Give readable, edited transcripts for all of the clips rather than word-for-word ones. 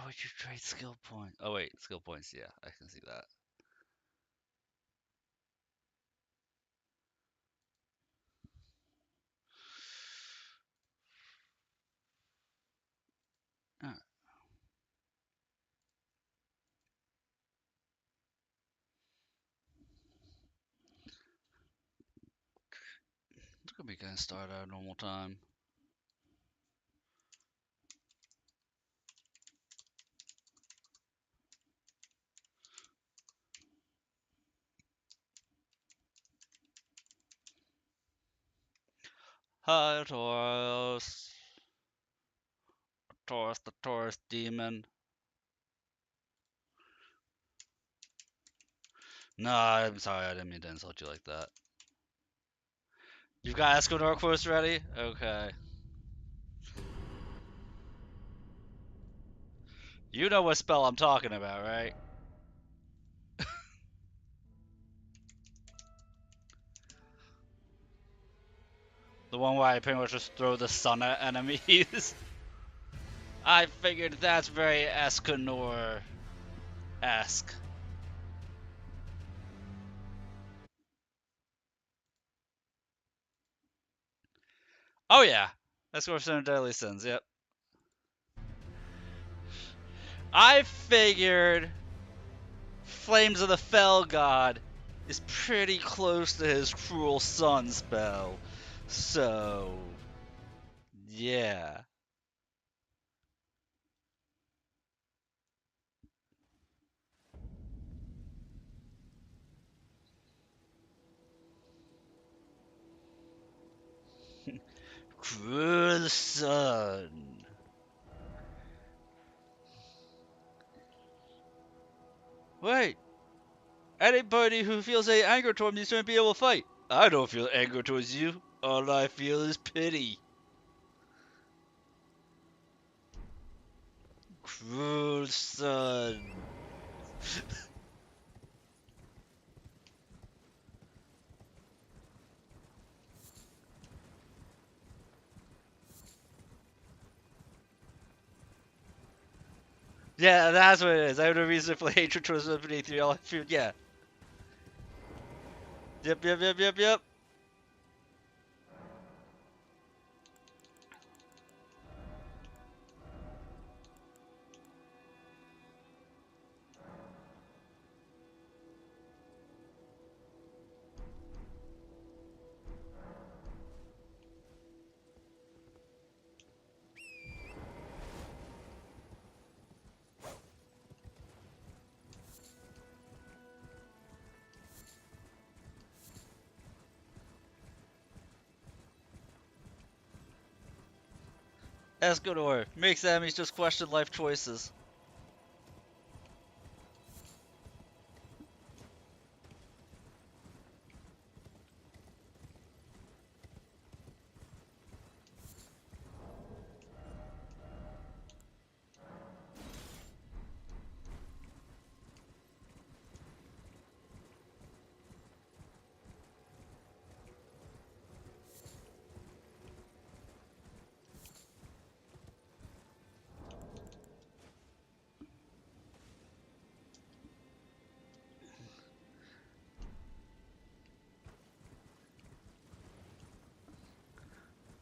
would you trade skill points? Oh wait, skill points. Yeah, I can see that. Alright, it's gonna be gonna start at normal time. Hi, Taurus. Taurus, the Taurus demon. No, I'm sorry, I didn't mean to insult you like that. You've got Escanor quest ready? Okay. You know what spell I'm talking about, right? The one where I pretty much just throw the sun at enemies. I figured that's very Escanor-esque. Oh yeah, Escanor Sin of Deadly Sins, yep. I figured Flames of the Fell God is pretty close to his Cruel Sun spell. So, yeah. Cruel Sun. Wait, anybody who feels any anger toward me is going to be able to fight. I don't feel anger towards you. All I feel is pity. Cruel Sun. Yeah, that's what it is. I have no reason for hatred towards Symphony 3. All I feel, yeah. Yep, yep, yep, yep, yep. Escanor makes enemies just question life choices.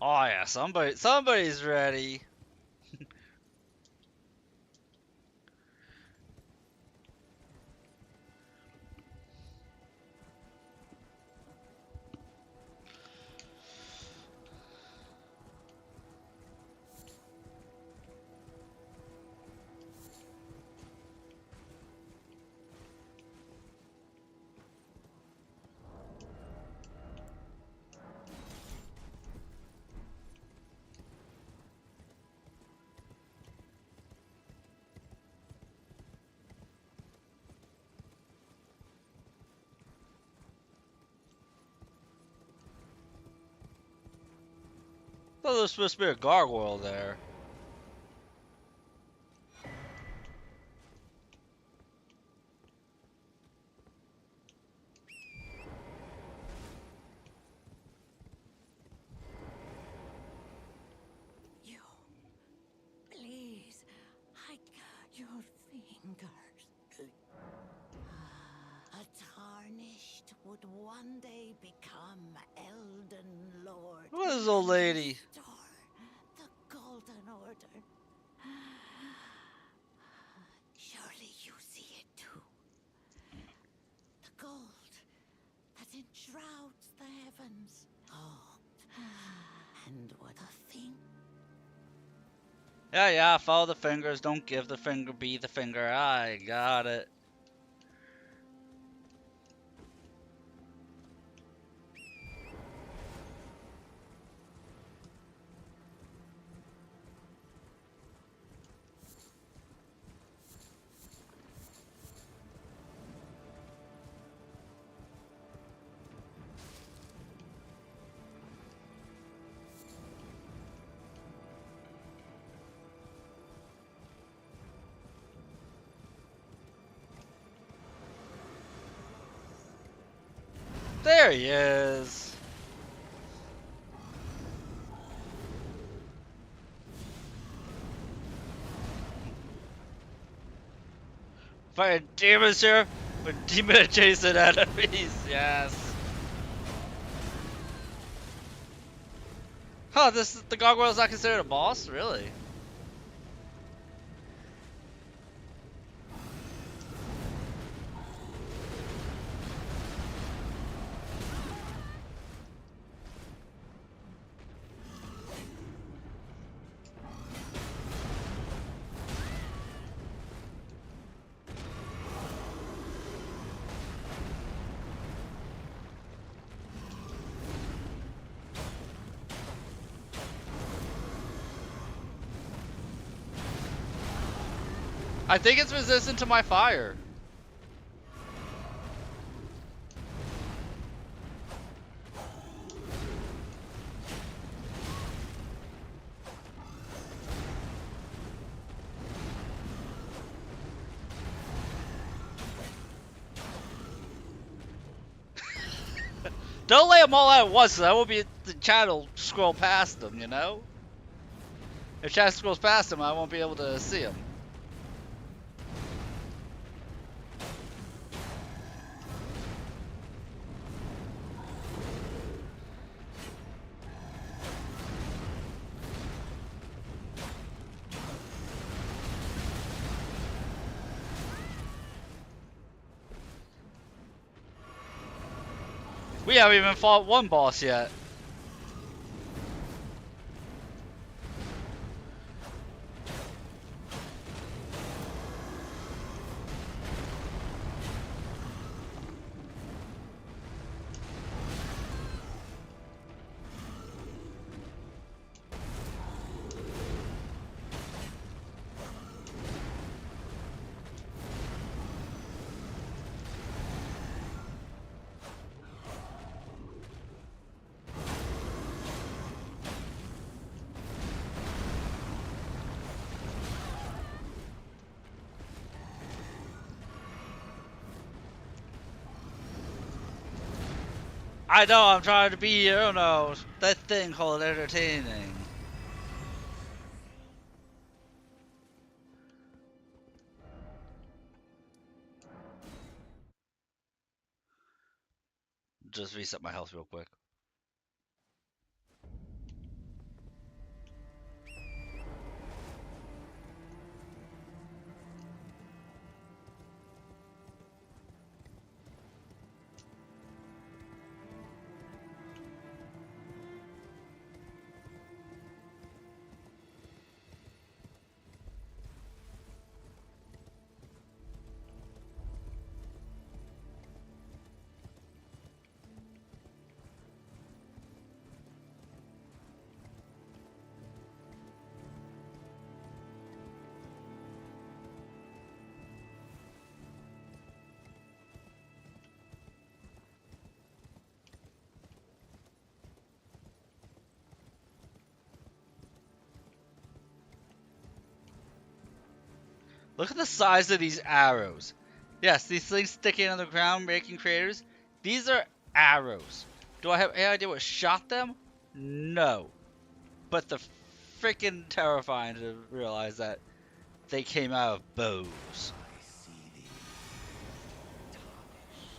Oh yeah, somebody's ready. Thought there was supposed to be a gargoyle there. You, please, this old lady? Restore the Golden Order. Surely you see it too. The gold that enshrouds the heavens. Oh, and what a thing. Yeah, follow the fingers, don't give the finger, be the finger. I got it. There he is. Fighting demons here with demon adjacent enemies. Yes. Huh, the gargoyle's not considered a boss? Really? I think it's resistant to my fire. Don't lay them all out at once, so that will be the chat will scroll past them, you know? If chat scrolls past them, I won't be able to see them. We haven't even fought one boss yet. I know, I'm trying to be, I don't know, that thing called entertaining. Just reset my health real quick. Look at the size of these arrows. Yes, these things sticking on the ground making craters. These are arrows. Do I have any idea what shot them? No. But they're freaking terrifying to realize that they came out of bows. I see thee, tarnished,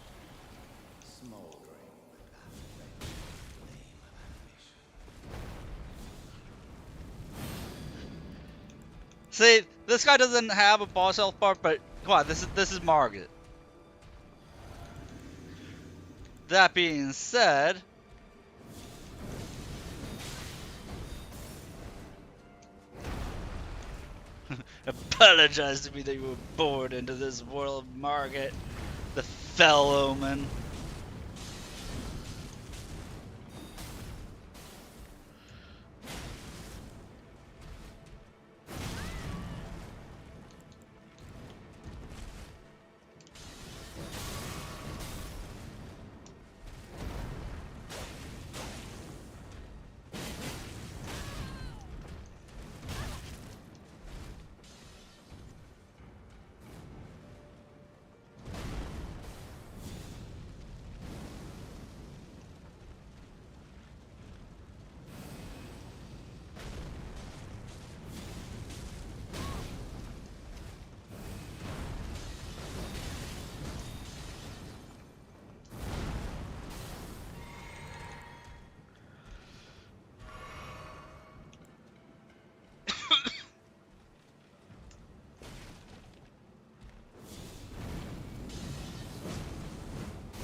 smoldering with that flame of ambition. See, this guy doesn't have a boss health bar, but come on, this is Margaret. That being said, apologize to me that you were born into this world, Margaret, the fell omen.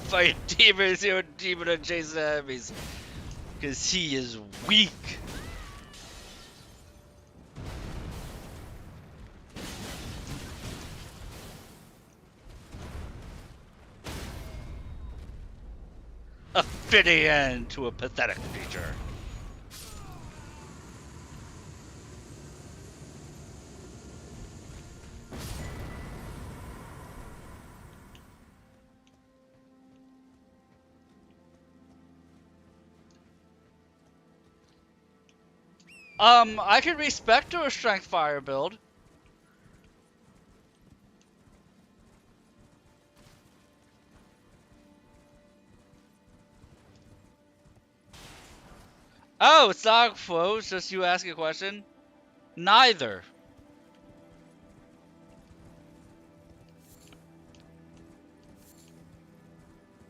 Fight demons, your demon adjacent enemies, because he is weak. A fitting end to a pathetic creature. I can respect to a strength fire build. Oh, it's not a quote, it's just you asking a question? Neither.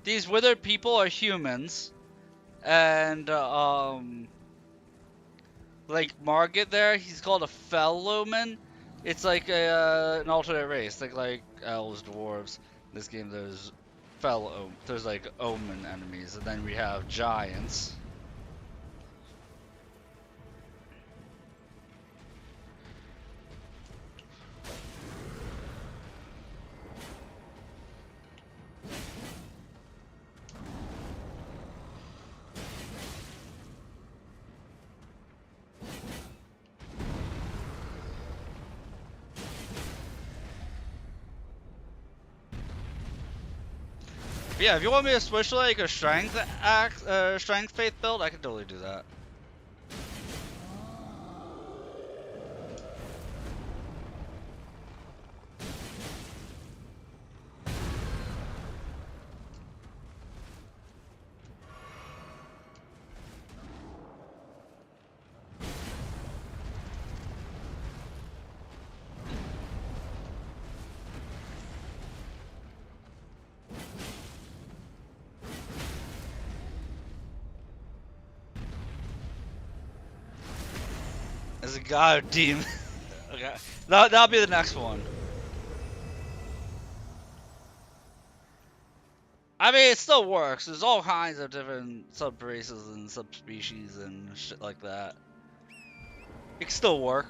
These withered people are humans, and, like Margit there, he's called a fellowman. It's like an alternate race, like elves, dwarves. In this game, there's like omen enemies, and then we have giants. But yeah, if you want me to switch to like a strength faith build, I can totally do that. As a god demon. Okay, that'll be the next one. I mean, it still works. There's all kinds of different sub-races and subspecies and shit like that. It can still work.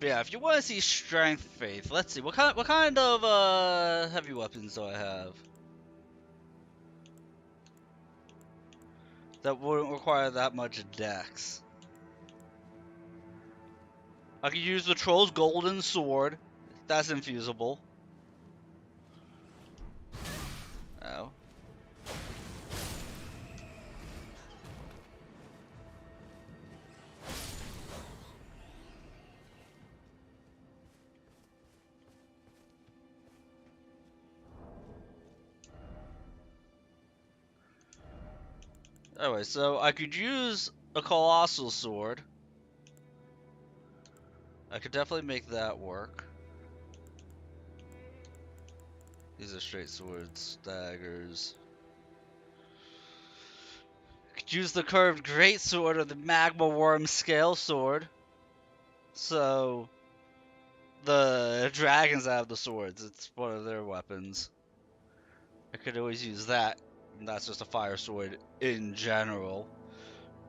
But yeah, if you want to see strength faith, let's see what kind of heavy weapons do I have that wouldn't require that much dex. I could use the troll's golden sword. That's infusable. Oh. Anyway, so I could use a colossal sword. I could definitely make that work. These are straight swords, daggers. I could use the curved greatsword or the magma worm scale sword. So the dragons have the swords. It's one of their weapons. I could always use that. And that's just a fire sword in general.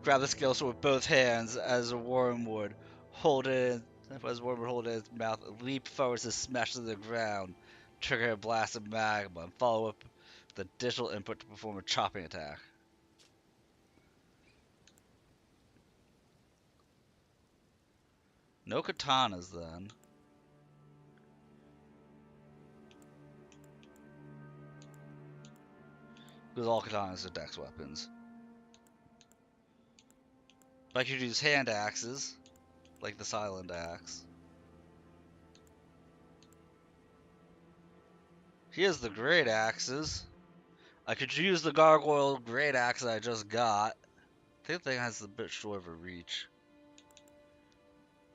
Grab the scale sword with both hands as a worm would. Hold it as a worm would hold it in its mouth. Leap forward to smash to the ground. Trigger a blast of magma. And follow up with additional input to perform a chopping attack. No katanas then. Because all katanas are dex weapons. But I could use hand axes, like the silent axe. Here's the great axes. I could use the gargoyle great axe that I just got. I think the thing has a bit short of a reach.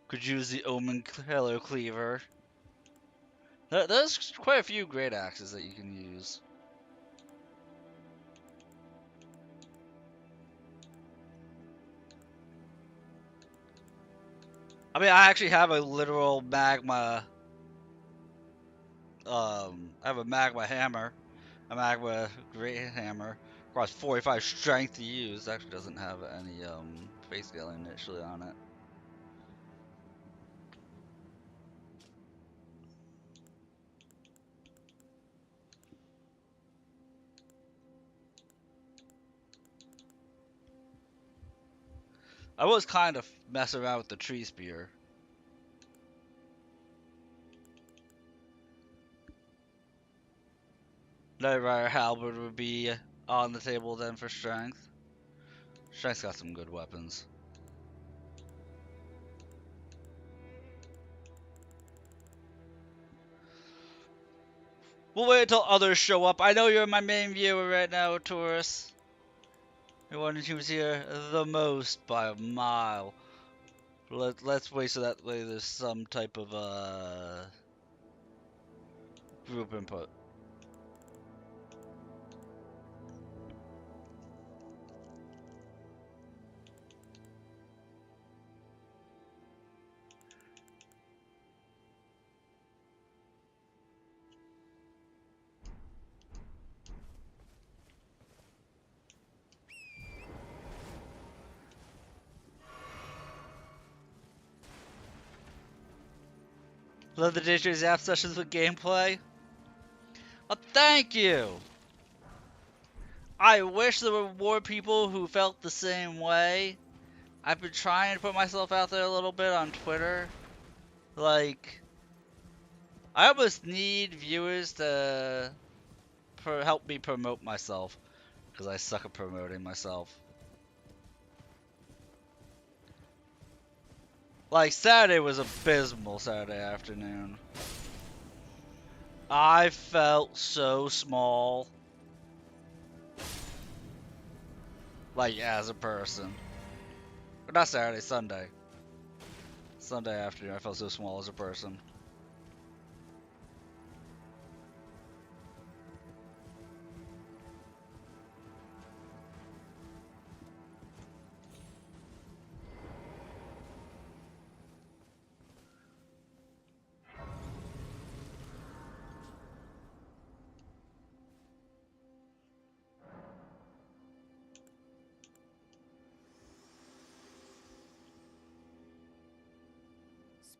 Could use the omen killer cleaver. There's quite a few great axes that you can use. I mean, I actually have a literal magma. I have a magma hammer, a magma great hammer. Costs 45 strength to use. It actually doesn't have any face scaling initially on it. I was kind of messing around with the tree spear. Knight Rider Halberd would be on the table then for strength. Strength's got some good weapons. We'll wait until others show up. I know you're my main viewer right now, Taurus. You're one who's here the most by a mile. Let's wait so that way there's some type of group input. Love the DJ's app sessions with gameplay. Oh, thank you! I wish there were more people who felt the same way. I've been trying to put myself out there a little bit on Twitter. Like, I almost need viewers to help me promote myself. Because I suck at promoting myself. Like, Saturday was abysmal Saturday afternoon. I felt so small. Like, as a person. Or not Saturday, Sunday. Sunday afternoon, I felt so small as a person.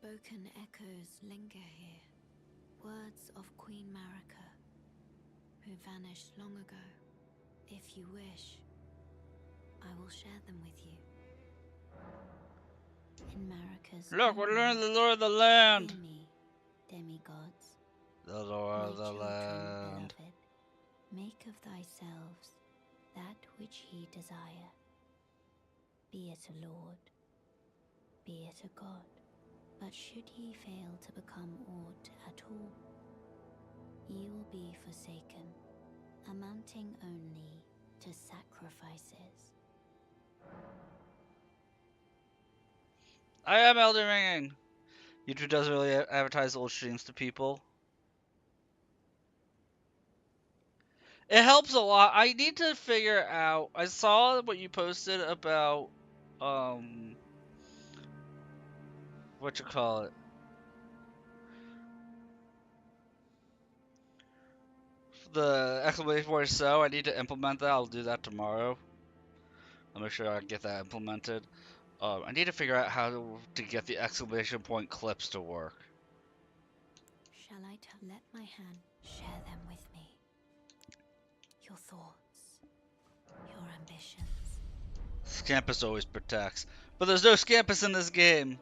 Spoken echoes linger here. Words of Queen Marika, who vanished long ago. If you wish, I will share them with you. In Marika's Look, own we're learning the words, lore of the land! hear me, demigods. The lore My of the children, land. beloved, make of thyselves that which ye desire. Be it a lord, be it a god. But should ye fail to become aught at all, ye will be forsaken, amounting only to sacrifices. I am Elden Ringing. YouTube doesn't really advertise old streams to people. It helps a lot. I need to figure out. I saw what you posted about, what you call it? The exclamation point so. I need to implement that. I'll do that tomorrow. I'll make sure I get that implemented. I need to figure out how to get the exclamation point clips to work. Shall I let my hand share them with me? Your thoughts, your ambitions. Scampus always protects. But there's no Scampus in this game.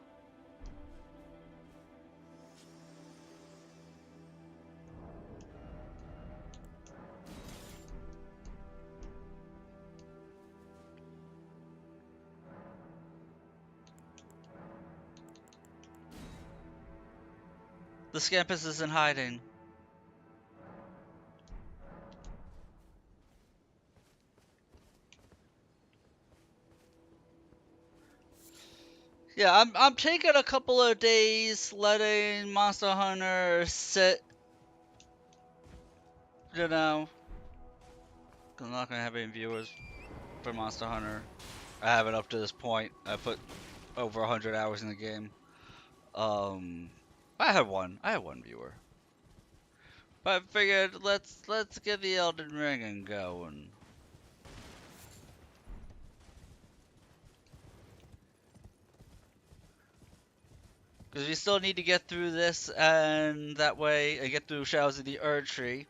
The Scampus is in hiding. Yeah, I'm taking a couple of days letting Monster Hunter sit. You know, 'cause I'm not gonna have any viewers for Monster Hunter. I haven't up to this point. I put over 100 hours in the game. I had one. I had one viewer. But I figured let's get the Elden Ring going. Because we still need to get through this, and that way, and get through Shadows of the Erdtree,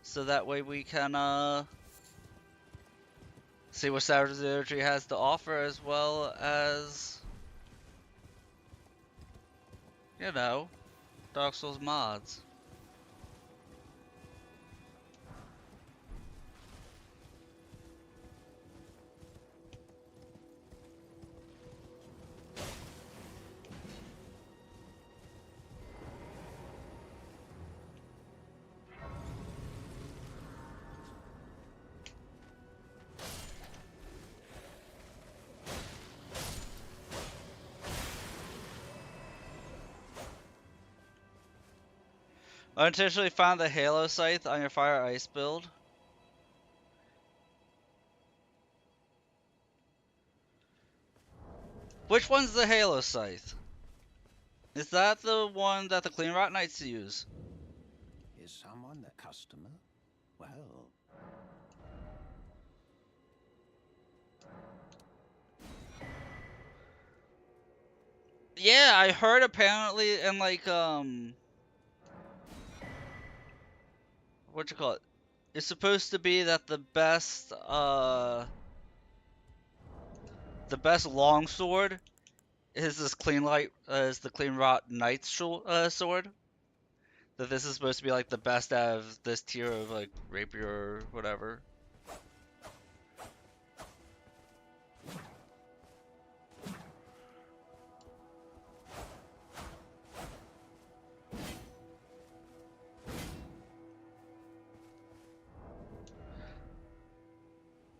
so that way we can see what Shadows of the Erdtree has to offer, as well as, you know, Dark Souls mods. Unintentionally found the Halo Scythe on your Fire Ice build. Which one's the Halo Scythe? Is that the one that the Clean Rot Knights use? Is someone the customer? Well, Yeah, I heard apparently, and like, what you call it? It's supposed to be that the best longsword is this is the Clean Rot Knight's sword. That this is supposed to be like the best out of this tier of like rapier or whatever.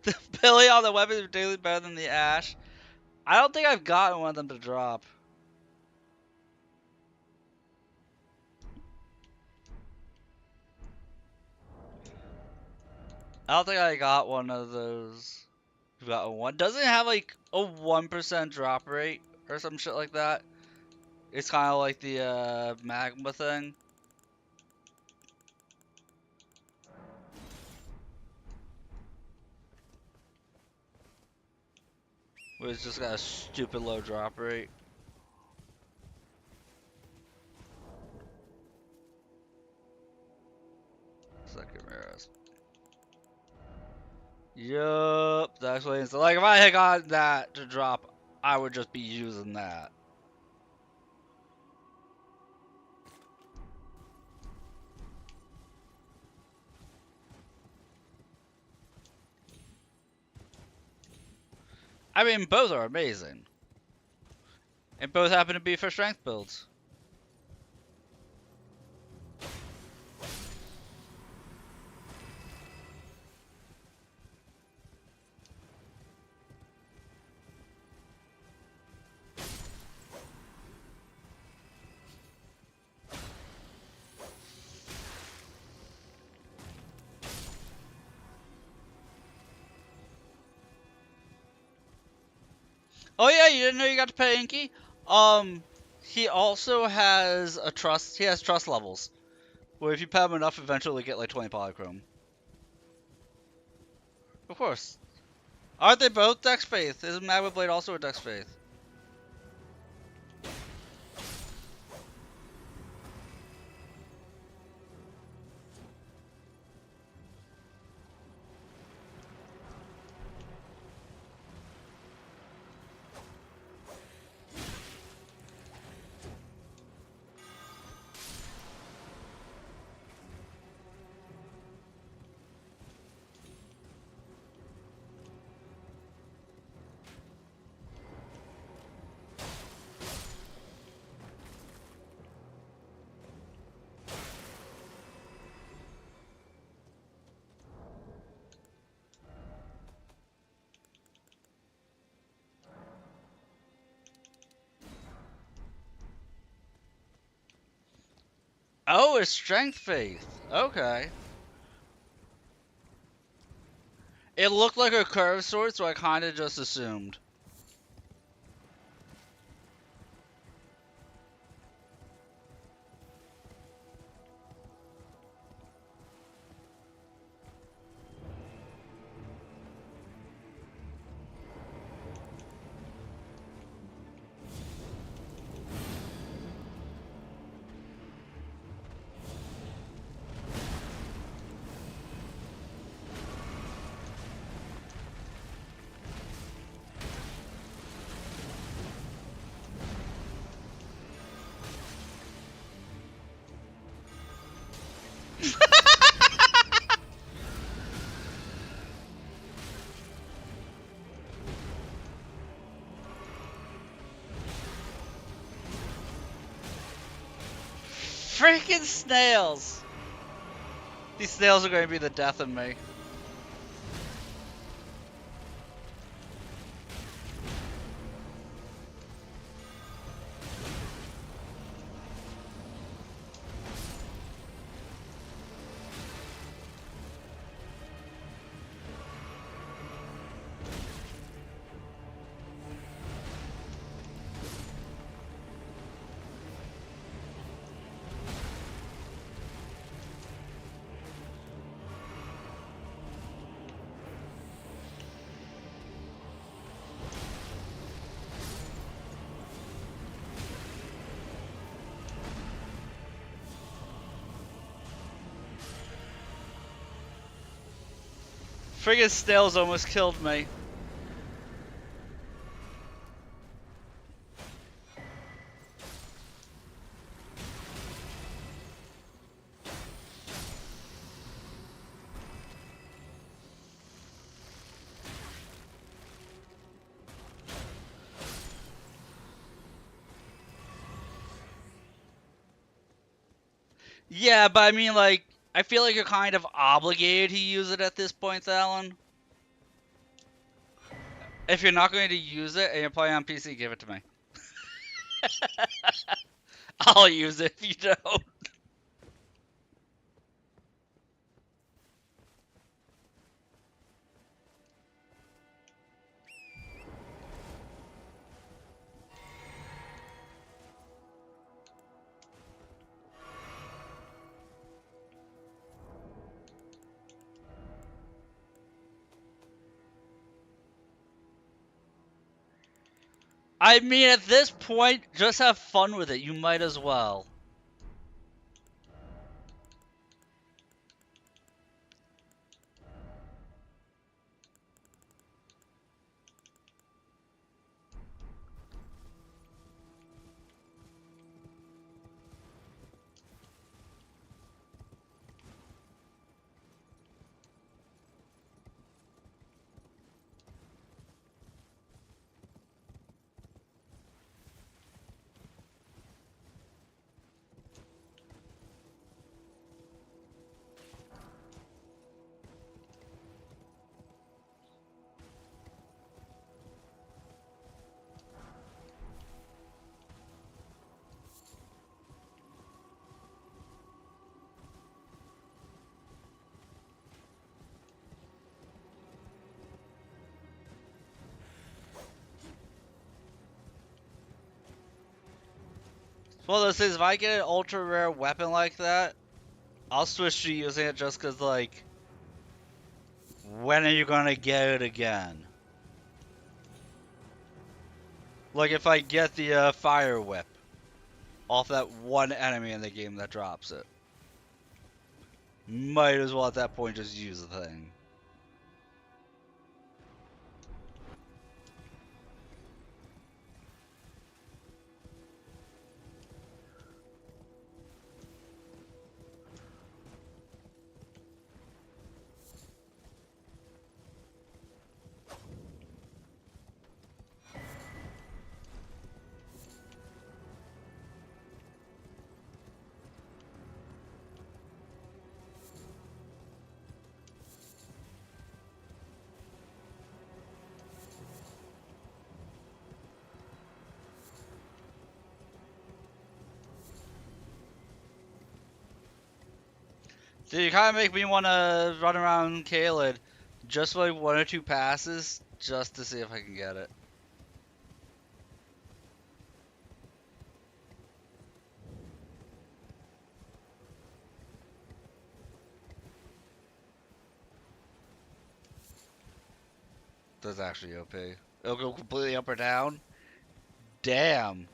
The Billy on the weapon is daily better than the Ash. I don't think I've gotten one of them to drop. I don't think I got one of those. Got one. Doesn't it have like a 1% drop rate or some shit like that? It's kind of like the magma thing. Where it's just got a stupid low drop rate. Second mirrors. Yup, that's what it's like. If I had gotten that to drop, I would just be using that. I mean, both are amazing. And both happen to be for strength builds. Oh yeah, you didn't know you got to pet Inky? Um, he also has a trust. He has trust levels. Where if you pet him enough, eventually you get like 20 polychrome. Of course. Aren't they both Dex Faith? Isn't Magma Blade also a Dex Faith? Oh, it's Strength Faith. Okay. It looked like a curved sword, so I kind of just assumed. Freaking snails! These snails are going to be the death of me. Friggin' snails almost killed me. Yeah, but I mean, like, I feel like you're kind of obligated to use it at this point, Alan. If you're not going to use it and you're playing on PC, give it to me. I'll use it if you don't. I mean, at this point, just have fun with it. You might as well. It's one of those things, if I get an ultra rare weapon like that, I'll switch to using it just cause like, when are you gonna get it again? Like if I get the fire whip off that one enemy in the game that drops it. Might as well at that point just use the thing. Dude, you kind of make me want to run around Caelid just for like 1 or 2 passes just to see if I can get it. That's actually OP. It'll go completely up or down. Damn.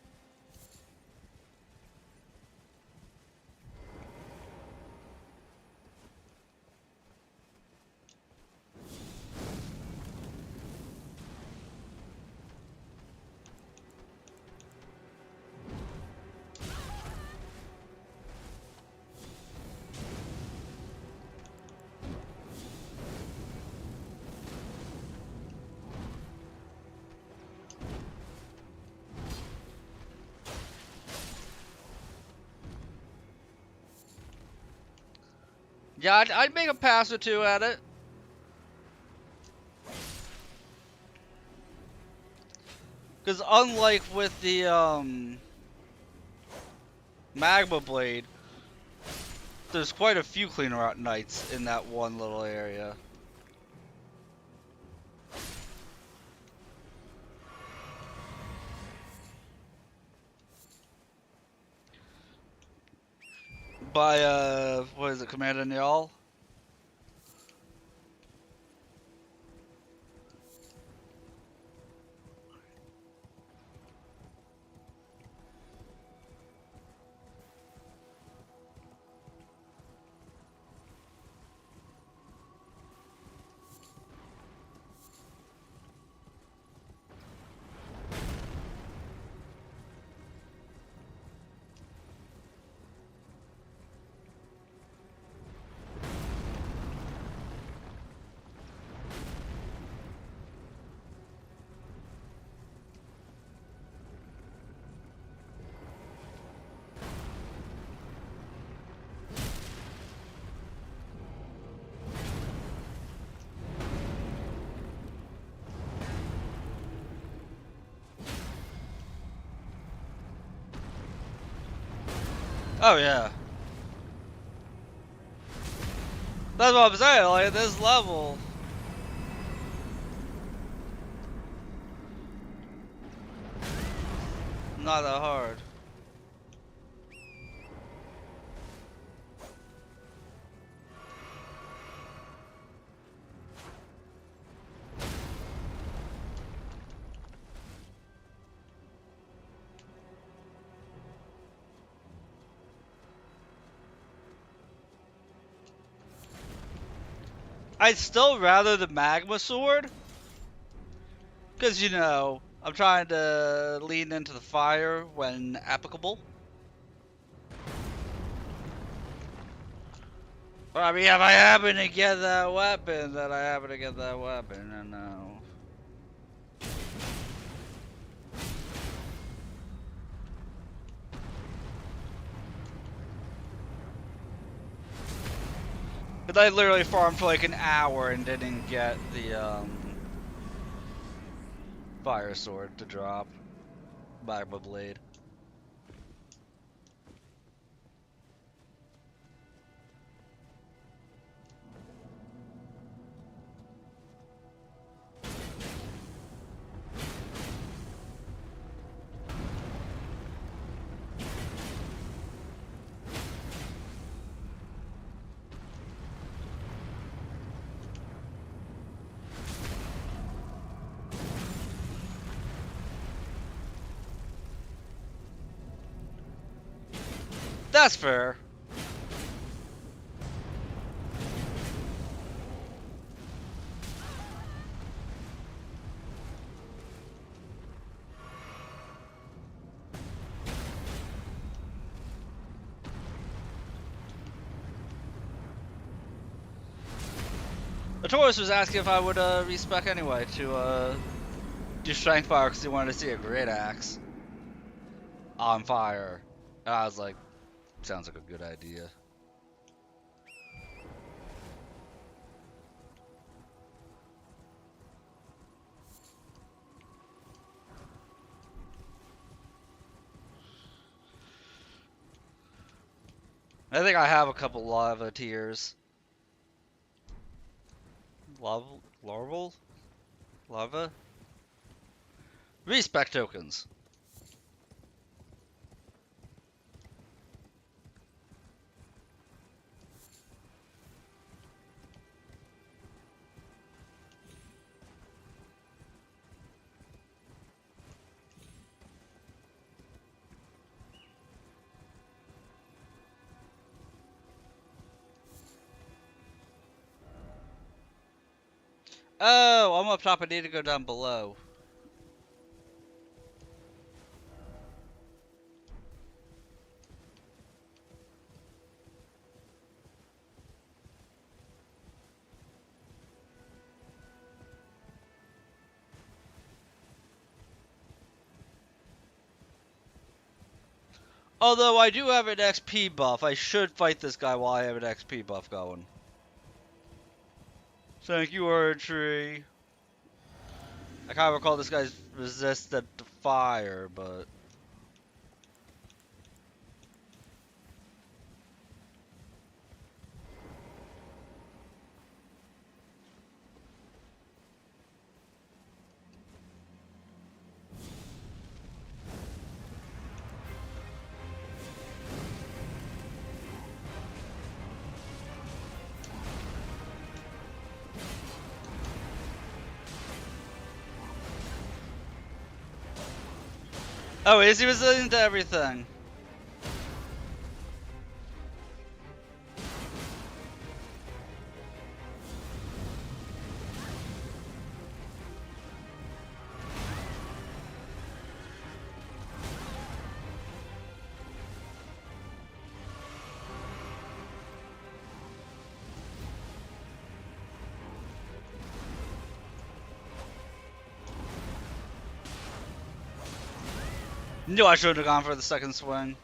Yeah, I'd make a pass or 2 at it. Because unlike with the magma blade, there's quite a few cleaner out knights in that one little area. By what is it, Commander Niall? Oh yeah. That's what I'm saying, like at this level. Not that hard. I'd still rather the magma sword. Because, you know, I'm trying to lean into the fire when applicable. But I mean, if I happen to get that weapon, then I happen to get that weapon, I know. But I literally farmed for like an hour and didn't get the, fire sword to drop. Magma blade. That's fair. The Taurus was asking if I would respec anyway to do strength fire because he wanted to see a great axe on fire. And I was like, sounds like a good idea. I think I have a couple lava tears. Larval? Lava? Respec tokens. Oh, I'm up top. I need to go down below. Although I do have an XP buff, I should fight this guy while I have an XP buff going. Thank you, Archery. I kind of recall this guy's resistant to fire, but... Oh, is he resilient to everything? No, I should have gone for the second swing.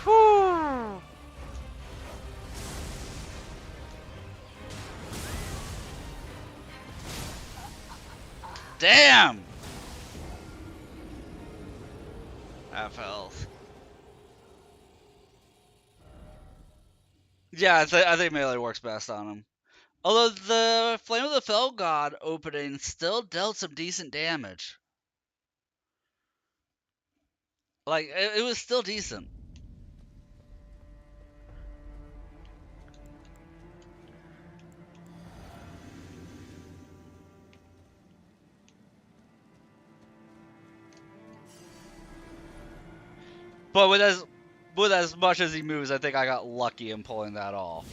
Whew. Damn! Half health. Yeah, I think melee works best on him. Although the Flame of the Fell God opening still dealt some decent damage. Like, it was still decent. But with as much as he moves, I think I got lucky in pulling that off.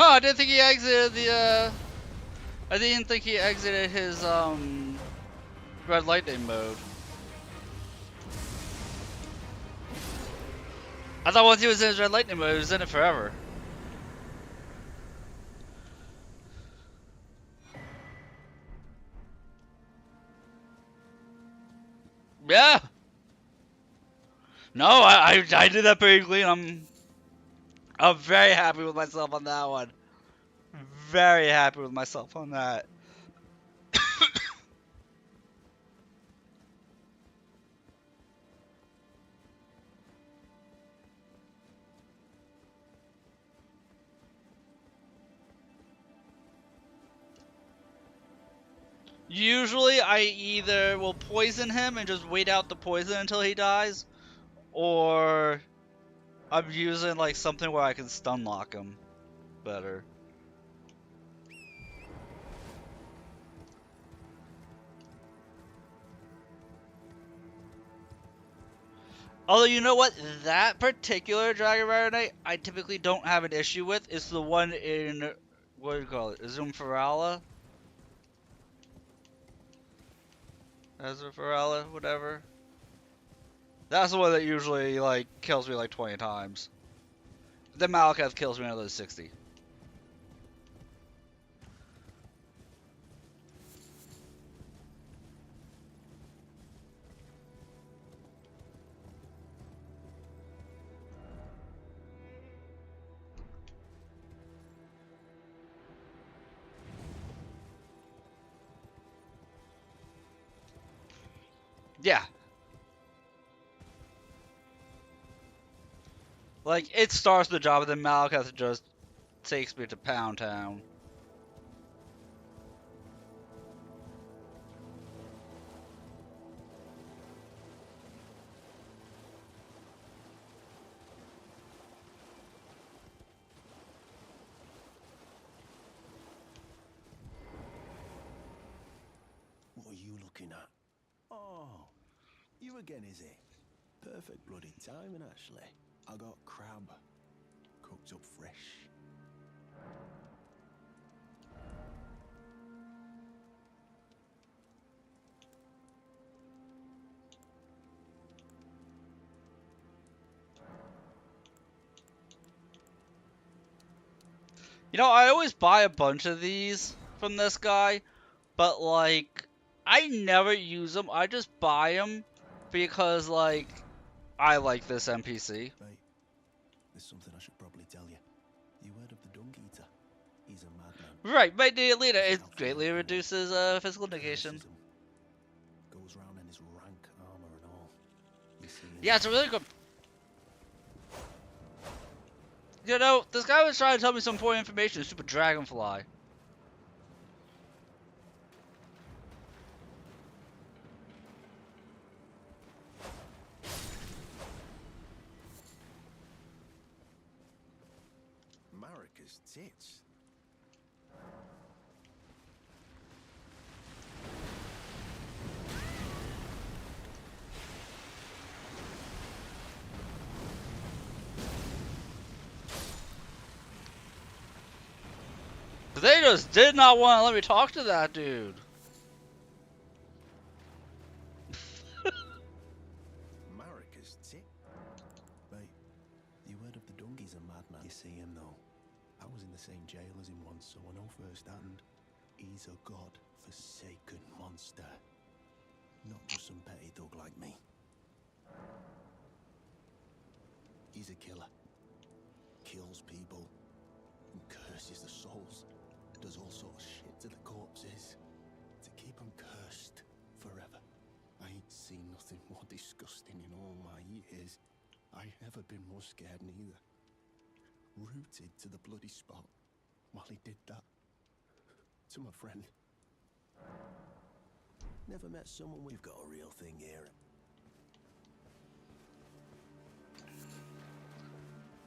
Huh, I didn't think he exited the, I didn't think he exited his, red lightning mode. I thought once he was in his red lightning mode, he was in it forever. Yeah! No, I did that pretty clean. I'm very happy with myself on that one. Very happy with myself on that. Usually, I either will poison him and just wait out the poison until he dies, or I'm using like something where I can stun lock him better. Although, you know what? That particular Dragon Rider Knight, I typically don't have an issue with. It's the one in, what do you call it? Azumfarala? Azumfarala, whatever. That's the one that usually, like, kills me like 20 times. Then Malakath kills me another 60. Yeah. Like, it starts the job, and then Malakath just takes me to Pound Town. What are you looking at? Oh, you again, is it? Perfect bloody timing, actually. I got crab cooked up fresh. You know, I always buy a bunch of these from this guy, but, like, I never use them. I just buy them because, like, I like this NPC. Right, there's something I should probably tell you. You heard of the Dung Eater? He's a madman. Right, my dear leader, He's it out for greatly ritual. reduces physical negation. Curses him. Goes round in his rank armor and all. You see him? Yeah, it's a really good. You know, this guy was trying to tell me some important information. Super Dragonfly. Marika's tits. They just did not want to let me talk to that dude. Marika's tit. Mate, you heard of the Dung? He's a madman. You see him though. I was in the same jail as him once, so I know firsthand. He's a god-forsaken monster. Not just some petty thug like me. He's a killer. Kills people. And curses the souls. Does all sorts of shit to the corpses. To keep them cursed forever. I ain't seen nothing more disgusting in all my years. I ain't ever been more scared neither. Rooted to the bloody spot while he did that to my friend. Never met someone. We've got a real thing here.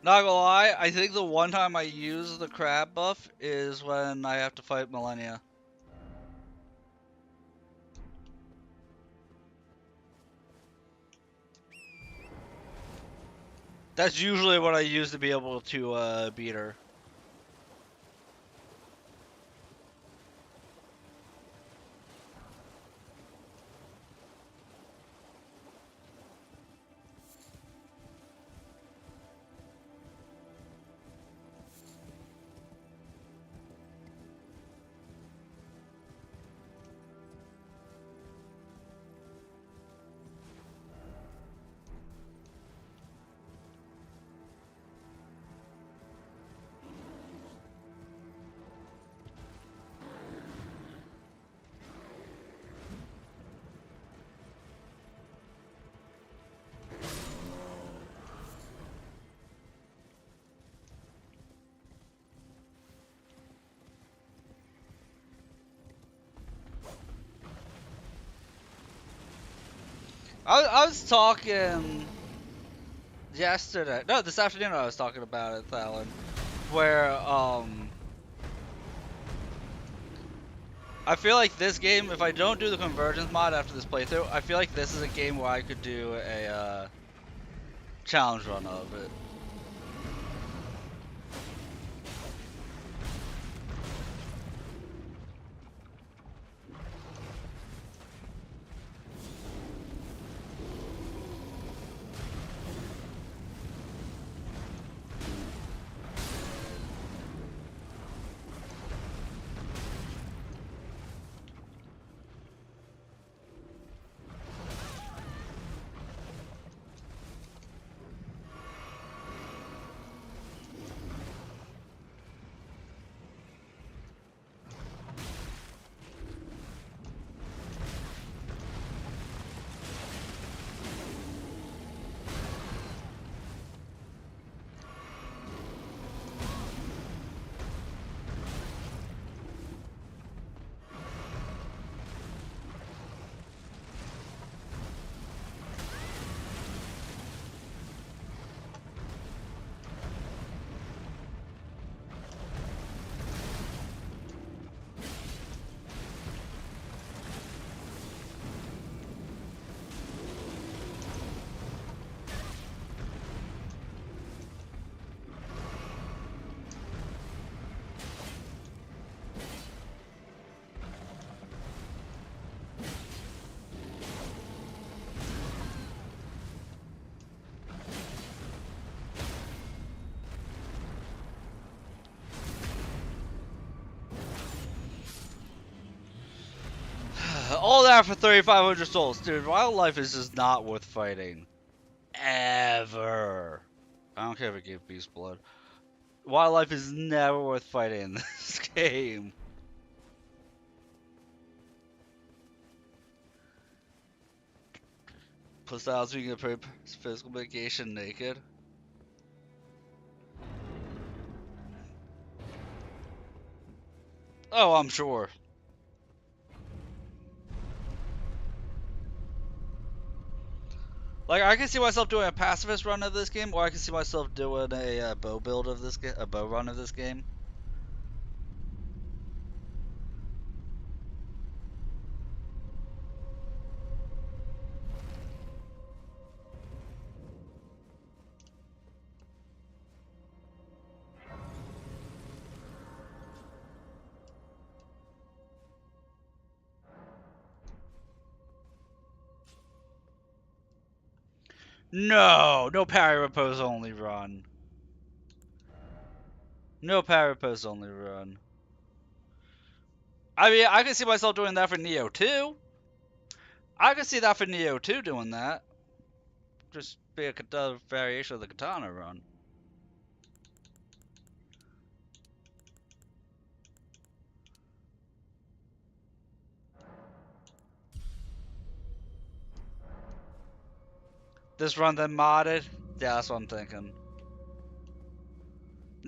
Not gonna lie, I think the one time I use the crab buff is when I have to fight Millennia. That's usually what I use to be able to beat her. I was talking yesterday. No, this afternoon I was talking about it, Thalen. Where I feel like this game, if I don't do the convergence mod after this playthrough, I feel like this is a game where I could do a challenge run of it. All that for 3,500 souls. Dude, wildlife is just not worth fighting. Ever. I don't care if it gives beast blood. Wildlife is never worth fighting in this game. Plus, I was being a physical medication naked. Oh, I'm sure. Like, I can see myself doing a pacifist run of this game, or I can see myself doing a bow build of this game, a bow run of this game. No, no parry repose only run. No parry repose only run. I mean, I can see myself doing that for Neo 2. I can see that for Neo 2 doing that. Just be a variation of the katana run. This run then modded? Yeah, that's what I'm thinking.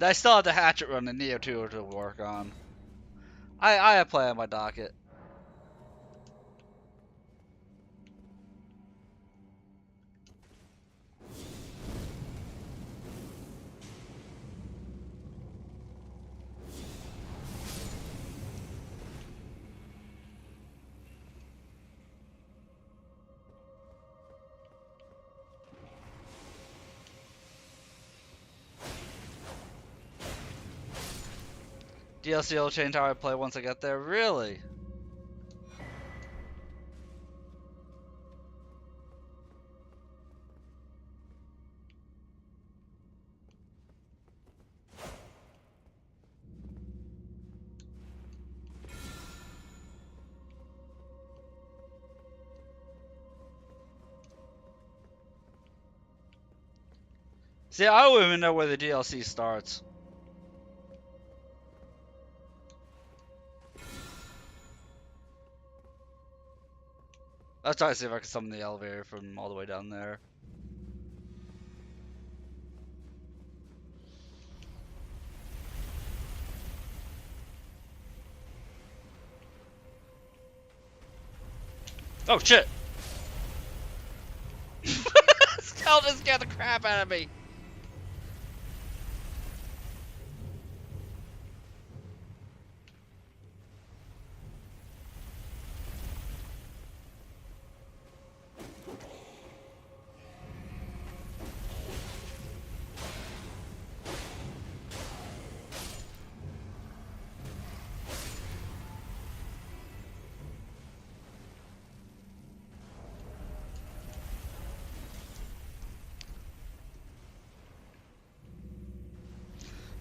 I still have the hatchet run in Neo 2 to work on. I have play on my docket. DLC will change how I play once I get there? Really? See, I don't even know where the DLC starts. Let's try to see if I can summon the elevator from all the way down there. Oh shit! That scared the crap out of me.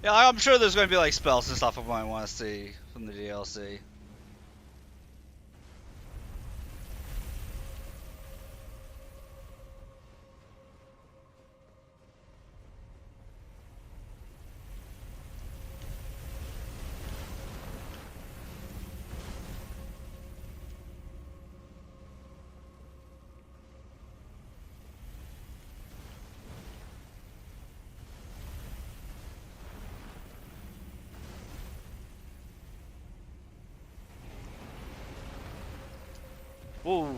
Yeah, I'm sure there's going to be like spells and stuff I might want to see from the DLC. Whoa.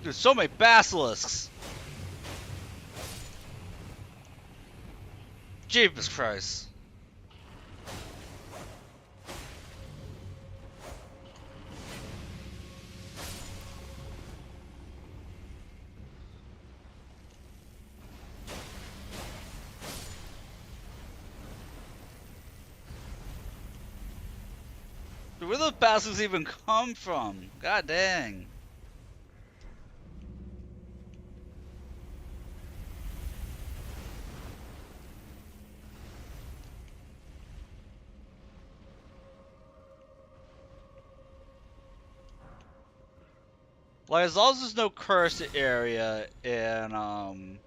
There's so many basilisks. Jeepers Christ. Dude, where do those basilisks even come from? God dang. Like, as long as there's no cursed area in,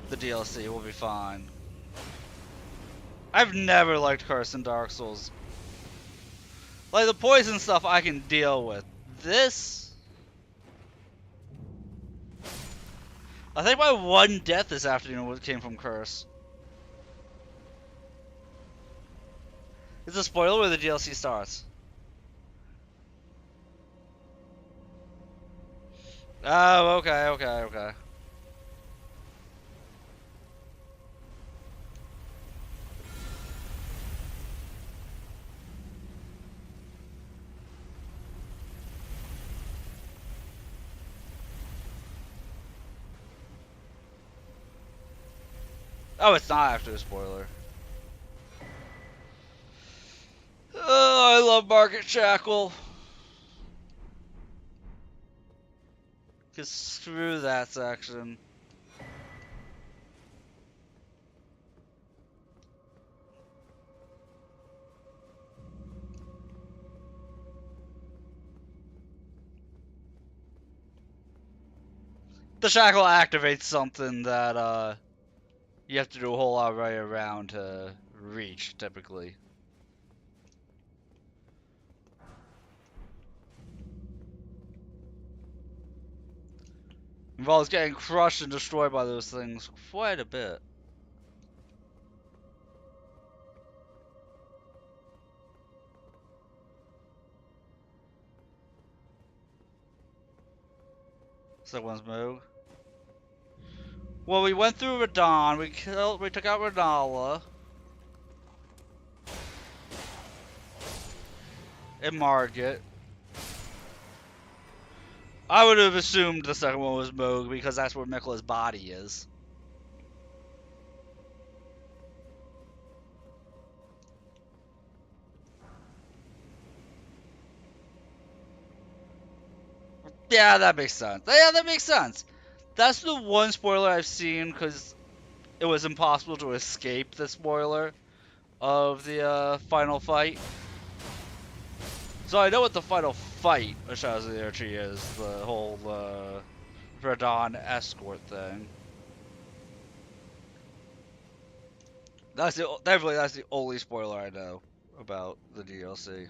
the DLC, we'll be fine. I've never liked curse in Dark Souls. Like, the poison stuff I can deal with. This... I think my one death this afternoon what came from curse. It's a spoiler where the DLC starts. Oh, okay. Oh, it's not after a spoiler. Oh, I love Market Shackle. Cause screw that section. The shackle activates something that you have to do a whole lot right around to reach, typically. Involves getting crushed and destroyed by those things quite a bit. Someone's move. Well, we went through Radon, we took out Renala. And Margit. I would have assumed the second one was Moog because that's where Mikla's body is. Yeah, that makes sense. Yeah, that makes sense. That's the one spoiler I've seen because it was impossible to escape the spoiler of the final fight. So I know what the final fight of Shadows of the Archie is, the whole Radon escort thing. Definitely that's the only spoiler I know about the DLC.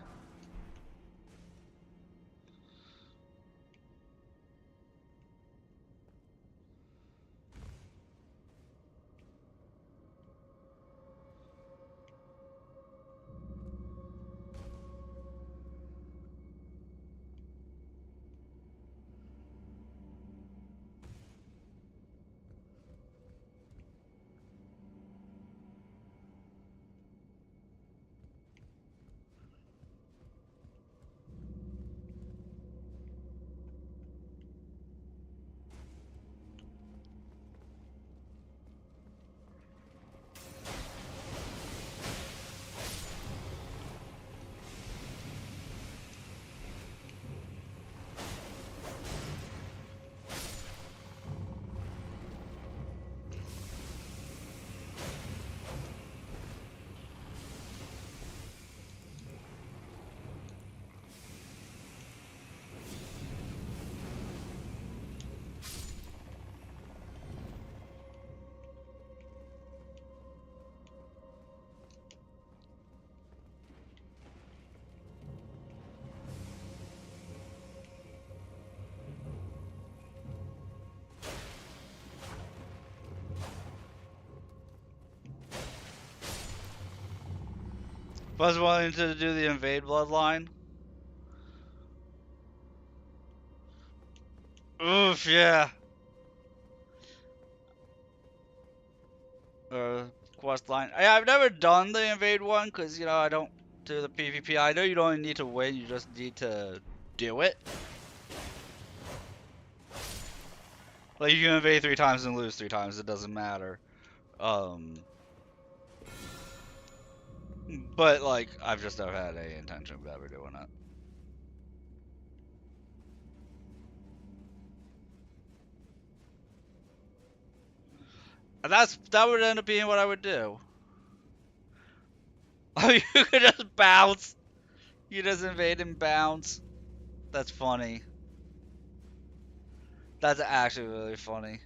Was wanting to do the invade bloodline. Oof, yeah. Quest line. I've never done the invade one because you know I don't do the PvP. I know you don't need to win; you just need to do it. Like you can invade 3 times and lose 3 times. It doesn't matter. But like I've just never had any intention of ever doing it. And that would end up being what I would do. Oh, you could just bounce. You just invade and bounce. That's funny. That's actually really funny.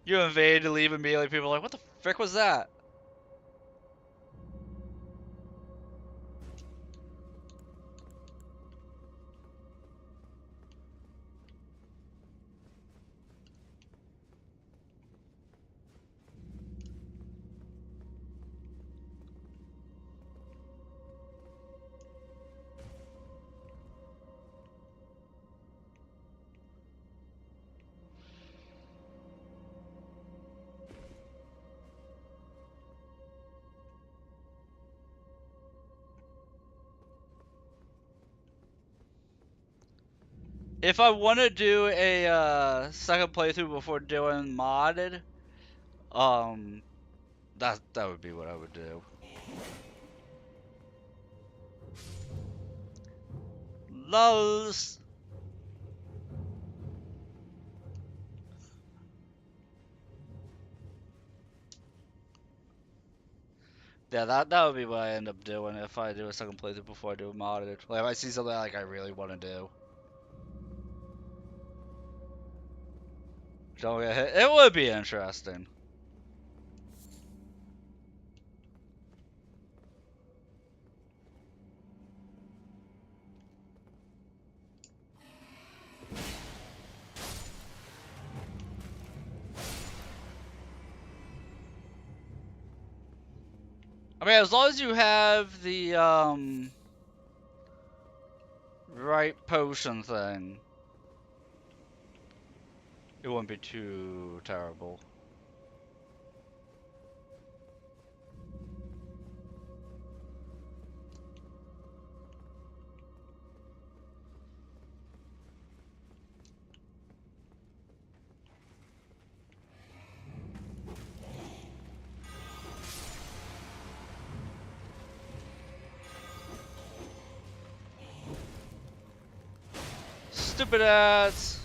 You invade to leave immediately. People are like, what the frick was that? If I want to do a second playthrough before doing modded, that would be what I would do. Lows. Yeah, that would be what I end up doing if I do a second playthrough before I do a modded. Like if I see something like I really want to do. Don't get hit. It would be interesting. I mean, as long as you have the right potion thing, it wouldn't be too terrible. Stupid ads.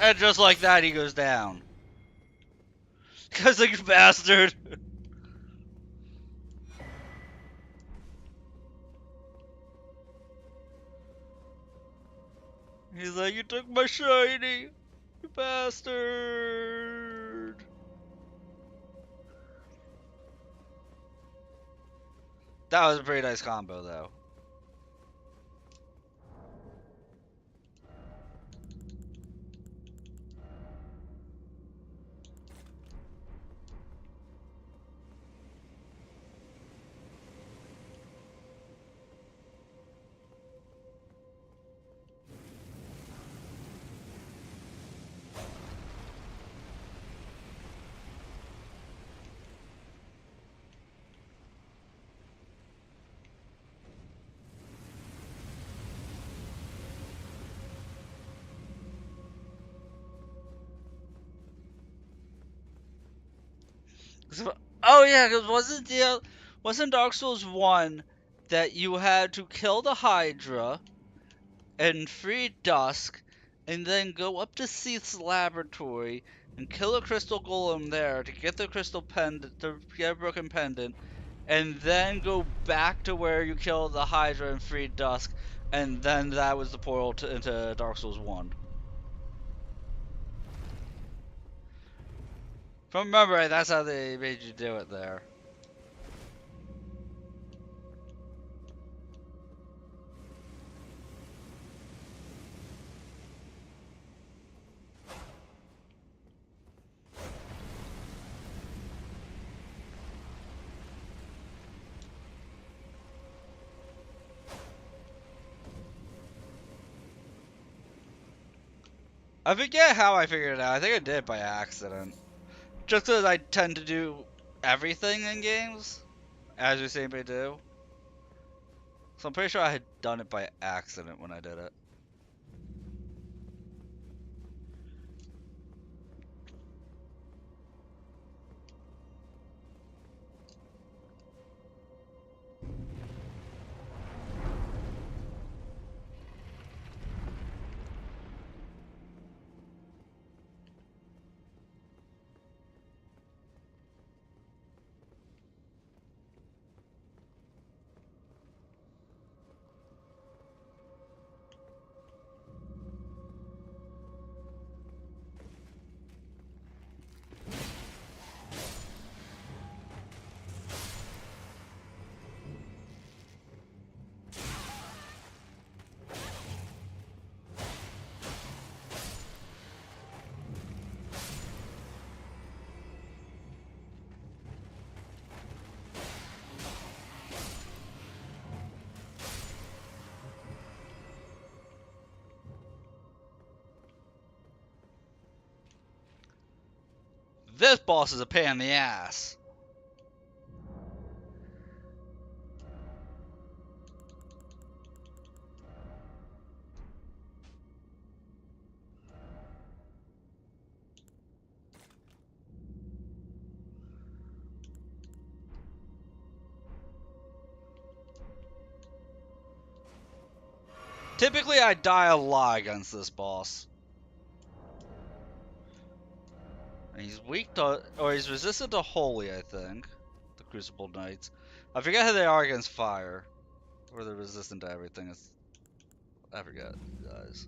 And just like that, he goes down. Cause like you bastard. He's like, you took my shiny, you bastard. That was a pretty nice combo, though. Oh yeah, because wasn't Dark Souls 1 that you had to kill the Hydra and free Dusk, and then go up to Seath's laboratory and kill a crystal golem there to get the crystal pendant, to get a broken pendant, and then go back to where you killed the Hydra and freed Dusk, and then that was the portal into Dark Souls 1. If I remember right, that's how they made you do it there. I forget how I figured it out. I think I did it by accident. Just because I tend to do everything in games, as you see me do. So I'm pretty sure I had done it by accident when I did it. This boss is a pain in the ass. Typically, I die a lot against this boss. And he's weak to, or he's resistant to Holy, I think. The Crucible Knights. I forget how they are against fire. Or they're resistant to everything. I forget, guys.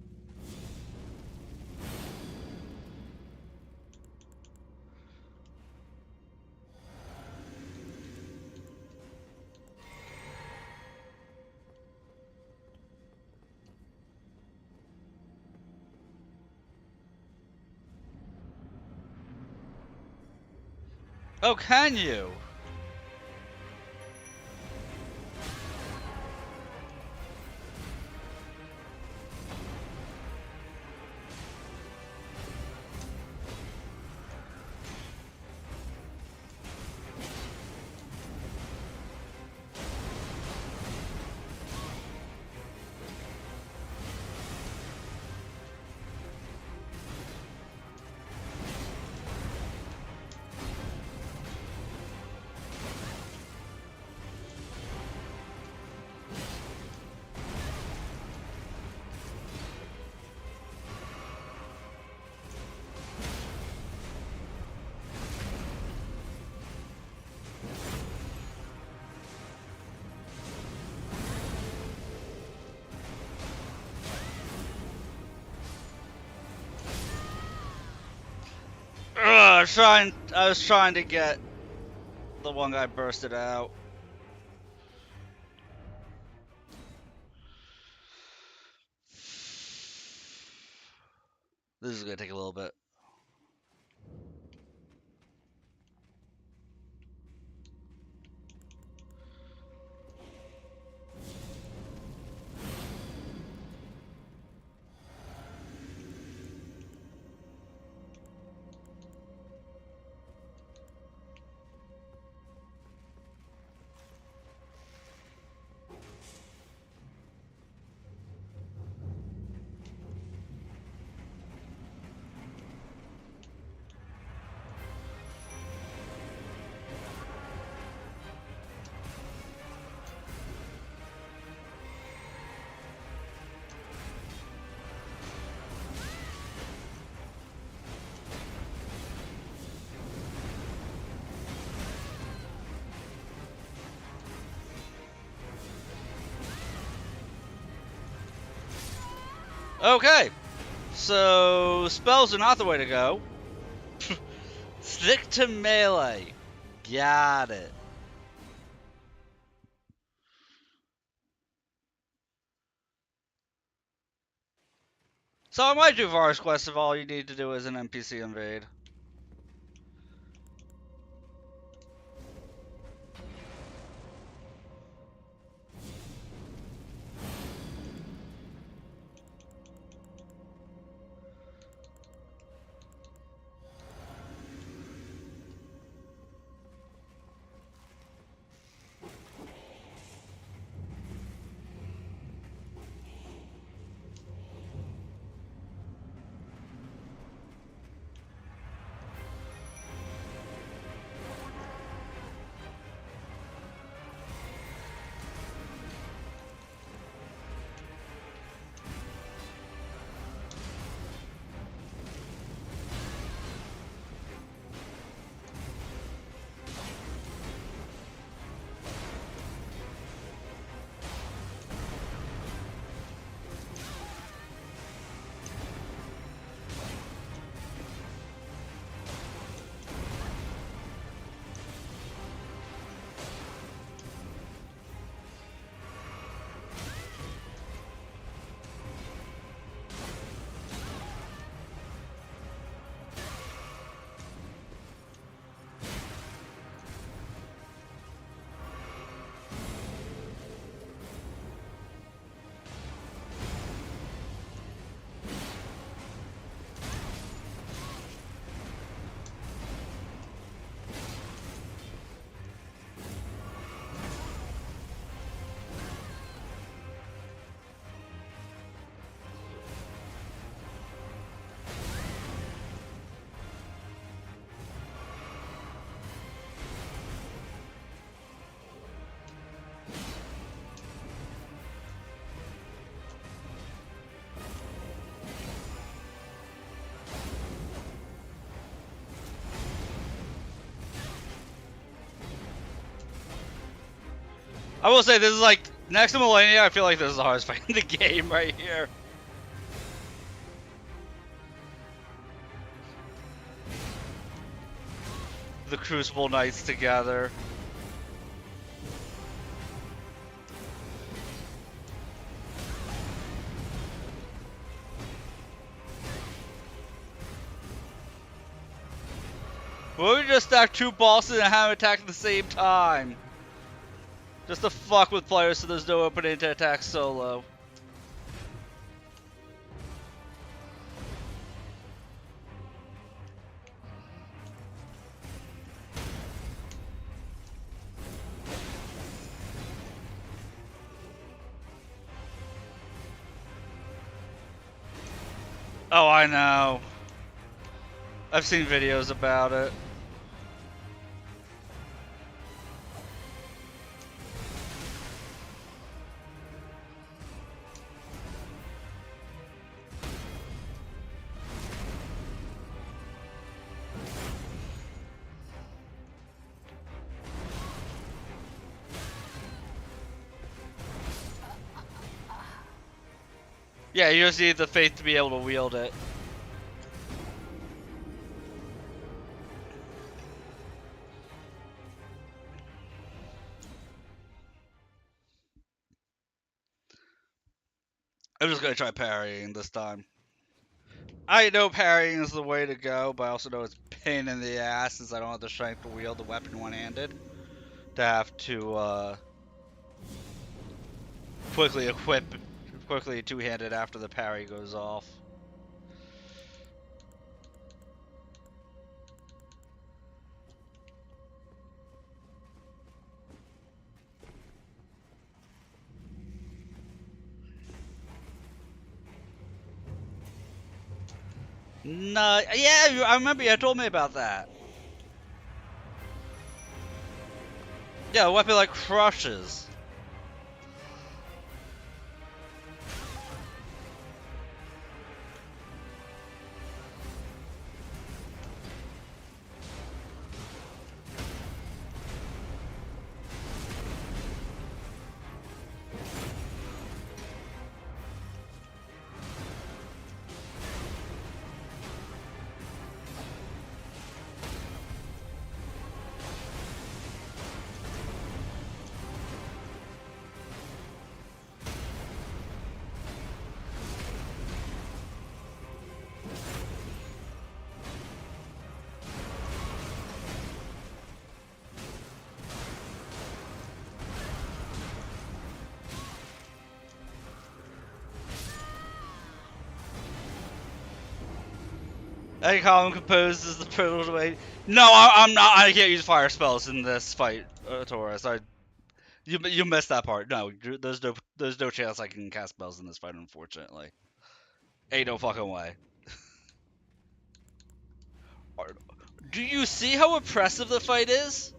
Oh, can you? I was trying to get the one guy bursted out. This is gonna take a little bit. Okay, so spells are not the way to go. Stick to melee. Got it. So I might do Forest Quest if all you need to do is an NPC invade. I will say this is like next to Millennia. I feel like this is the hardest fight in the game right here. The Crucible Knights together. Well, we just stack two bosses and have them attack at the same time. Just to fuck with players so there's no opening to attack solo. Oh, I know. I've seen videos about it. Yeah, you just need the faith to be able to wield it. I'm just gonna try parrying this time. I know parrying is the way to go, but I also know it's a pain in the ass since I don't have the strength to wield the weapon one-handed. To have to quickly equip, quickly two-handed after the parry goes off. No, yeah, I remember you told me about that. Yeah, the weapon like crushes. I calm and composed is the privileged way. No, I'm not. I can't use fire spells in this fight, Taurus. You missed that part. No, there's no chance I can cast spells in this fight. Unfortunately, ain't no fucking way. Do you see how oppressive the fight is?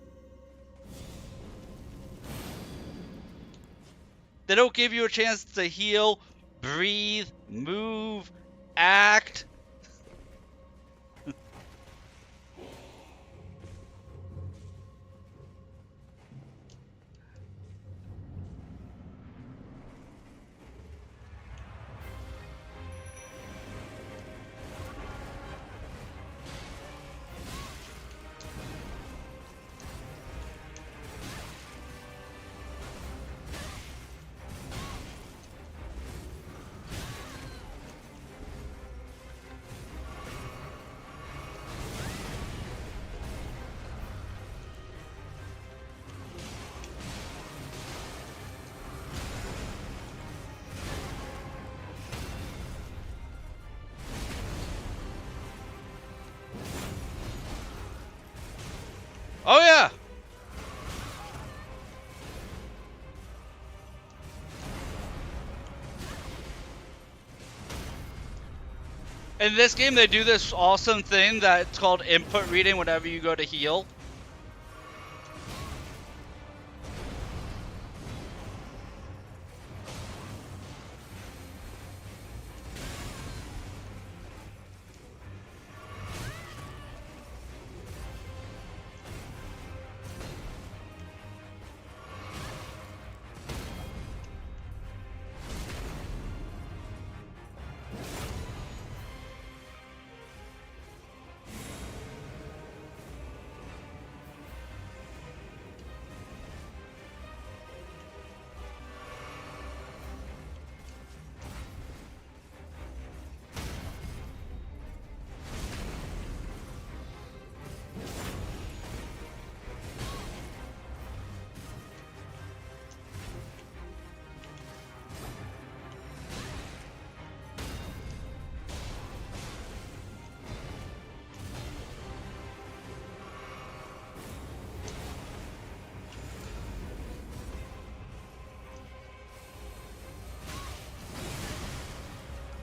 They don't give you a chance to heal, breathe, move, act. Oh yeah. In this game, they do this awesome thing that's called input reading whenever you go to heal.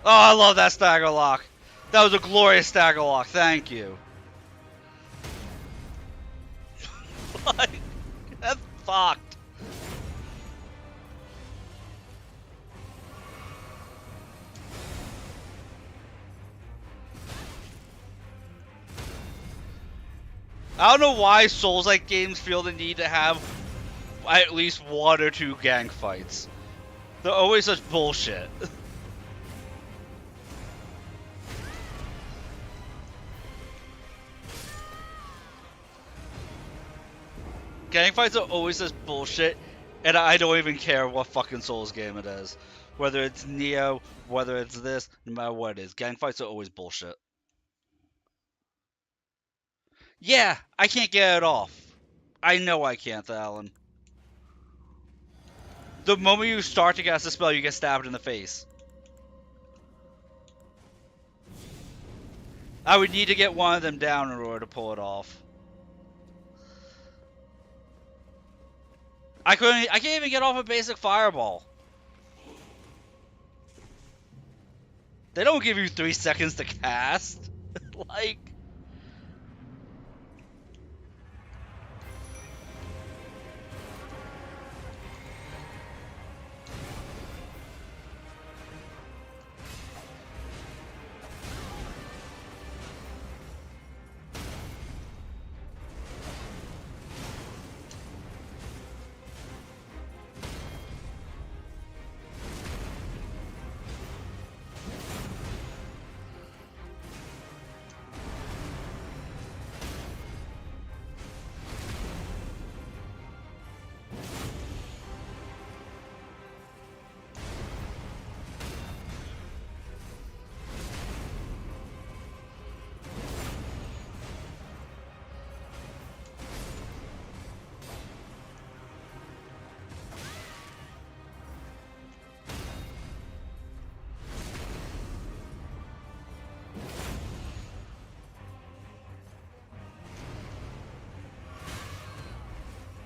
Oh, I love that stagger lock. That was a glorious stagger lock. Thank you. Like, that's fucked. I don't know why Souls-like games feel the need to have at least one or two gang fights. They're always such bullshit. Gang fights are always this bullshit, and I don't even care what fucking Souls game it is. Whether it's Neo, whether it's this, no matter what it is, gang fights are always bullshit. Yeah, I can't get it off. I know I can't, Alan. The moment you start to cast a spell, you get stabbed in the face. I would need to get one of them down in order to pull it off. I can't even get off a basic fireball. They don't give you 3 seconds to cast. Like...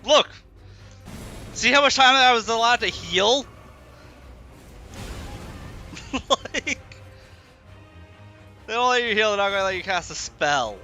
Look! See how much time I was allowed to heal? Like... They don't let you heal, they're not gonna let you cast a spell.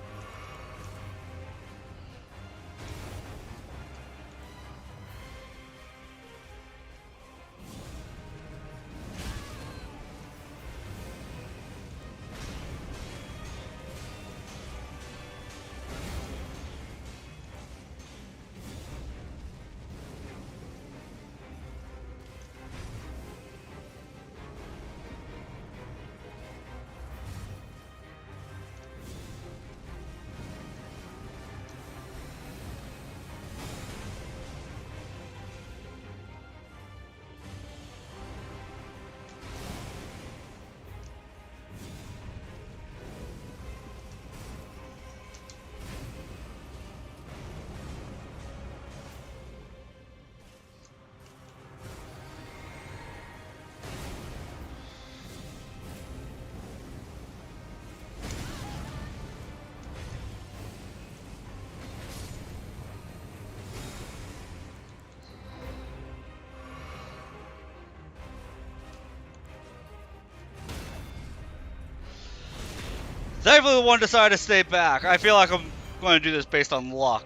Thankfully, the one decided to stay back. I feel like I'm going to do this based on luck.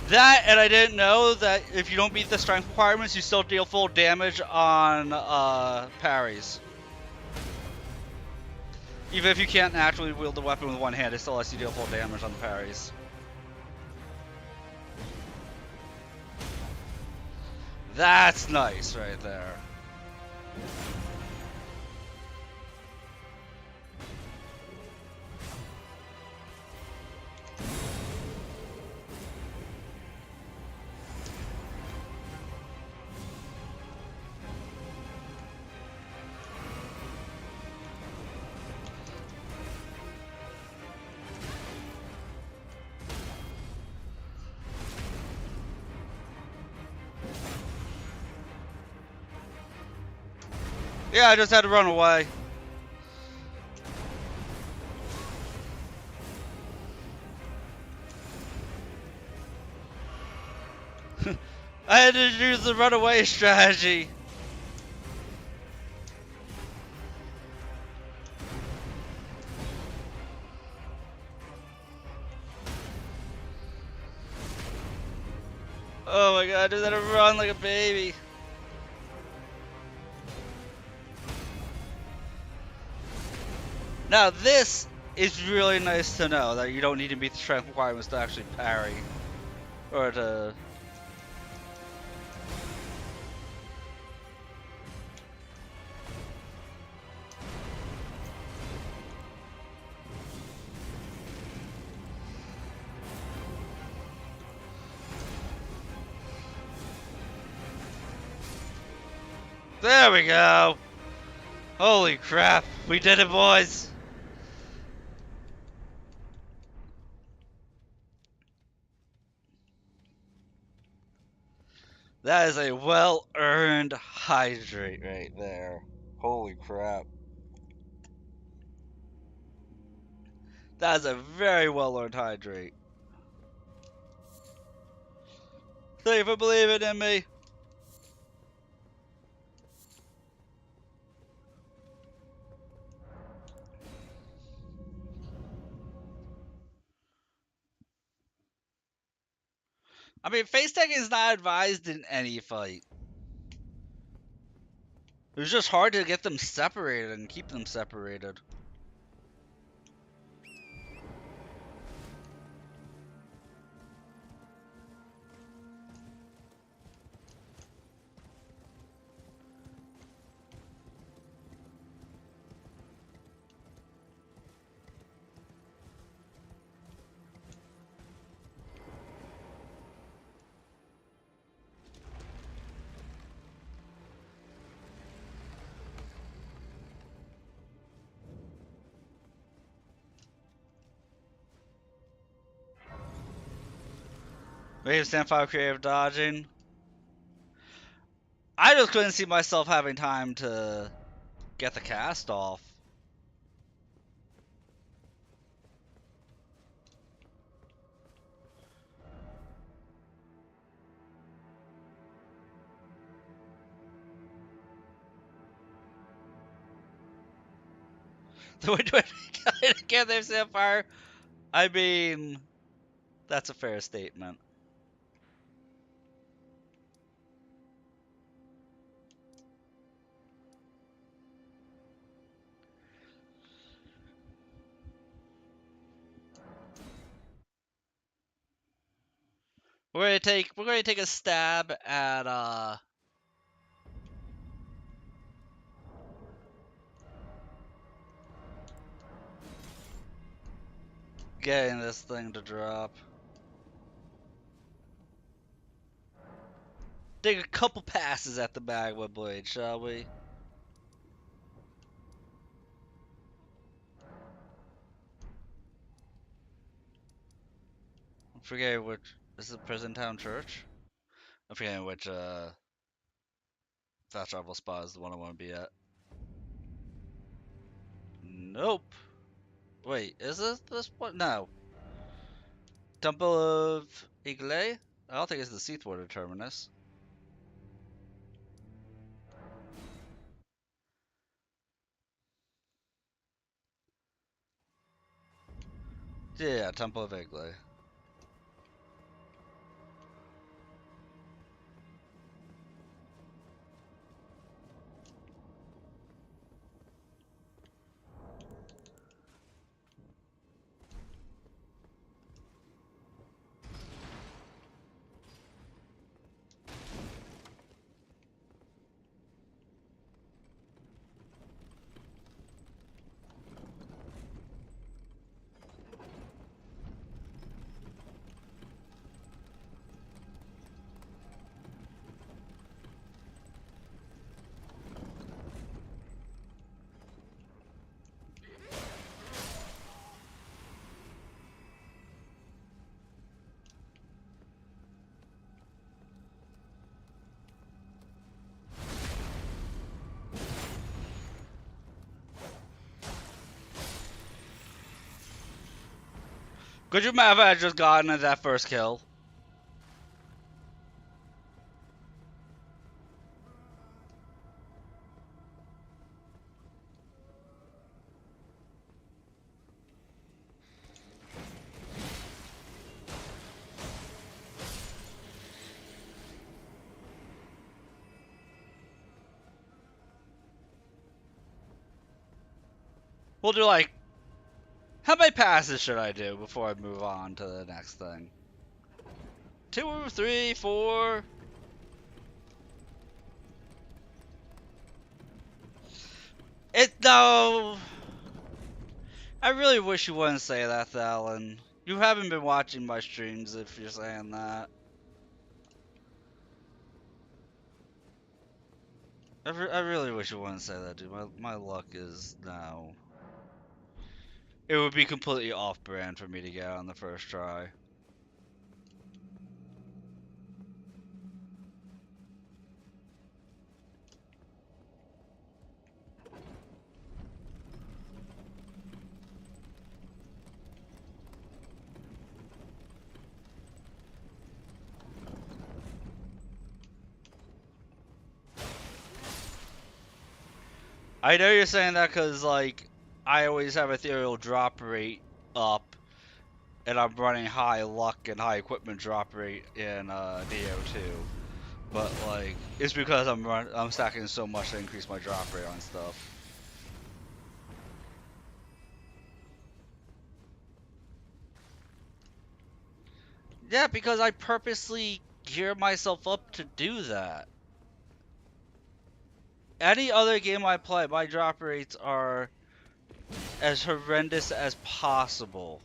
That, and I didn't know that if you don't meet the strength requirements, you still deal full damage on parries. Even if you can't actually wield the weapon with one hand, it still lets you deal full damage on the parries. That's nice right there. Yeah, I just had to run away. I had to use the runaway strategy. Oh my god, I just had to run like a baby. Now this is really nice to know that you don't need to meet the strength requirements to actually parry. Or to... There we go. Holy crap. We did it, boys. That is a well-earned hydrate right there. Holy crap. That is a very well-earned hydrate. Thank you for believing in me. I mean, face tagging is not advised in any fight. It was just hard to get them separated and keep them separated. Wave stand 5 creative dodging. I just couldn't see myself having time to get the cast off. The way to get their Sapphire, I mean, that's a fair statement. We're gonna take a stab at getting this thing to drop. Take a couple passes at the magma blade, shall we? I'm forgetting which. Is it Prison Town Church? I'm forgetting which fast travel spot is the one I want to be at. Nope. Wait, is this one? No. Temple of Igle? I don't think it's the Seathwater terminus. Yeah, Temple of Igle. Could you imagine if I had just gotten at that first kill? We'll do like, how many passes should I do before I move on to the next thing? 2, 3, 4. No. I really wish you wouldn't say that, Alan. You haven't been watching my streams if you're saying that. I really wish you wouldn't say that, dude. My luck is now. It would be completely off-brand for me to get on the first try. I know you're saying that because, like, I always have ethereal drop rate up, and I'm running high luck and high equipment drop rate in Neo 2. But, like, it's because I'm stacking so much to increase my drop rate on stuff. Yeah, because I purposely gear myself up to do that. Any other game I play, my drop rates are as horrendous as possible.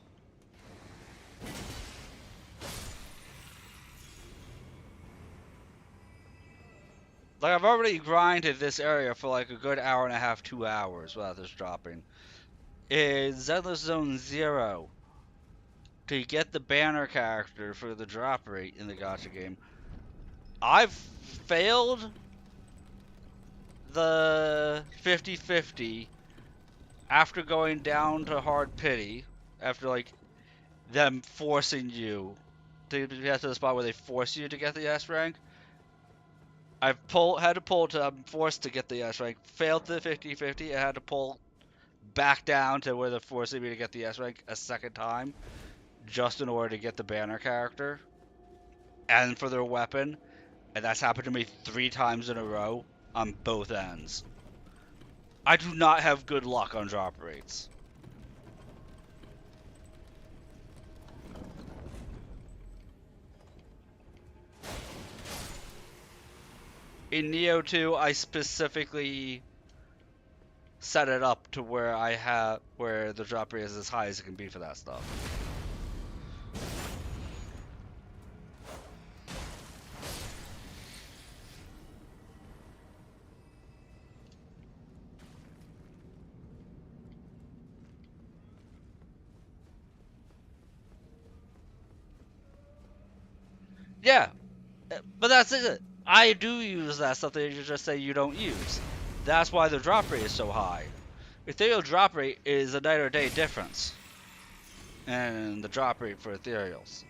Like, I've already grinded this area for like a good hour and a half, 2 hours without this dropping. In Zenless Zone 0, to get the banner character for the drop rate in the gacha game, I've failed the 50-50 after going down to hard pity, after like them forcing you to get to the spot where they force you to get the S rank. Had to pull to I'm forced to get the S rank, failed the 50-50, and had to pull back down to where they're forcing me to get the S rank a second time, just in order to get the banner character and for their weapon, and that's happened to me 3 times in a row on both ends. I do not have good luck on drop rates. In Neo 2, I specifically set it up to where the drop rate is as high as it can be for that stuff. Yeah, but that's it. I do use that stuff that you just say you don't use. That's why the drop rate is so high. Ethereal drop rate is a night or day difference in the drop rate for ethereals.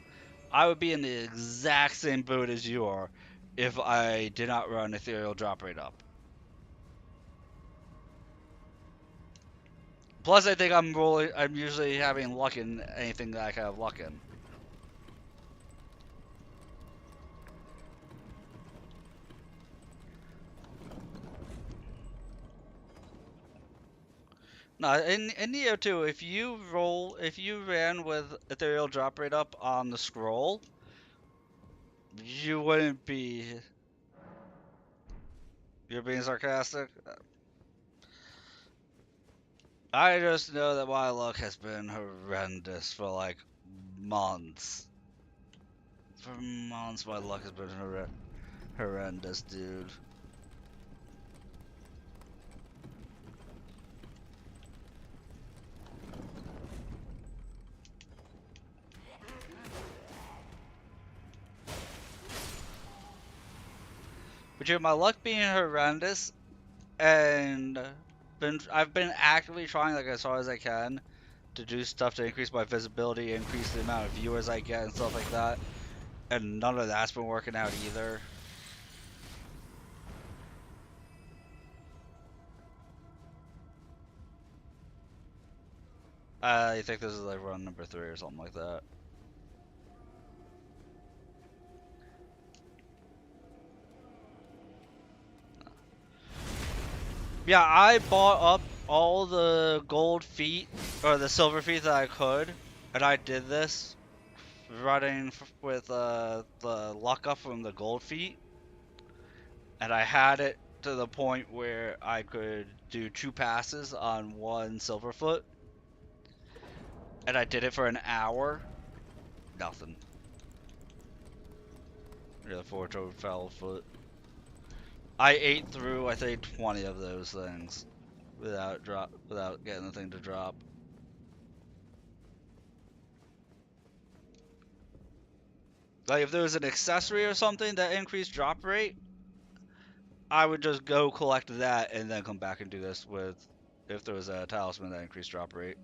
I would be in the exact same boat as you are if I did not run ethereal drop rate up. Plus, I think I'm usually having luck in anything that I can have luck in. No, in Neo 2, if you ran with ethereal drop rate up on the scroll, you wouldn't be. You're being sarcastic? I just know that my luck has been horrendous for like months. For months, my luck has been horrendous, dude. Between my luck being horrendous and I've been actively trying like as hard as I can to do stuff to increase my visibility, increase the amount of viewers I get and stuff like that, and none of that's been working out either. I think this is like run number 3 or something like that. Yeah, I bought up all the gold feet, or the silver feet that I could, and I did this running with the luck up from the gold feet, and I had it to the point where I could do 2 passes on 1 silver foot, and I did it for an hour. Nothing. Yeah, 4-toed foul foot. I ate through, I think, 20 of those things without getting the thing to drop. Like if there was an accessory or something that increased drop rate, I would just go collect that and then come back and do this with if there was a talisman that increased drop rate.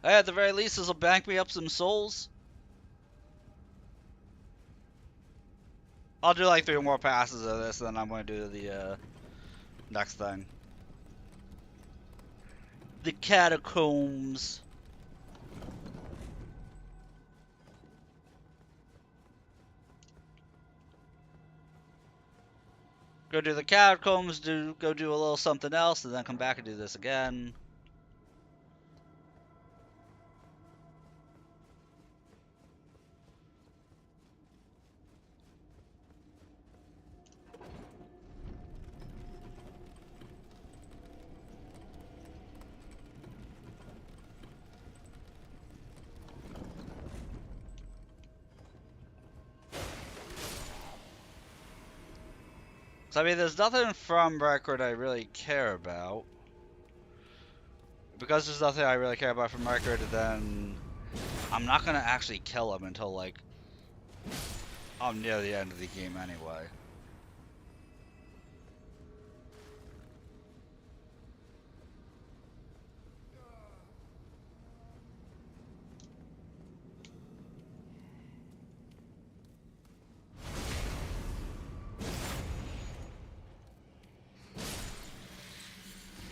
Hey, at the very least, this will bank me up some souls. I'll do like 3 more passes of this, and then I'm going to do the next thing. The catacombs. Go do the catacombs, go do a little something else, and then come back and do this again. So I mean, there's nothing from record I really care about. Because there's nothing I really care about from record, then I'm not gonna actually kill him until like I'm near the end of the game anyway.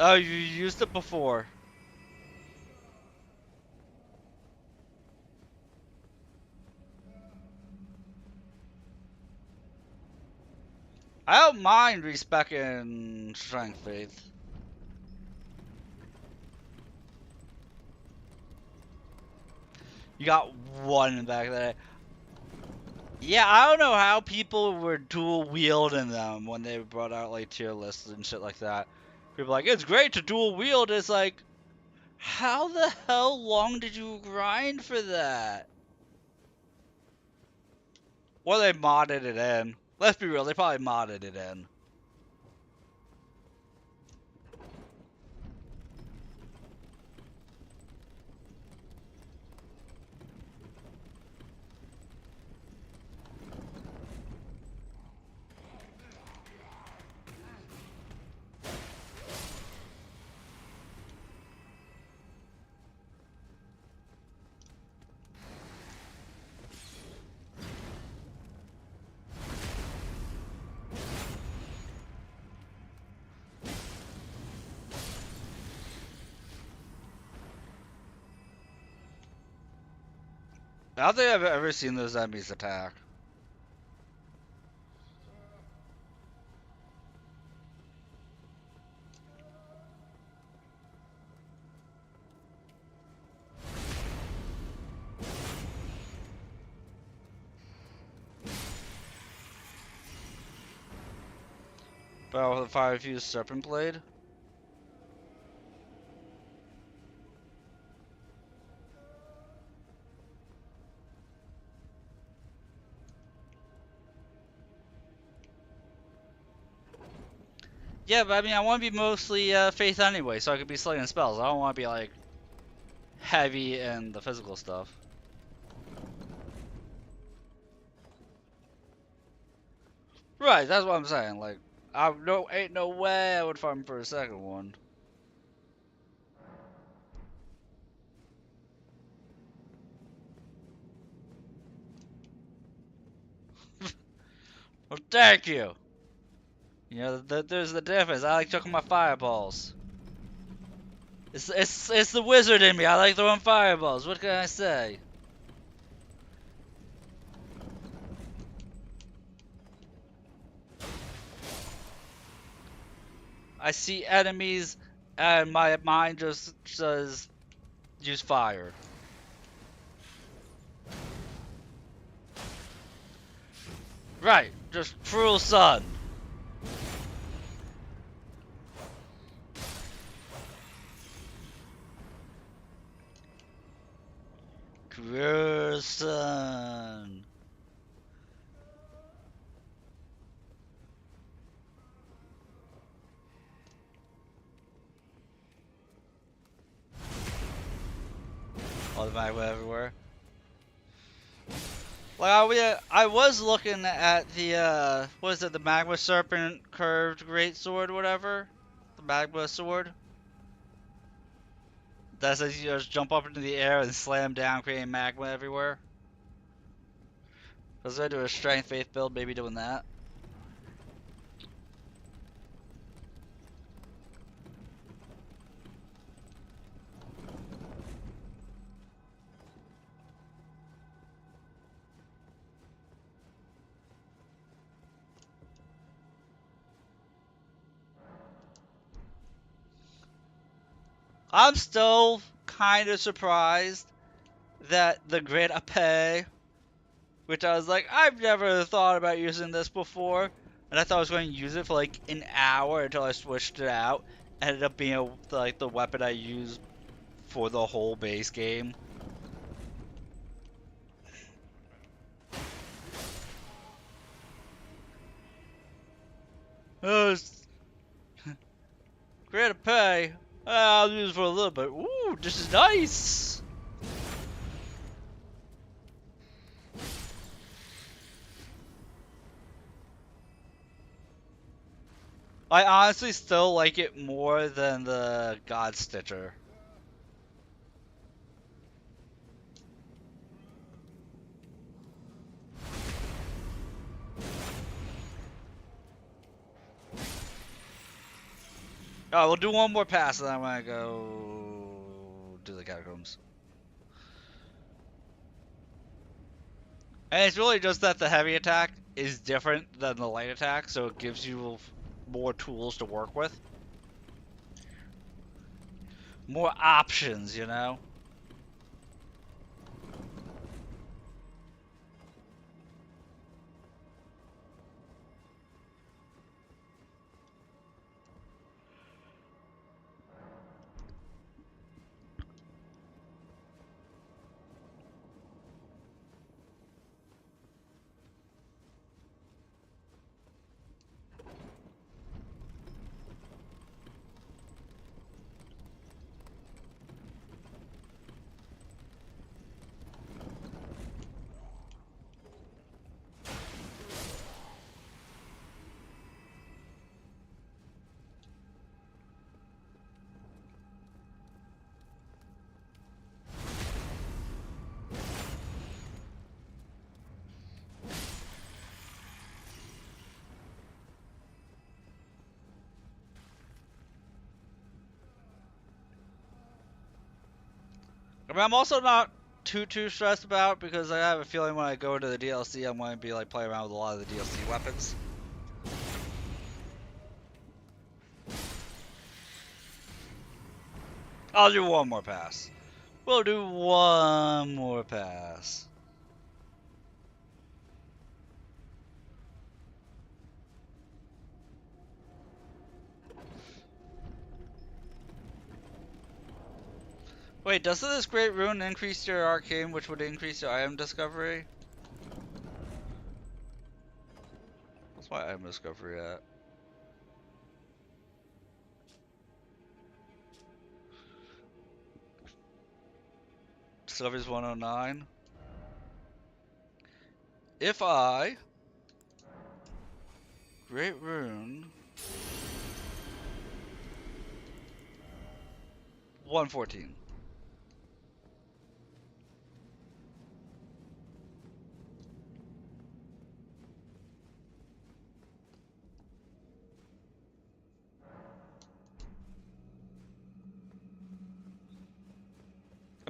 Oh, you used it before. I don't mind respecing strength faith. You got one back there. Yeah, I don't know how people were dual wielding them when they brought out like tier lists and shit like that. People are like, it's great to dual wield. It's like, how the hell long did you grind for that? Or they modded it in. Let's be real, they probably modded it in. I don't think I've ever seen those enemies attack. But with a fire fused serpent blade? Yeah, but I mean, I want to be mostly faith anyway, so I could be slinging spells. I don't want to be like heavy in the physical stuff. Right, that's what I'm saying. Like, ain't no way I would farm for a second one. Well, thank you. You know, there's the difference. I like chucking my fireballs. It's the wizard in me. I like throwing fireballs. What can I say? I see enemies, and my mind just says, use fire. Right, just cruel sun. Cruel sun. All the magma everywhere. Like I was looking at the what is it, the magma serpent curved great sword, whatever, the magma sword. That says you just jump up into the air and slam down, creating magma everywhere. I was gonna do a strength faith build, maybe doing that. I'm still kind of surprised that the grid pay, which I was like, I've never thought about using this before, and I thought I was going to use it for like an hour until I switched it out. Ended up being like the weapon I used for the whole base game. Oh, grid pay. I'll use it for a little bit. Ooh, this is nice. I honestly still like it more than the God Stitcher. Alright, we'll do one more pass and then I'm gonna go do the catacombs. And it's really just that the heavy attack is different than the light attack, so it gives you more tools to work with. More options, you know? I mean, I'm also not too stressed about because I have a feeling when I go into the DLC, I'm going to be like playing around with a lot of the DLC weapons. I'll do one more pass. We'll do one more pass. Wait, doesn't this great rune increase your arcane, which would increase your item discovery? What's my item discovery at? Discovery's 109. If I great rune 114.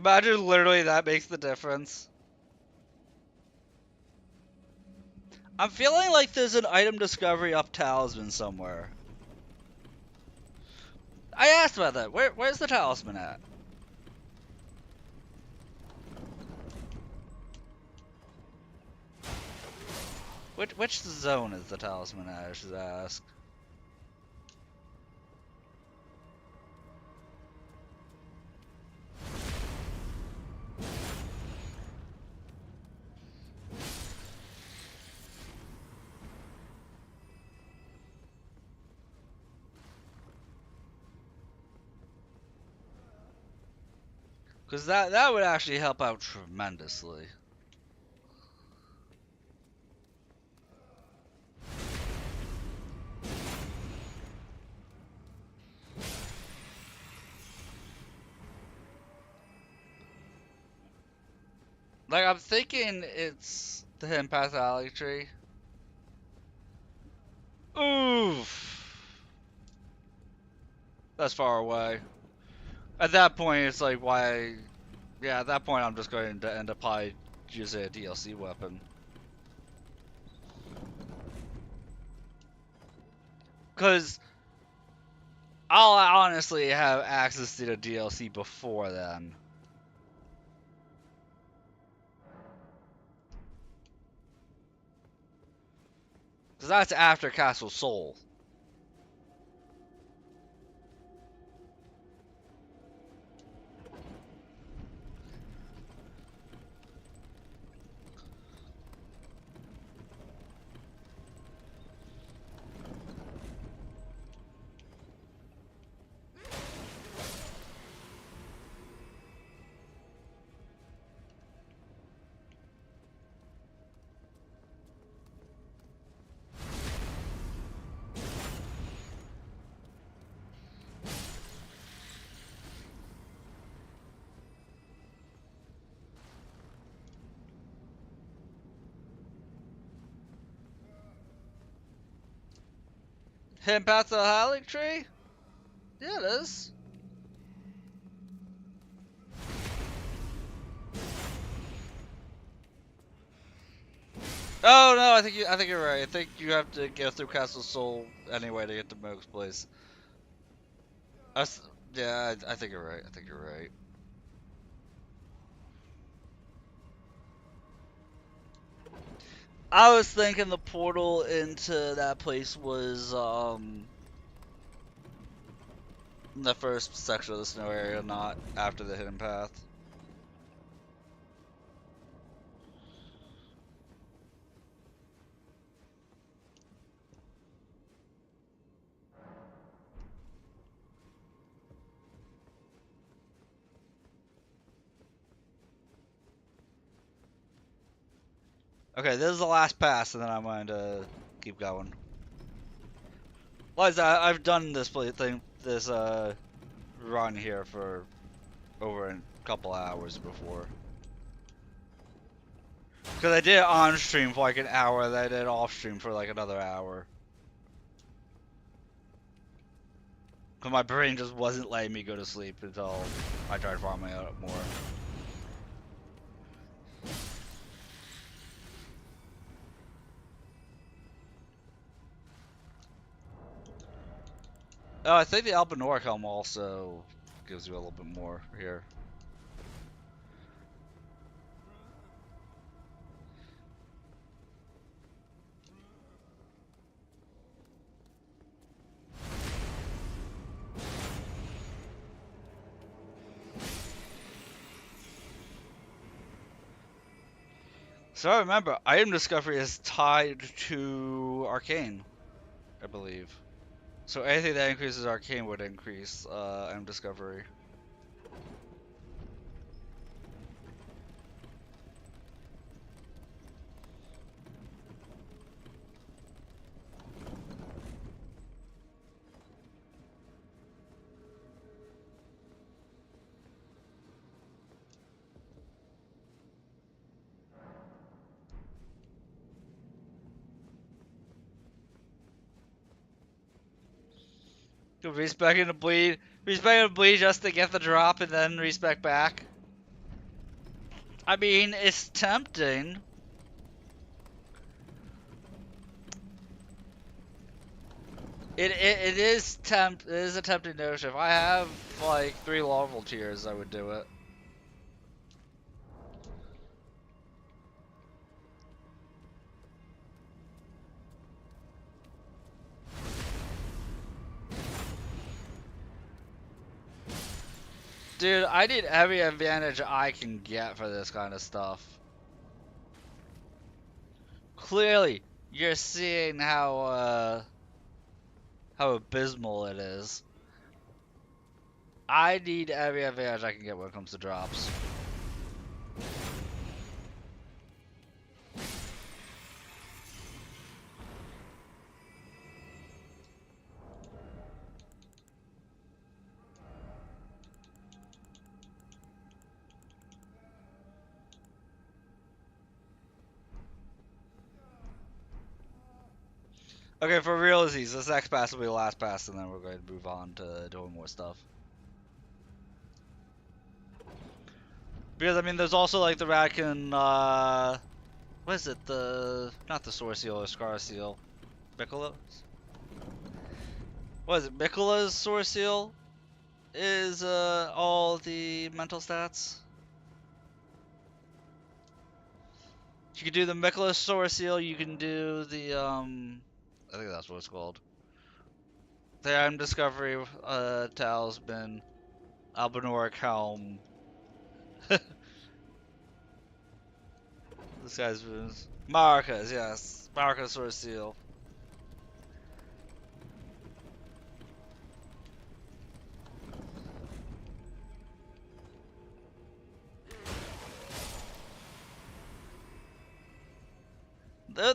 Imagine literally that makes the difference. I'm feeling like there's an item discovery up talisman somewhere. I asked about that. Where's the talisman at? Which zone is the talisman at, I should ask. Because that would actually help out tremendously. Like, I'm thinking it's the hidden path alley tree. Oof. That's far away. At that point, it's like, why... Yeah, at that point, I'm just going to end up probably using a DLC weapon. Because I'll honestly have access to the DLC before then. Because that's after Castle Soul. Hidden path to the Halik tree? Yeah, it is. Oh no, I think you're right. I think you have to go through Castle Soul anyway to get to Moog's place. Yeah, I think you're right. I think you're right. I was thinking the portal into that place was in the first section of the snow area, not after the hidden path. Okay, this is the last pass, and then I'm going to keep going. Like I've done this run here for over a couple hours before. Because I did it on stream for like an hour, then I did it off stream for like another hour. Because my brain just wasn't letting me go to sleep until I tried farming it up more. Oh, I think the Albanoric helm also gives you a little bit more here. So I remember, item discovery is tied to arcane, I believe. So anything that increases arcane would increase item discovery. Respec into bleed just to get the drop and then respec back. I mean, it's tempting. It is a tempting notion. If I have like 3 larval tiers, I would do it. Dude, I need every advantage I can get for this kind of stuff. Clearly, you're seeing how abysmal it is. I need every advantage I can get when it comes to drops. Okay, for realsies, this next pass will be the last pass, and then we're going to move on to doing more stuff. Because, I mean, there's also, like, the Raccoon, what is it? Not the Source Seal or Scar Seal. Mikkola's? What is it? Mikkola's Source Seal is, all the mental stats. You can do the Mikkola's Source Seal, you can do the, I think that's what it's called. The Item Discovery, Talisman, Albinoric Helm. This guy's Maracas, yes. Maracas Source Seal.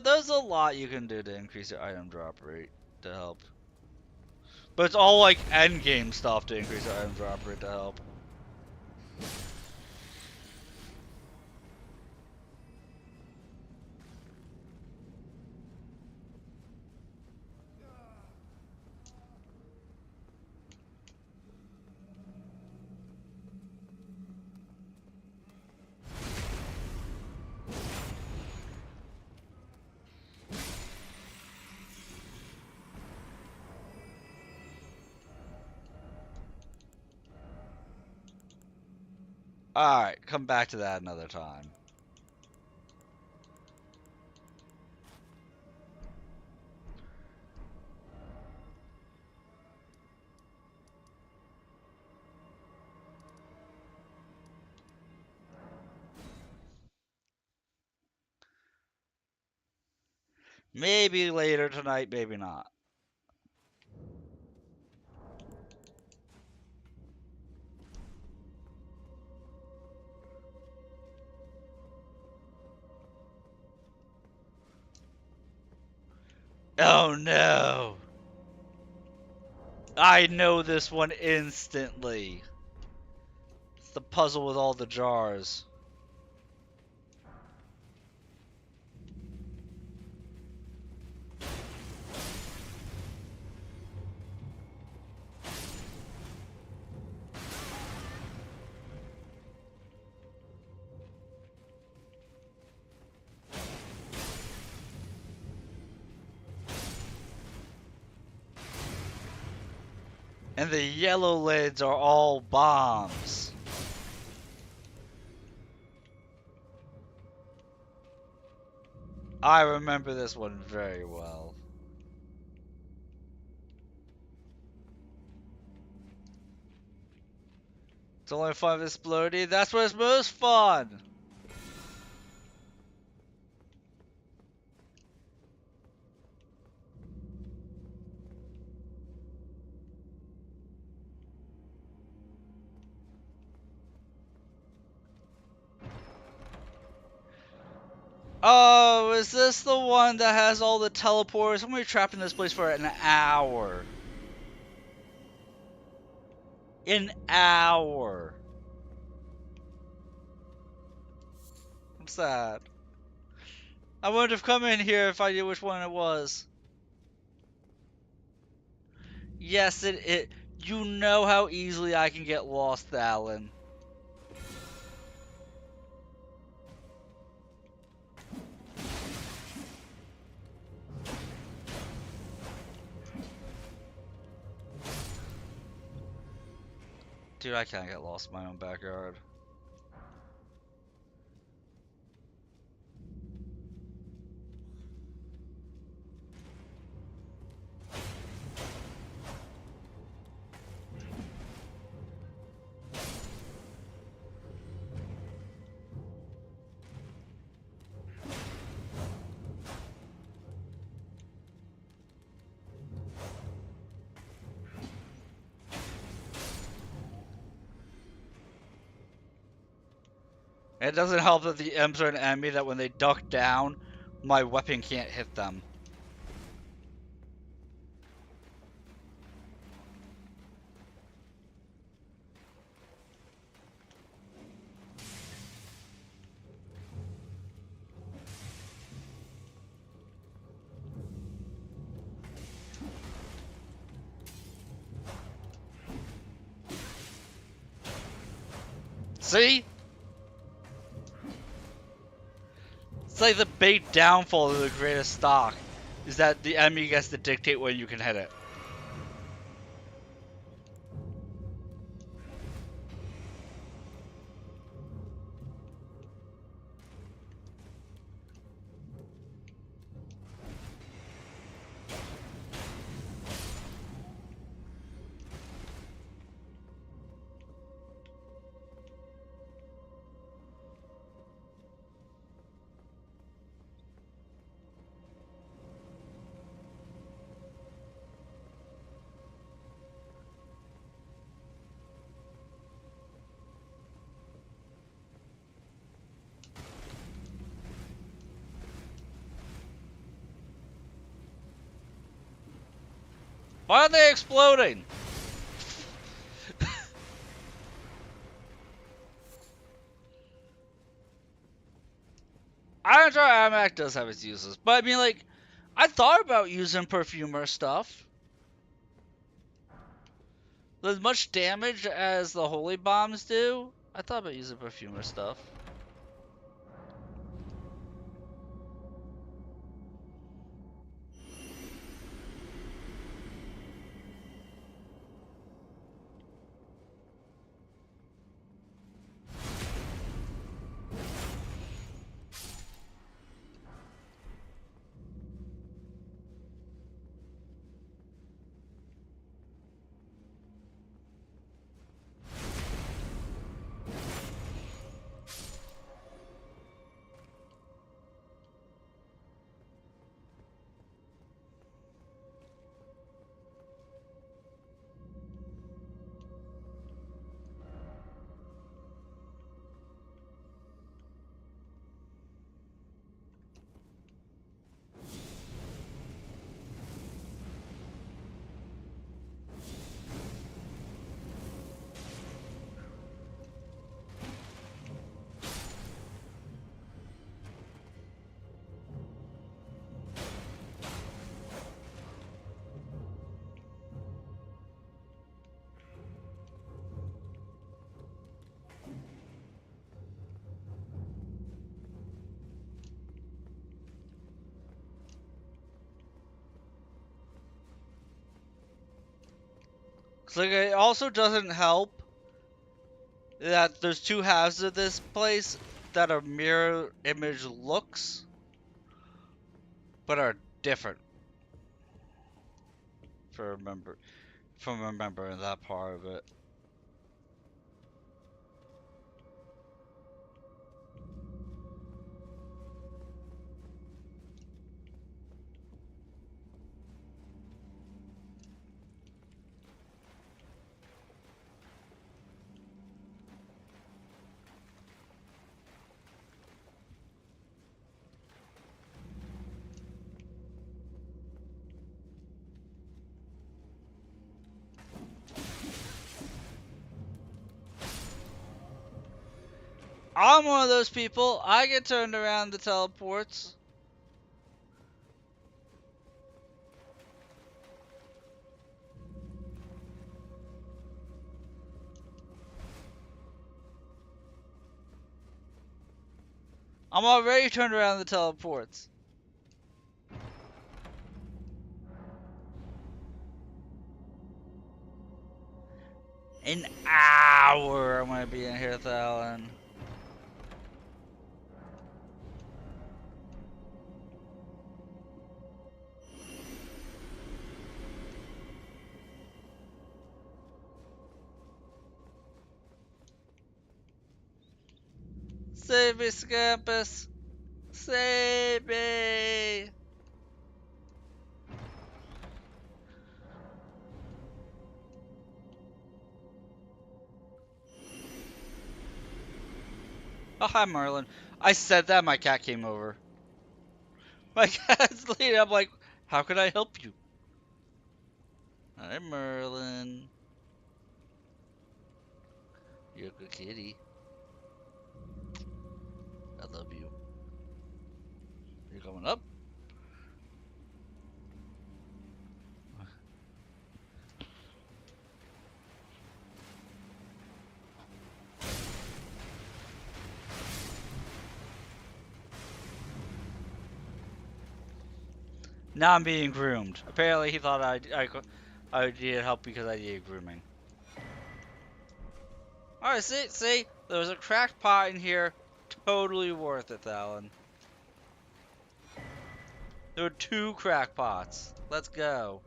There's a lot you can do to increase your item drop rate to help. But it's all like end game stuff to increase your item drop rate to help. Alright, come back to that another time. Maybe later tonight, maybe not. Oh no! I know this one instantly. It's the puzzle with all the jars. And the yellow lids are all bombs. I remember this one very well. It's only fun with exploding. That's what's most fun. Oh, is this the one that has all the teleporters? I'm gonna be trapped in this place for an hour. An hour. I'm sad. I wouldn't have come in here if I knew which one it was. Yes, it. You know how easily I can get lost, Alan. Dude, I can't get lost in my own backyard. It doesn't help that the M's are an enemy that when they duck down, my weapon can't hit them. See? It's like the big downfall of the greatest stock is that the enemy gets to dictate when you can hit it. Why are they exploding? Iron Jar Amac does have its uses, but I mean, like, I thought about using perfumer stuff. As much damage as the holy bombs do, I thought about using perfumer stuff. So like, it also doesn't help that there's two halves of this place that are mirror image looks, but are different. From remembering that part of it. I'm one of those people. I get turned around the teleports. I'm already turned around the teleports. An hour I'm gonna be in here, Thalen. Save me, Scampus! Save me! Oh, hi, Merlin. I said that, my cat came over. My cat's leading. I'm like, how can I help you? Hi, Merlin. You're a good kitty. I love you. You're coming up? Now I'm being groomed. Apparently he thought I needed help because I needed grooming. Alright, see? There was a cracked pot in here. Totally worth it, Alan. There were 2 crack pots. Let's go.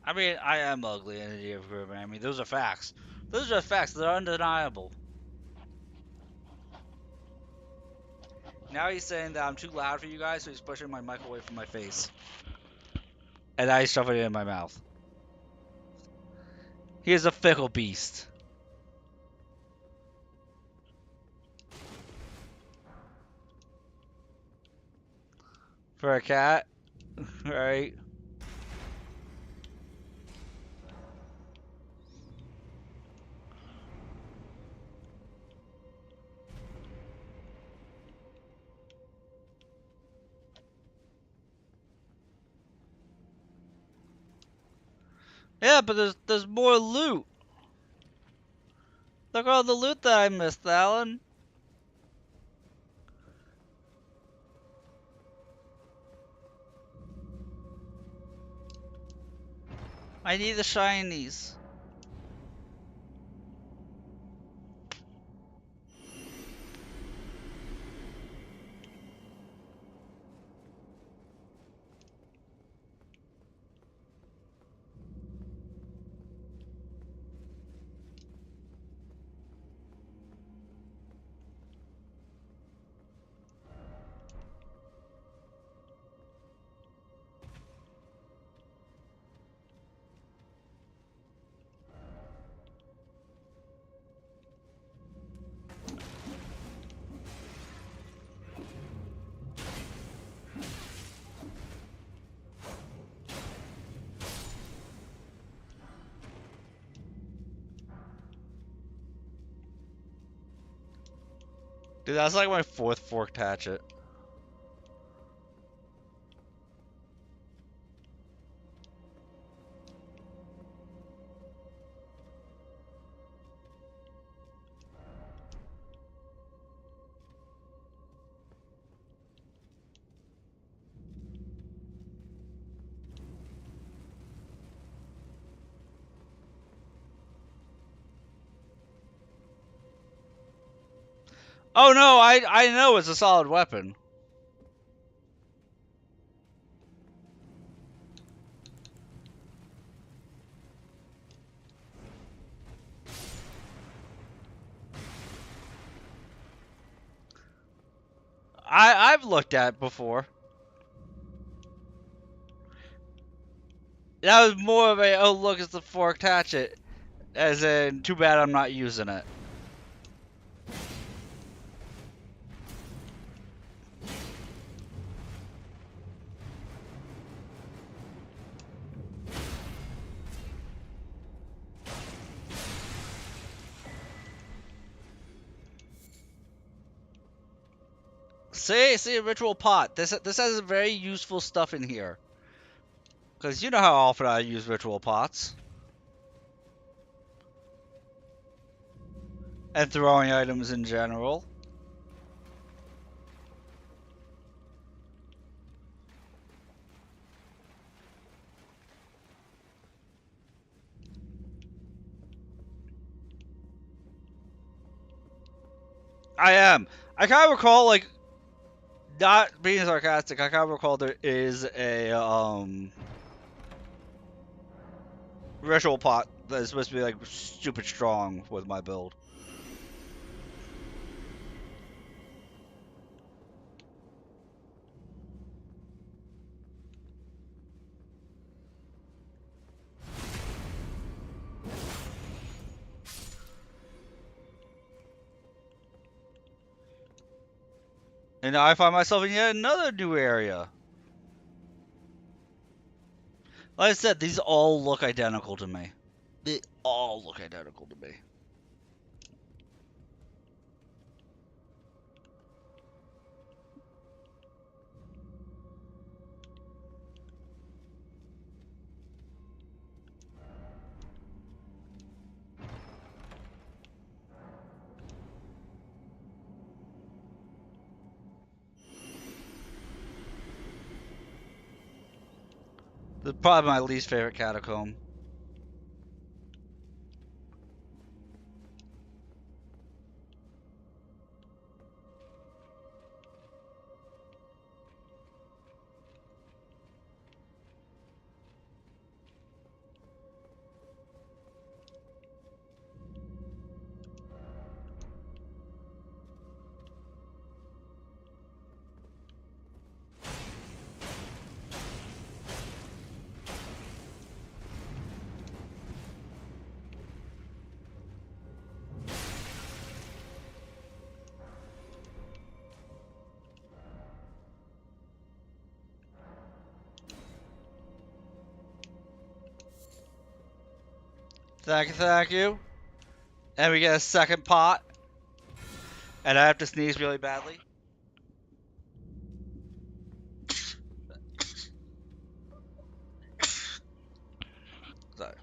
I mean, I am ugly in the idea of grooming. I mean, those are facts. Those are facts. They're undeniable. Now he's saying that I'm too loud for you guys, so he's pushing my mic away from my face. And I shove it in my mouth. He is a fickle beast. For a cat, right? Yeah, but there's more loot. Look at all the loot that I missed, Alan. I need the shinies. Dude, that's like my 4th forked hatchet. Oh no, I know it's a solid weapon. I've looked at it before. That was more of a, oh look, it's the forked hatchet. As in, too bad I'm not using it. See, a ritual pot. This has very useful stuff in here. Because you know how often I use ritual pots. And throwing items in general. I am. I kind of recall, like, not being sarcastic, I kind of recall there is a, ritual pot that is supposed to be, like, stupid strong with my build. And now I find myself in yet another new area. Like I said, these all look identical to me. They all look identical to me. This is probably my least favorite catacomb. Thank you, thank you. And we get a second pot. And I have to sneeze really badly. Sorry.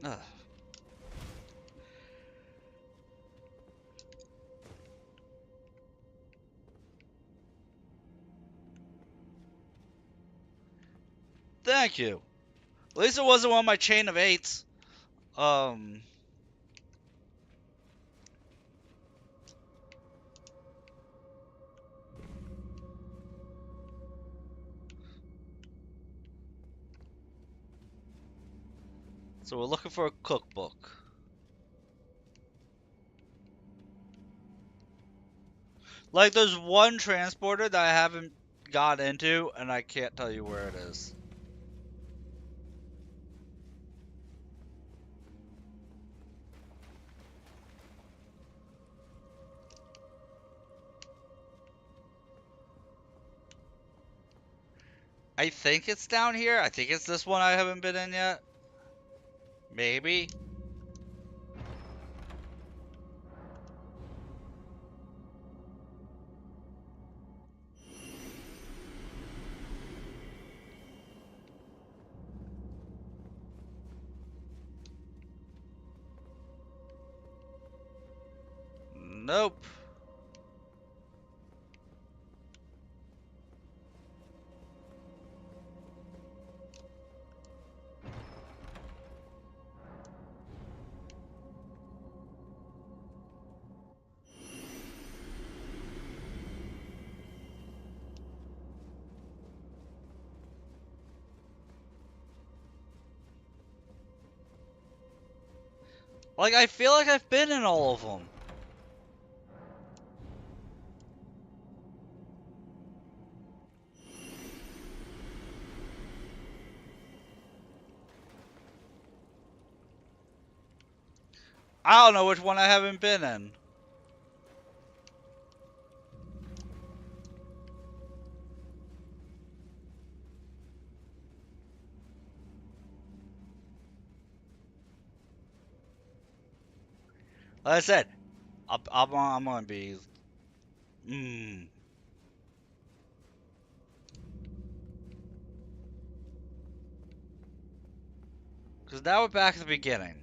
Ugh. Thank you. At least it wasn't one of my chain of eights. Um. So we're looking for a cookbook. Like, there's one transporter that I haven't got into, and I can't tell you where it is. I think it's down here. I think it's this one I haven't been in yet. Maybe. Nope. Like, I feel like I've been in all of them. I don't know which one I haven't been in. Like I said, I'm gonna be. Because now we're back at the beginning.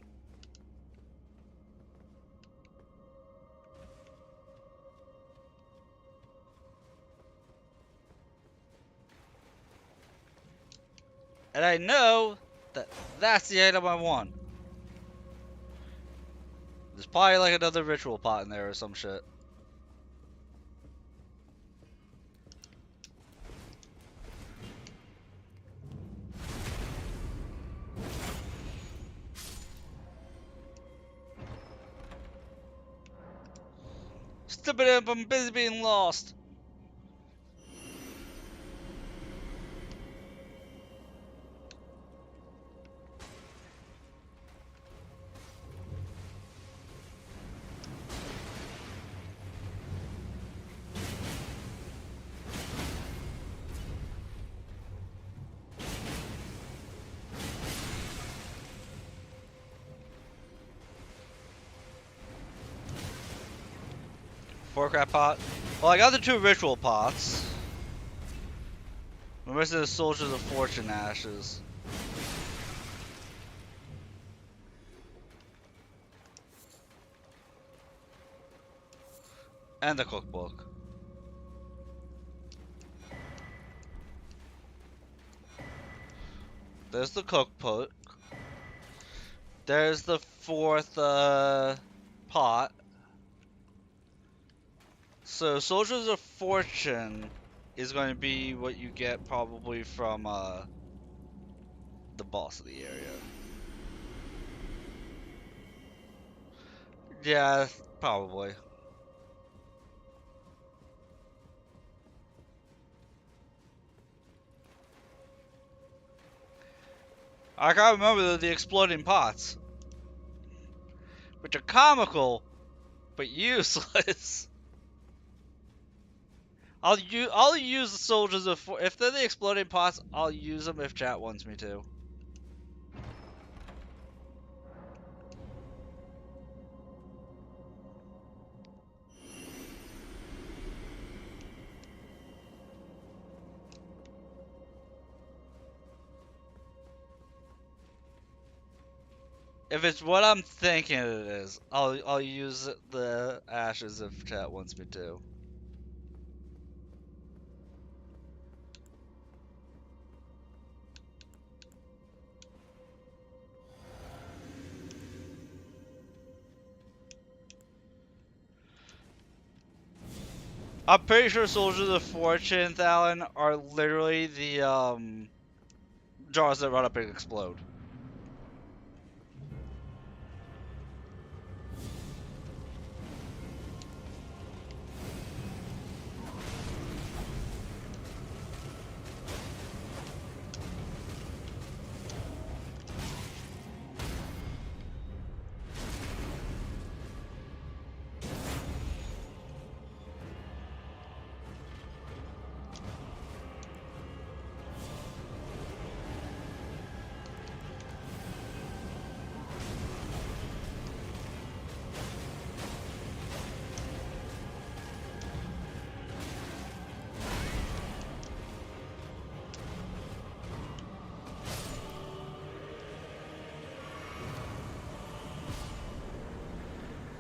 And I know that that's the item I want. There's probably like another ritual pot in there or some shit. Stupid imp, I'm busy being lost. Forecraft pot. Well, I got the 2 ritual pots. We're missing the Soldiers of Fortune ashes. And the cookbook. There's the cookbook. There's the 4th pot. So Soldiers of Fortune is going to be what you get probably from the boss of the area. Yeah, probably. I can't remember the exploding pots, which are comical but useless. I'll use the Soldiers of if they're the exploding pots. I'll use them if chat wants me to. If it's what I'm thinking it is, I'll use the ashes if chat wants me to. I'm pretty sure Soldiers of Fortune, Thalen, are literally the jars that run up and explode.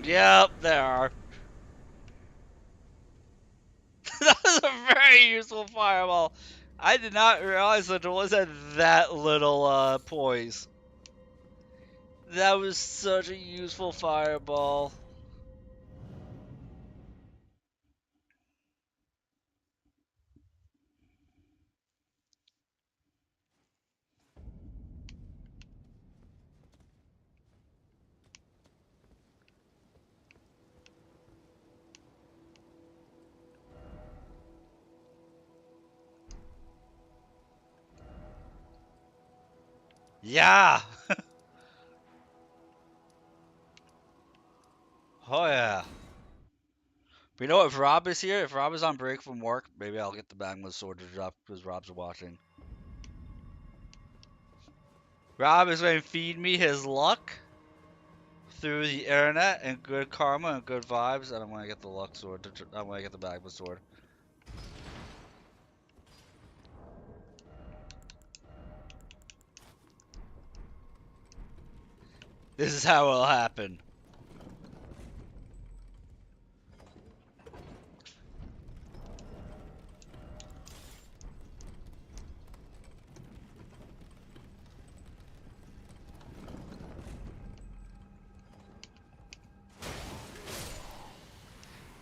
Yep, there are. That was a very useful fireball. I did not realize that it was at that little poise. That was such a useful fireball. Yeah. Oh yeah. But you know what, if Rob is here, if Rob is on break from work, maybe I'll get the Magma sword to drop because Rob's watching. Rob is going to feed me his luck through the internet and good karma and good vibes, and I'm going to get the luck sword. I'm going to get the Magma sword. This is how it'll happen.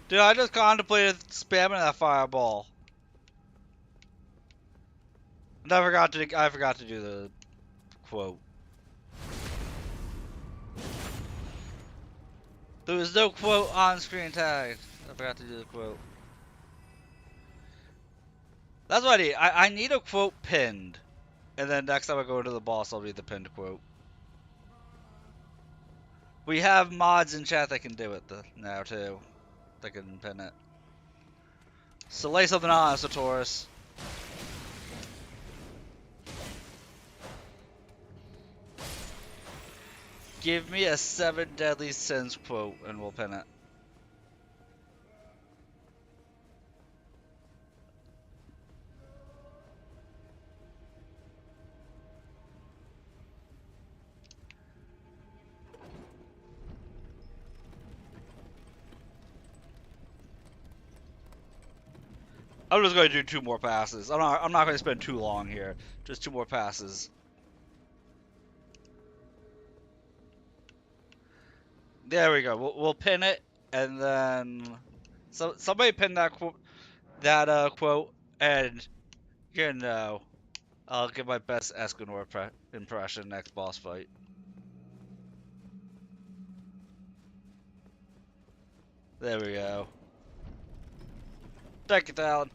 Dude, I just contemplated spamming that fireball. And I forgot to do the quote. There was no quote on screen tag. I forgot to do the quote. That's what I need. I need a quote pinned. And then next time I go to the boss, I'll read the pinned quote. We have mods in chat that can do it now, too. That can pin it. So lay something on us, Taurus. Give me a 7 deadly sins quote, and we'll pin it. I'm just going to do 2 more passes. I'm not going to spend too long here. Just 2 more passes. There we go. We'll pin it, and then somebody pin that quote, and you know, I'll give my best Escanor impression next boss fight. There we go. Take it down.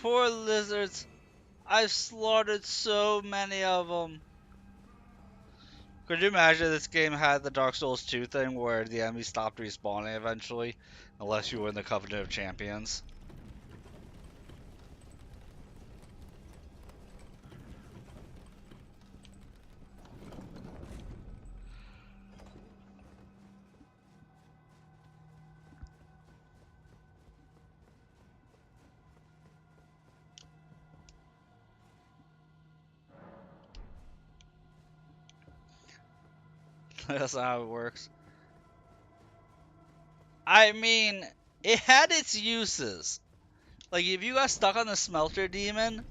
Poor lizards. I've slaughtered so many of them. Could you imagine this game had the Dark Souls 2 thing where the enemies stopped respawning eventually, unless you were in the Covenant of Champions? That's not how it works. I mean, it had its uses. Like, if you got stuck on the Smelter Demon,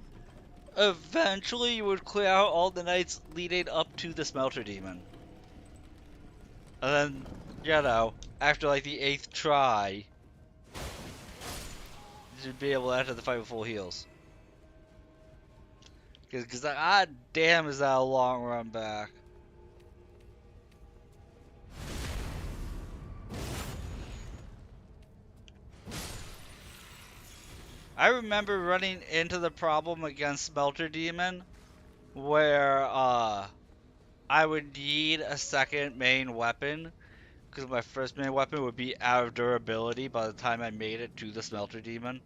eventually you would clear out all the nights leading up to the Smelter Demon. And then, you know, after like the 8th try, you should be able to enter the fight with full heals. Because god damn is that a long run back. I remember running into the problem against Smelter Demon where I would need a second main weapon because my first main weapon would be out of durability by the time I made it to the Smelter Demon.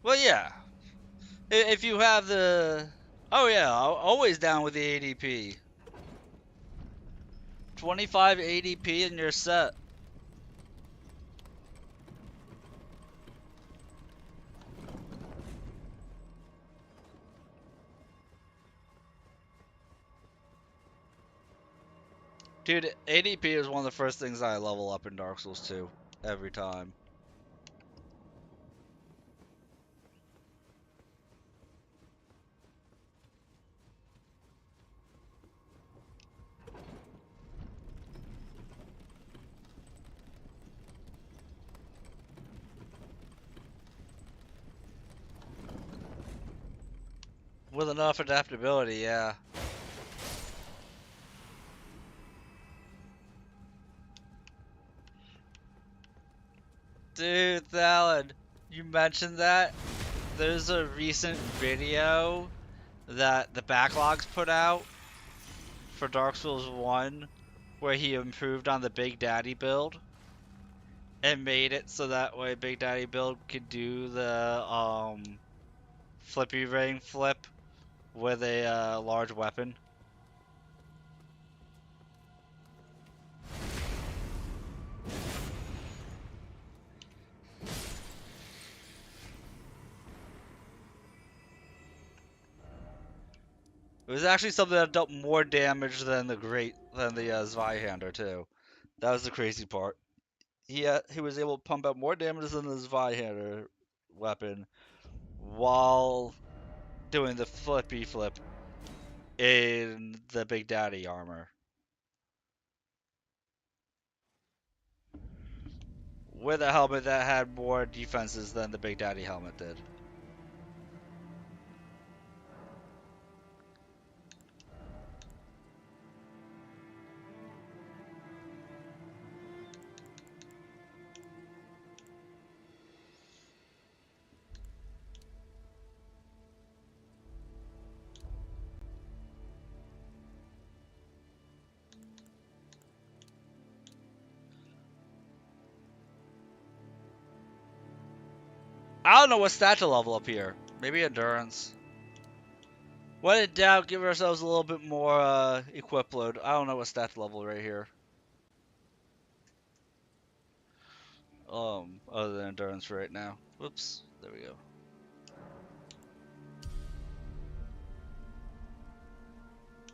Well, yeah. If you have the... Oh yeah, always down with the ADP. 25 ADP and you're set. Dude, ADP is one of the first things I level up in Dark Souls 2. Every time. With enough adaptability, yeah. You mentioned that. There's a recent video that the Backlogs put out for Dark Souls 1 where he improved on the Big Daddy build and made it so that way Big Daddy build could do the flippy ring flip with a large weapon. It was actually something that dealt more damage than the Zweihander too. That was the crazy part. He was able to pump out more damage than the Zweihander weapon while doing the flippy flip in the Big Daddy armor. With a helmet that had more defenses than the Big Daddy helmet did. I don't know what stat to level up here. Maybe endurance. When in doubt, give ourselves a little bit more equip load. I don't know what stat to level right here. Other than endurance right now. Whoops. There we go.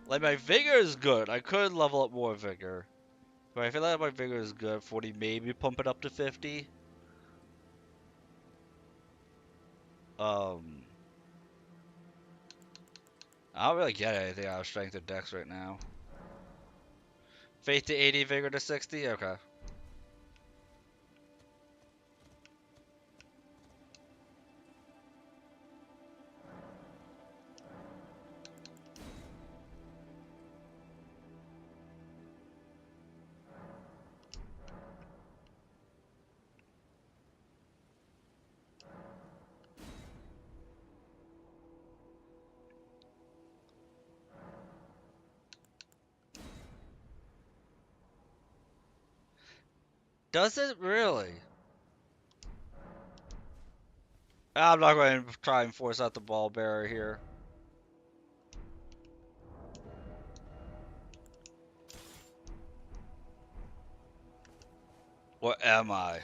Like my vigor is good. I could level up more vigor. But I feel like my vigor is good. 40, maybe pump it up to 50. I don't really get anything out of strength or dex right now. Faith to 80, vigor to 60? Okay. Does it really? I'm not going to try and force out the ball bearer here. What am I?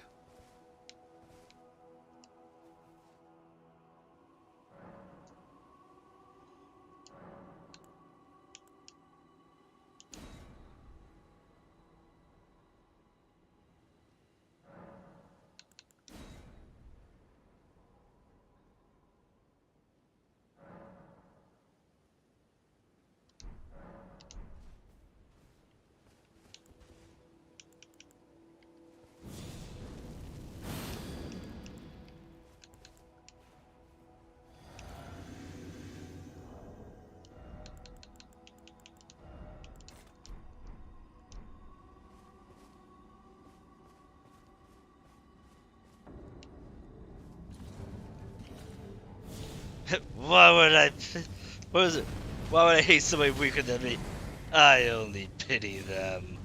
Why would I? What is it? Why would I hate somebody weaker than me? I only pity them.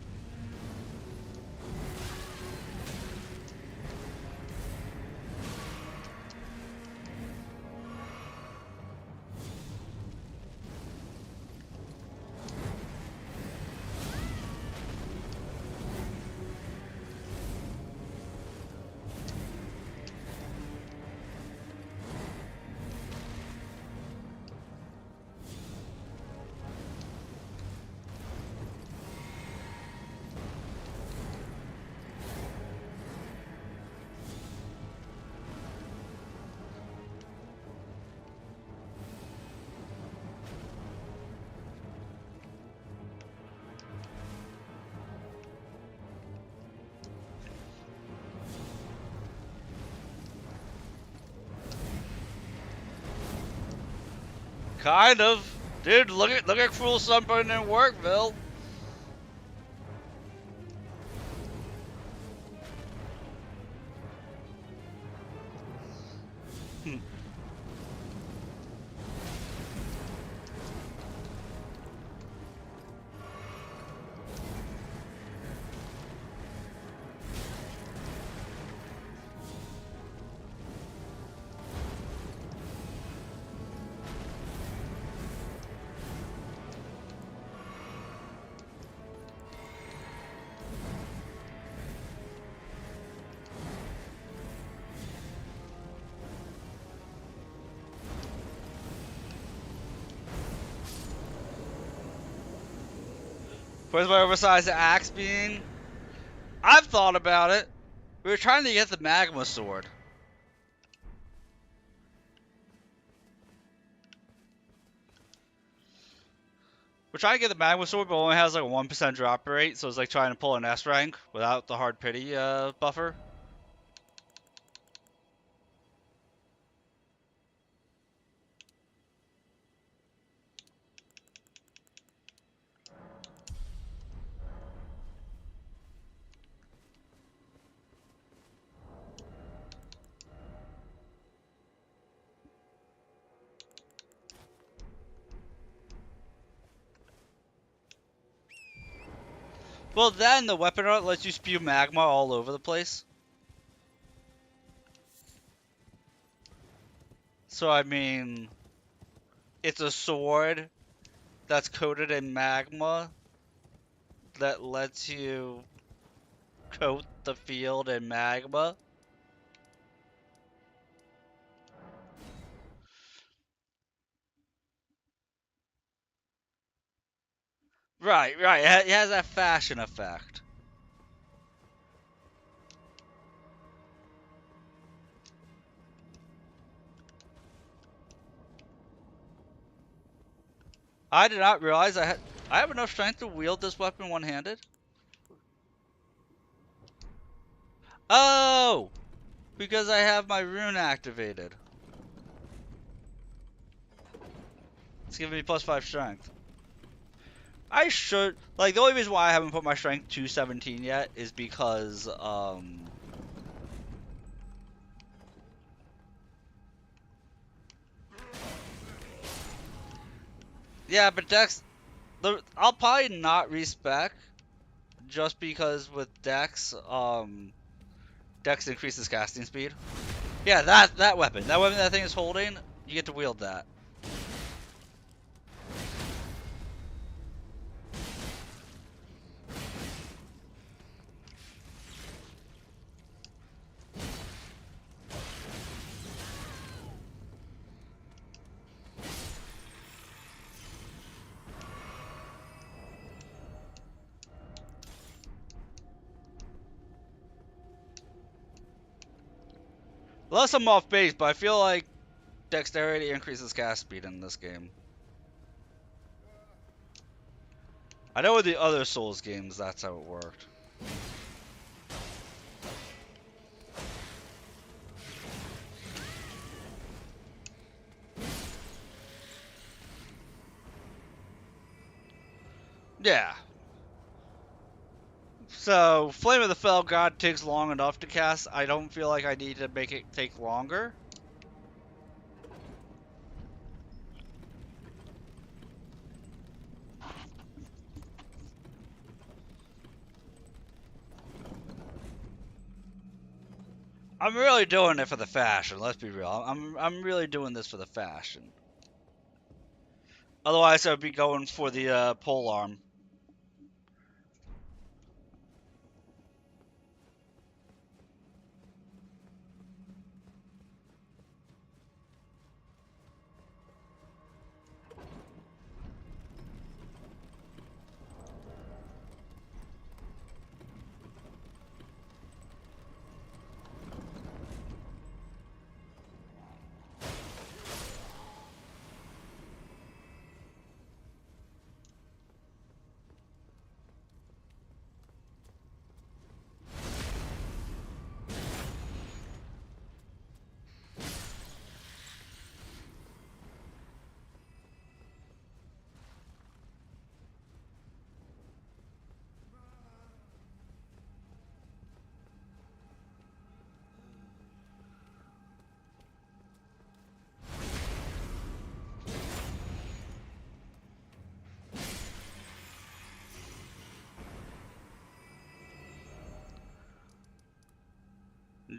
Kind of. Dude, look at Cruel Sunburn in Workville. Where's my oversized axe being? I've thought about it. We were trying to get the magma sword. We're trying to get the magma sword, but only has like a 1% drop rate, so it's like trying to pull an S rank without the hard pity buffer. Well, then the weapon art lets you spew magma all over the place. So I mean, it's a sword that's coated in magma that lets you coat the field in magma. Right, right. It has that fashion effect. I did not realize I have enough strength to wield this weapon one-handed. Oh, because I have my rune activated. It's giving me +5 strength. I should, like, the only reason why I haven't put my strength to 17 yet is because, yeah, but Dex, I'll probably not respec, just because with Dex, Dex increases casting speed. Yeah, that weapon that thing is holding, you get to wield that. Unless I'm off base, but I feel like dexterity increases cast speed in this game. I know with the other Souls games, that's how it worked. Yeah. So, Flame of the Fell God takes long enough to cast. I don't feel like I need to make it take longer. I'm really doing it for the fashion, let's be real. I'm really doing this for the fashion. Otherwise, I'd be going for the pole arm.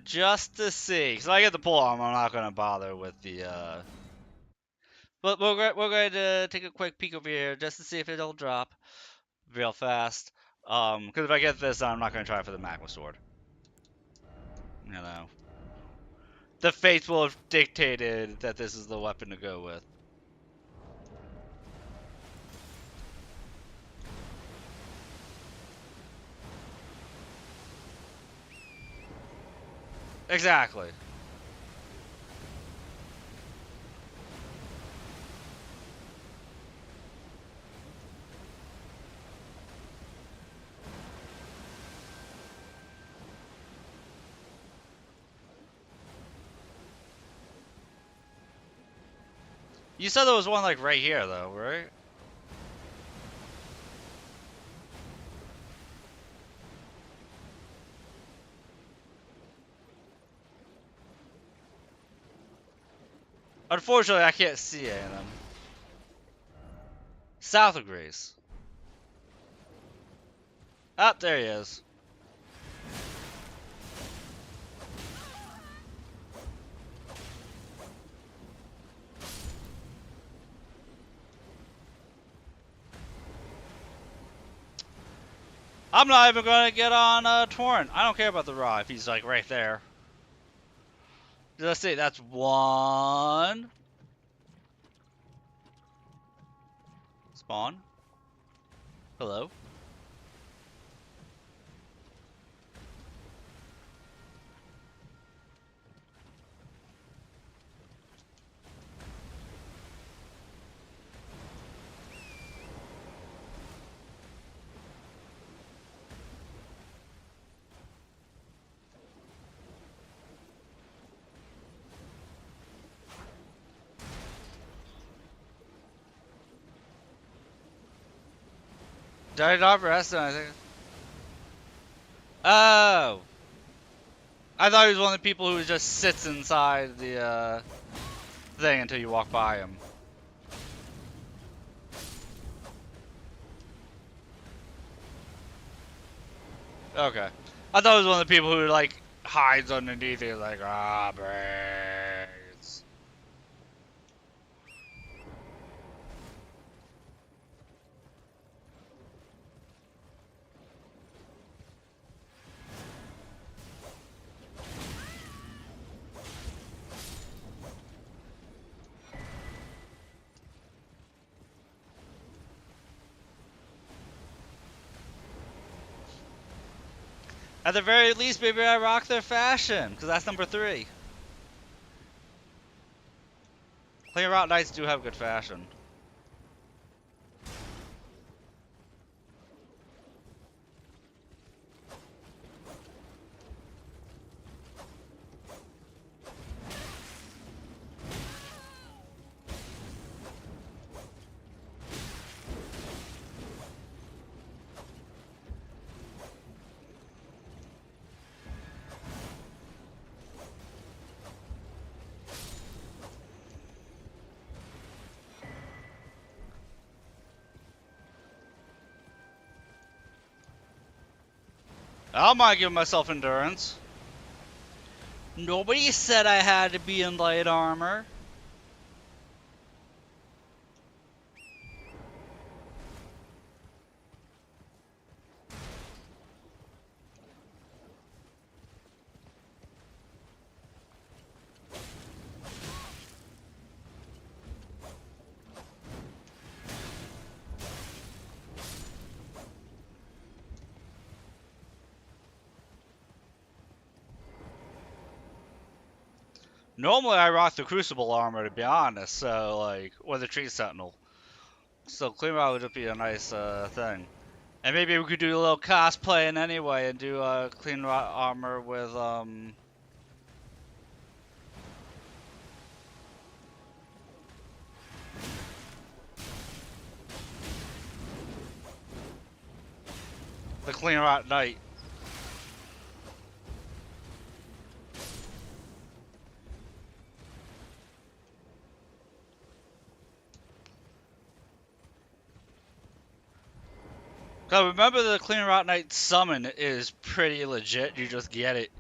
just to see. Because I get the pole armor, I'm not going to bother with the, But we're going to take a quick peek over here just to see if it'll drop real fast. Because if I get this, I'm not going to try for the magma sword. You know. The fates will have dictated that this is the weapon to go with. Exactly. You said there was one like right here though, right? Unfortunately, I can't see any of them. South of Grace. Ah, there he is. I'm not even going to get on Torrent. I don't care about the Raw if he's like right there. Let's see, that's one. Spawn. Hello. Did I not rest? I think. Oh. I thought he was one of the people who just sits inside the thing until you walk by him. Okay. I thought it was one of the people who like hides underneath it like, ah, brains. At the very least, maybe I rock their fashion, because that's number 3. Clear Route Knights do have good fashion. I don't mind giving myself endurance. Nobody said I had to be in light armor. Normally I rock the Crucible armor, to be honest, so like, or the Tree Sentinel. So Clear Route would just be a nice thing. And maybe we could do a little cosplaying anyway and do Clean Route armor with the Clean Route Knight. Cause remember the Clean Route Knight summon is pretty legit. You just get it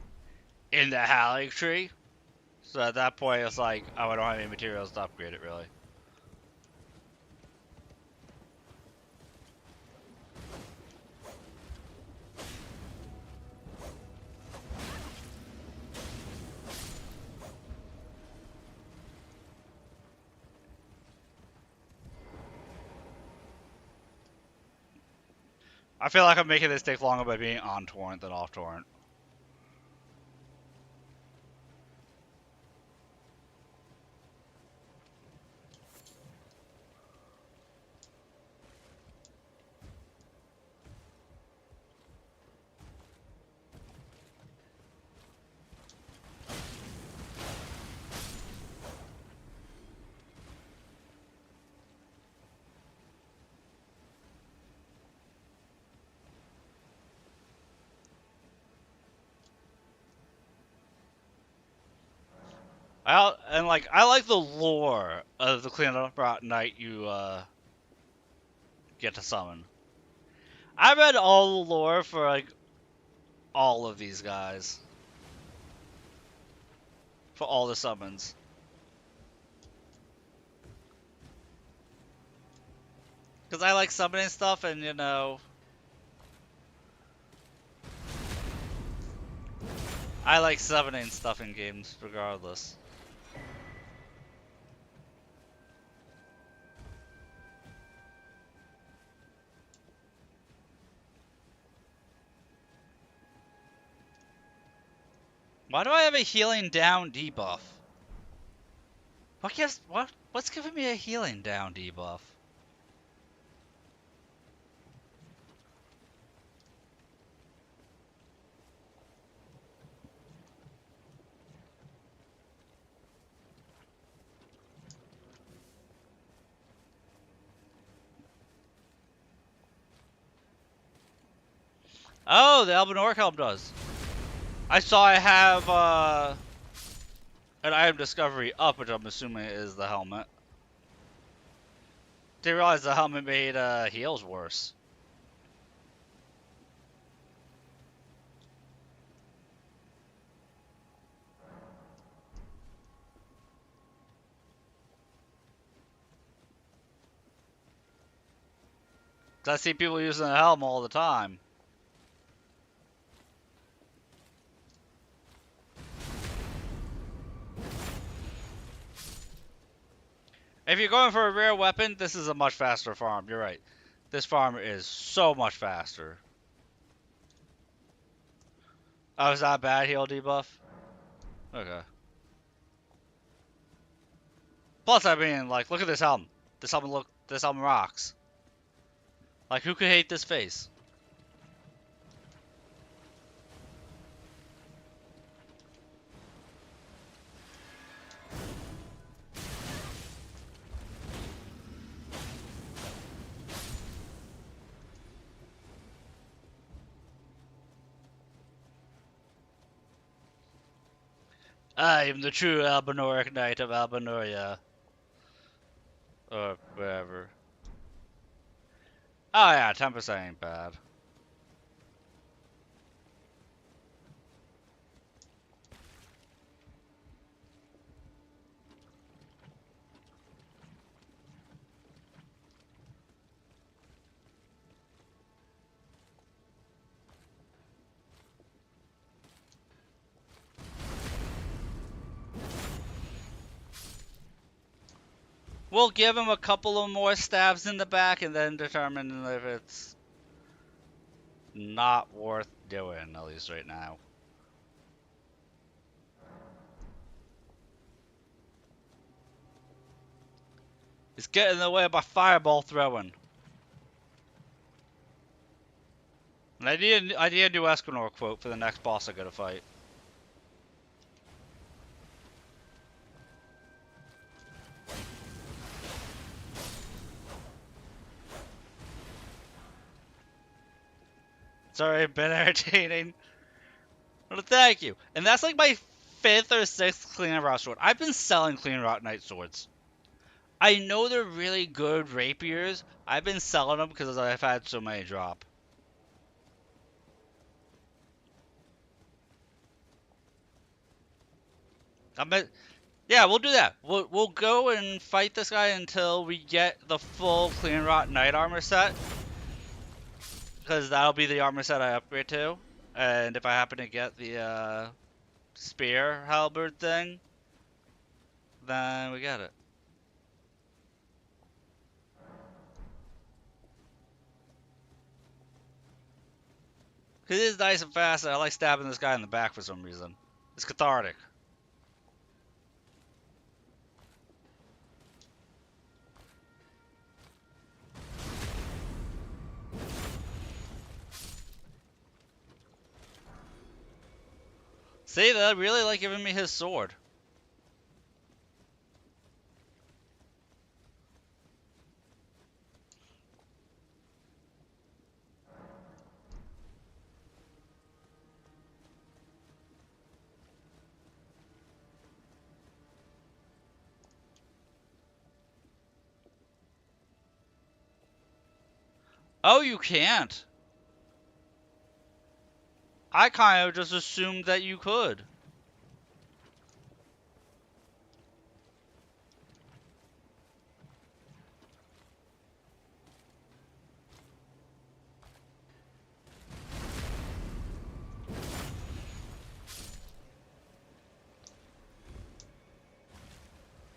in the Halleck tree. So at that point, it's like, oh, I don't have any materials to upgrade it, really. I feel like I'm making this take longer by being on torrent than off torrent. I like the lore of the Cleanrot Knight you get to summon. I read all the lore for like all of these guys. For all the summons. Because I like summoning stuff and, you know... I like summoning stuff in games, regardless. Why do I have a healing down debuff? What's giving me a healing down debuff? Oh, the Albinor helm does. I saw I have an item discovery up, which I'm assuming is the helmet. Didn't realize the helmet made heals worse. Cause I see people using the helm all the time. If you're going for a rare weapon, this is a much faster farm. You're right. This farm is so much faster. Oh, is that a bad heal debuff? Okay. Plus, I mean, like, look at this helm. This helm rocks. Like, who could hate this face? I am the true Albinoric Knight of Albinoria. Or wherever. Oh yeah, 10% ain't bad. We'll give him a couple of more stabs in the back and then determine if it's not worth doing, at least right now. He's getting in the way of my fireball throwing. And I need a new Escanor quote for the next boss I gotta fight. Sorry, I've been entertaining. Well, thank you. And that's like my 5th or 6th Clean Rot sword. I've been selling Clean Rot Knight swords. I know they're really good rapiers. I've been selling them because I've had so many drop. Yeah, we'll do that. We'll go and fight this guy until we get the full Clean Rot Knight armor set, because that'll be the armor set I upgrade to. And if I happen to get the spear halberd thing, then we get it. Cause it is nice and fast, and I like stabbing this guy in the back for some reason. It's cathartic. See, they really like giving me his sword. Oh, you can't. I kind of just assumed that you could.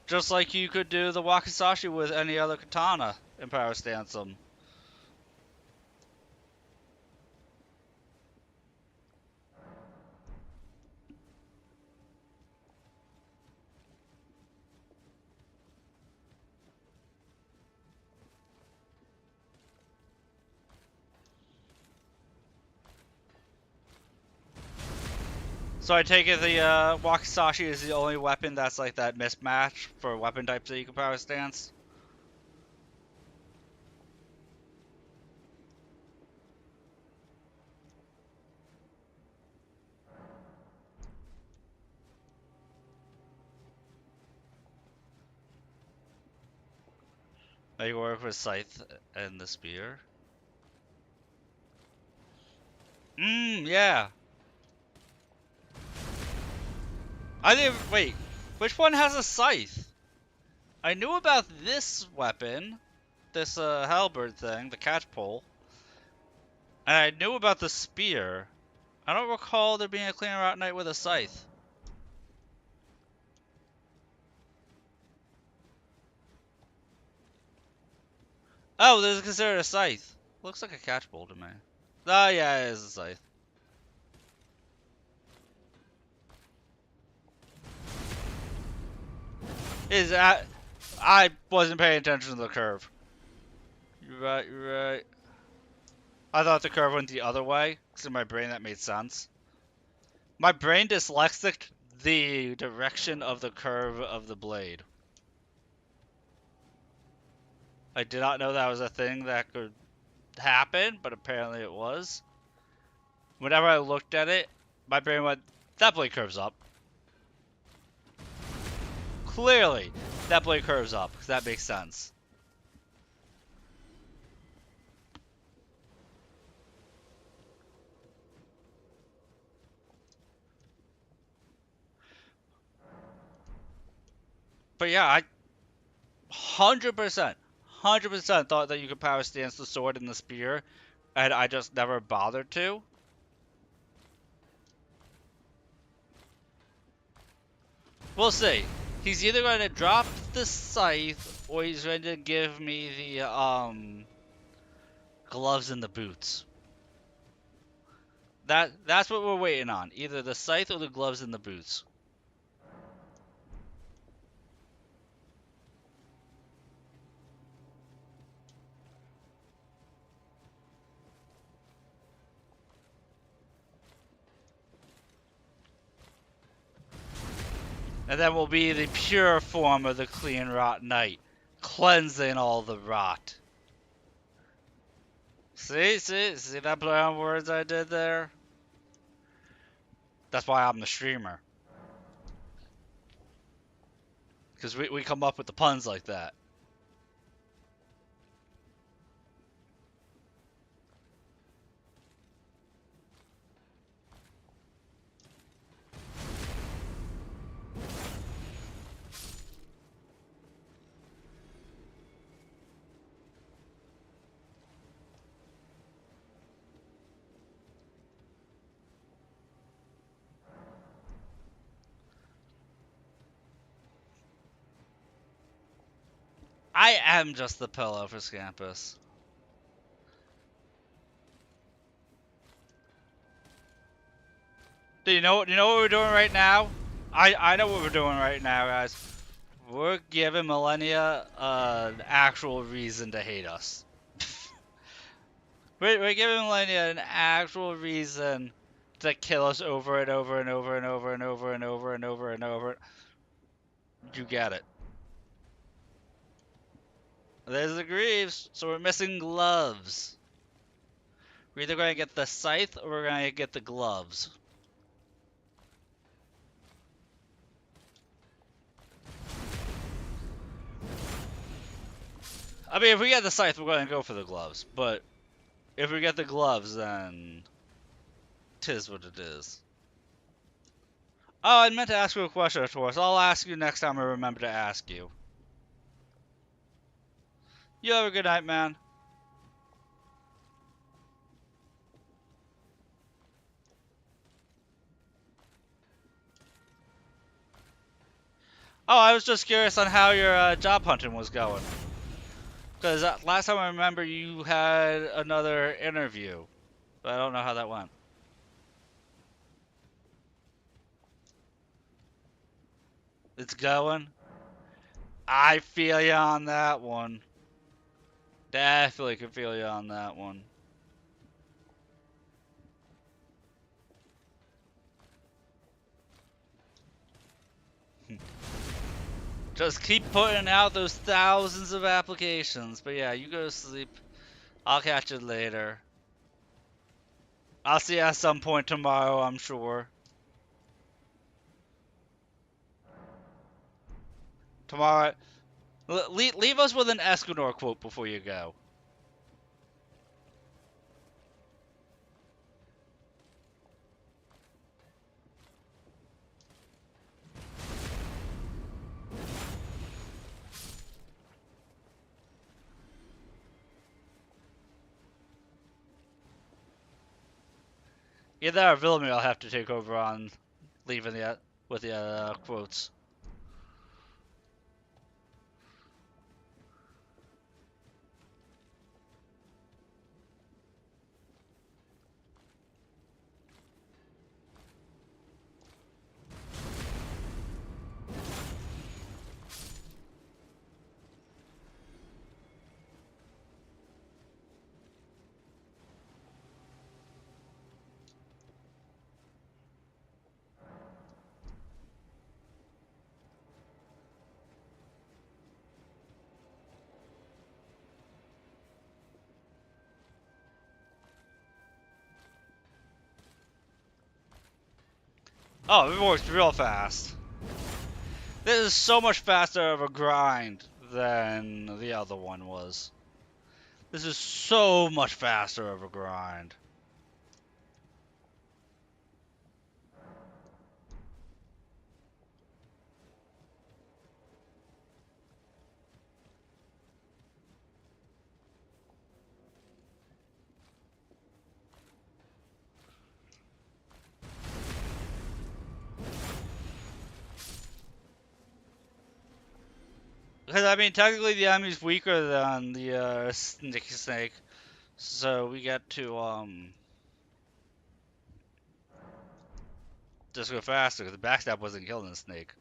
Just like you could do the Wakizashi with any other katana in Power Stance 'em. So I take it the Wakizashi is the only weapon that's like that mismatch for weapon types that you can Power Stance? That you work with Scythe and the Spear? Yeah. I didn't. Wait, which one has a Scythe? I knew about this weapon, this halberd thing, the catchpole, and I knew about the spear. I don't recall there being a Clean Route Knight with a scythe. Oh, this is considered a scythe. Looks like a catchpole to me. Oh yeah, it is a scythe. Is that? I wasn't paying attention to the curve. You're right. You're right. I thought the curve went the other way, because in my brain that made sense. My brain dyslexic the direction of the curve of the blade. I did not know that was a thing that could happen, but apparently it was. Whenever I looked at it, my brain went, that blade curves up. Clearly, that blade curves up, because that makes sense. But yeah, I 100% thought that you could power stance the sword and the spear, and I just never bothered to. We'll see. He's either going to drop the scythe, or he's going to give me the gloves and the boots. That's what we're waiting on. Either the scythe or the gloves and the boots. And then will be the pure form of the Clean Rot Knight, cleansing all the rot. See that play on words I did there? That's why I'm the streamer. Because we come up with the puns like that. I am just the pillow for Scampus. Do you know? You know what we're doing right now? I know what we're doing right now, guys. We're giving Millennia an actual reason to hate us. We're giving Millennia an actual reason to kill us over and over and over and over and over and over and over and over. You get it. There's the Greaves, so we're missing gloves. We're either going to get the scythe or we're going to get the gloves. I mean, if we get the scythe, we're going to go for the gloves. But if we get the gloves, then 'tis what it is. Oh, I meant to ask you a question, Taurus. I'll ask you next time I remember to ask you. You have a good night, man. Oh, I was just curious on how your job hunting was going. Because last time I remember you had another interview. But I don't know how that went. It's going? I feel you on that one. Definitely can feel you on that one. Just keep putting out those thousands of applications. But yeah, you go to sleep. I'll catch you later. I'll see you at some point tomorrow, I'm sure. Tomorrow. Leave us with an Escanor quote before you go. Either or Villamir I'll have to take over on leaving the with the quotes. Oh, it works real fast. This is so much faster of a grind than the other one was. This is so much faster of a grind. Because, I mean, technically the enemy's weaker than the snake, so we get to, just go faster, because the backstab wasn't killing the snake.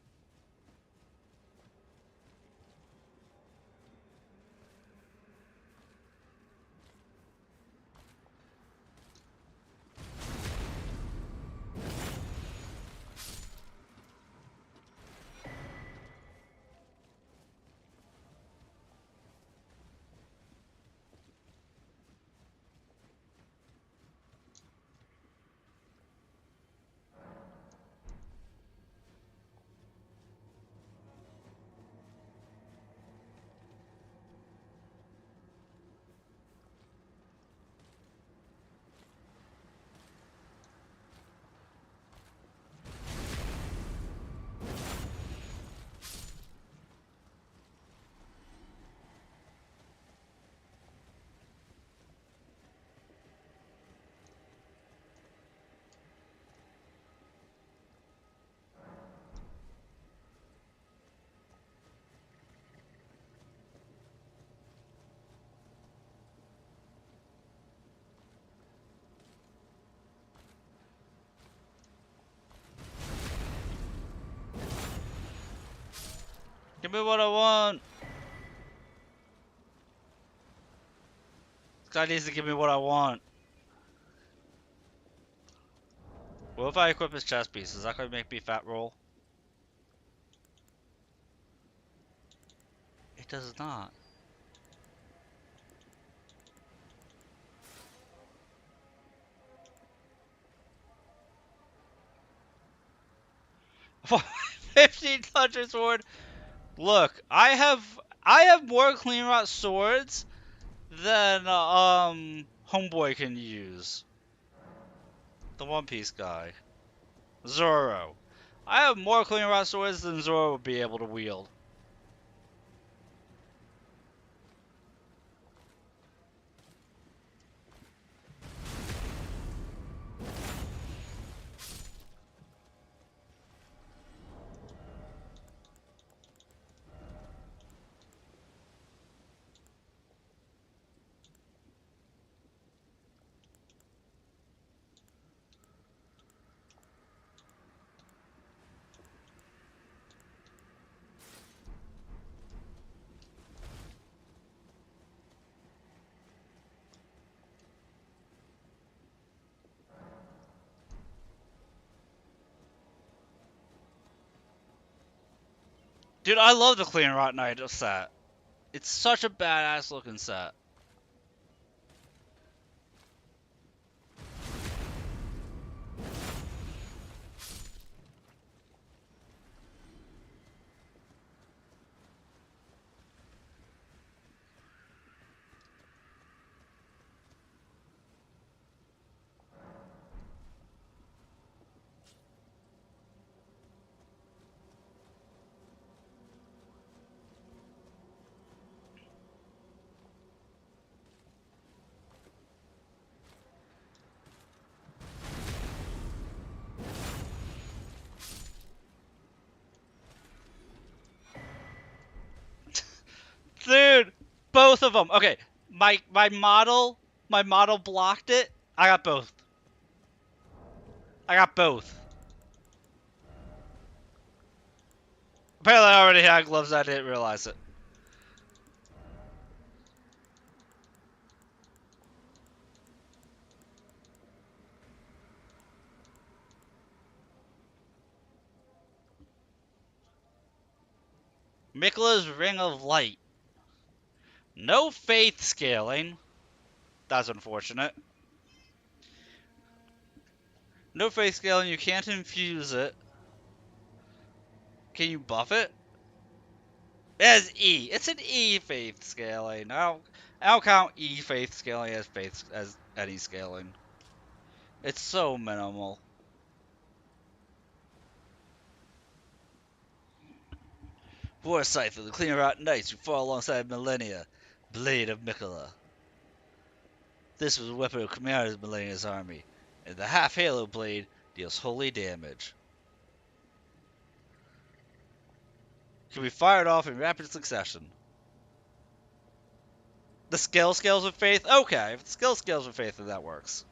Give me what I want. This guy needs to give me what I want. What if I equip his chest piece? Is that going to make me fat roll? It does not. $1,500 sword. Look, I have more clean rot swords than Homeboy can use. The One Piece guy, Zoro. I have more clean rot swords than Zoro would be able to wield. Dude, I love the clean rot knight set. It's such a badass looking set. Dude, both of them. Okay, my model blocked it. I got both. I got both. Apparently, I already had gloves. I didn't realize it. Mikla's Ring of Light. No faith scaling. That's unfortunate. No faith scaling. You can't infuse it. Can you buff it? It has E. It's an E faith scaling. I don't count E faith scaling as any scaling. It's so minimal. Foresight of the Clean Rot Knights who fought alongside Millennia. Blade of Mikola. This was a weapon of Commander Millennia's army, and the half halo blade deals holy damage. Can be fired off in rapid succession. The skill scales with faith? Okay, if the skill scales with faith, then that works.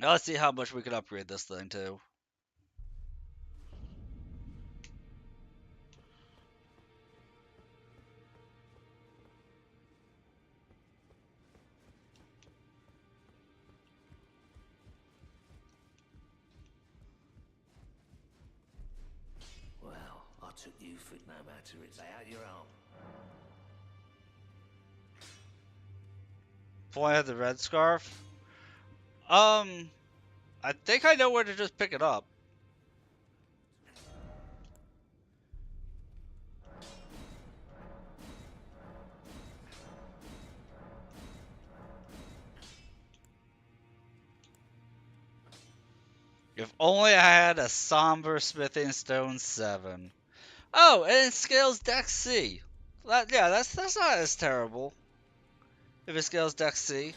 Now let's see how much we can upgrade this thing to. Think no matter, it's out your arm. If I had the red scarf. I think I know where to just pick it up. If only I had a somber smithing stone 7. Oh, and it scales Dex C. Yeah, that's not as terrible. If it scales Dex C.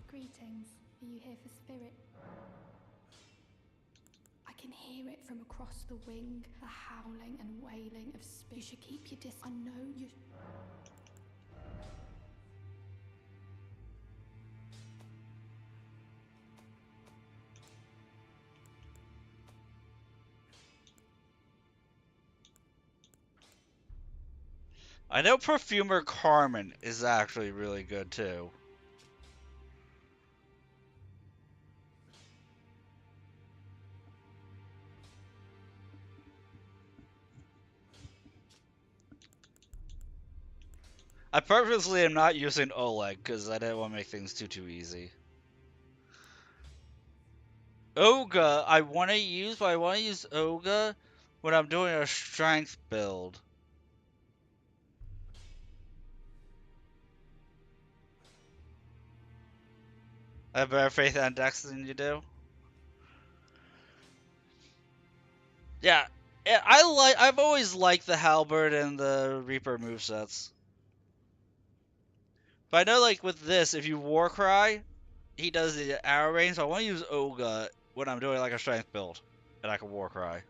Greetings. Are you here for spirit? I can hear it from across the wing, the howling and wailing of spirit. You should keep your distance. I know you. I know Perfumer Carmen is actually really good too. I purposely am not using Oleg because I didn't want to make things too easy. Oga, I want to use, but I want to use Oga when I'm doing a strength build. I have better faith and Dex than you do. Yeah, I've always liked the Halberd and the Reaper movesets. But I know, like, with this, if you Warcry, he does the arrow range, so I want to use Oga when I'm doing, like, a strength build. And I can Warcry.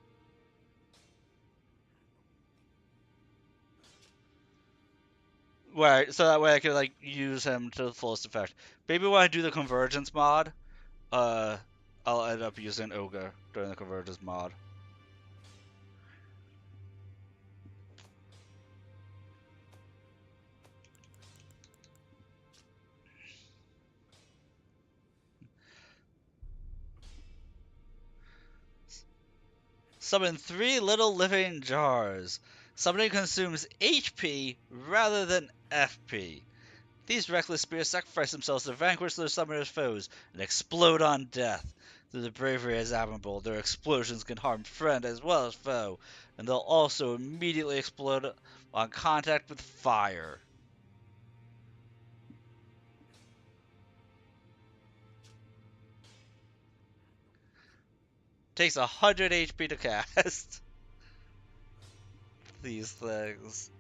Right, so that way I can, like, use him to the fullest effect. Maybe when I do the Convergence mod, I'll end up using Oga during the Convergence mod. Summon 3 little living jars. Summoning consumes HP rather than FP. These reckless spirits sacrifice themselves to vanquish their summoner's foes and explode on death. Though their bravery is admirable, their explosions can harm friend as well as foe, and they'll also immediately explode on contact with fire. Takes 100 HP to cast these things.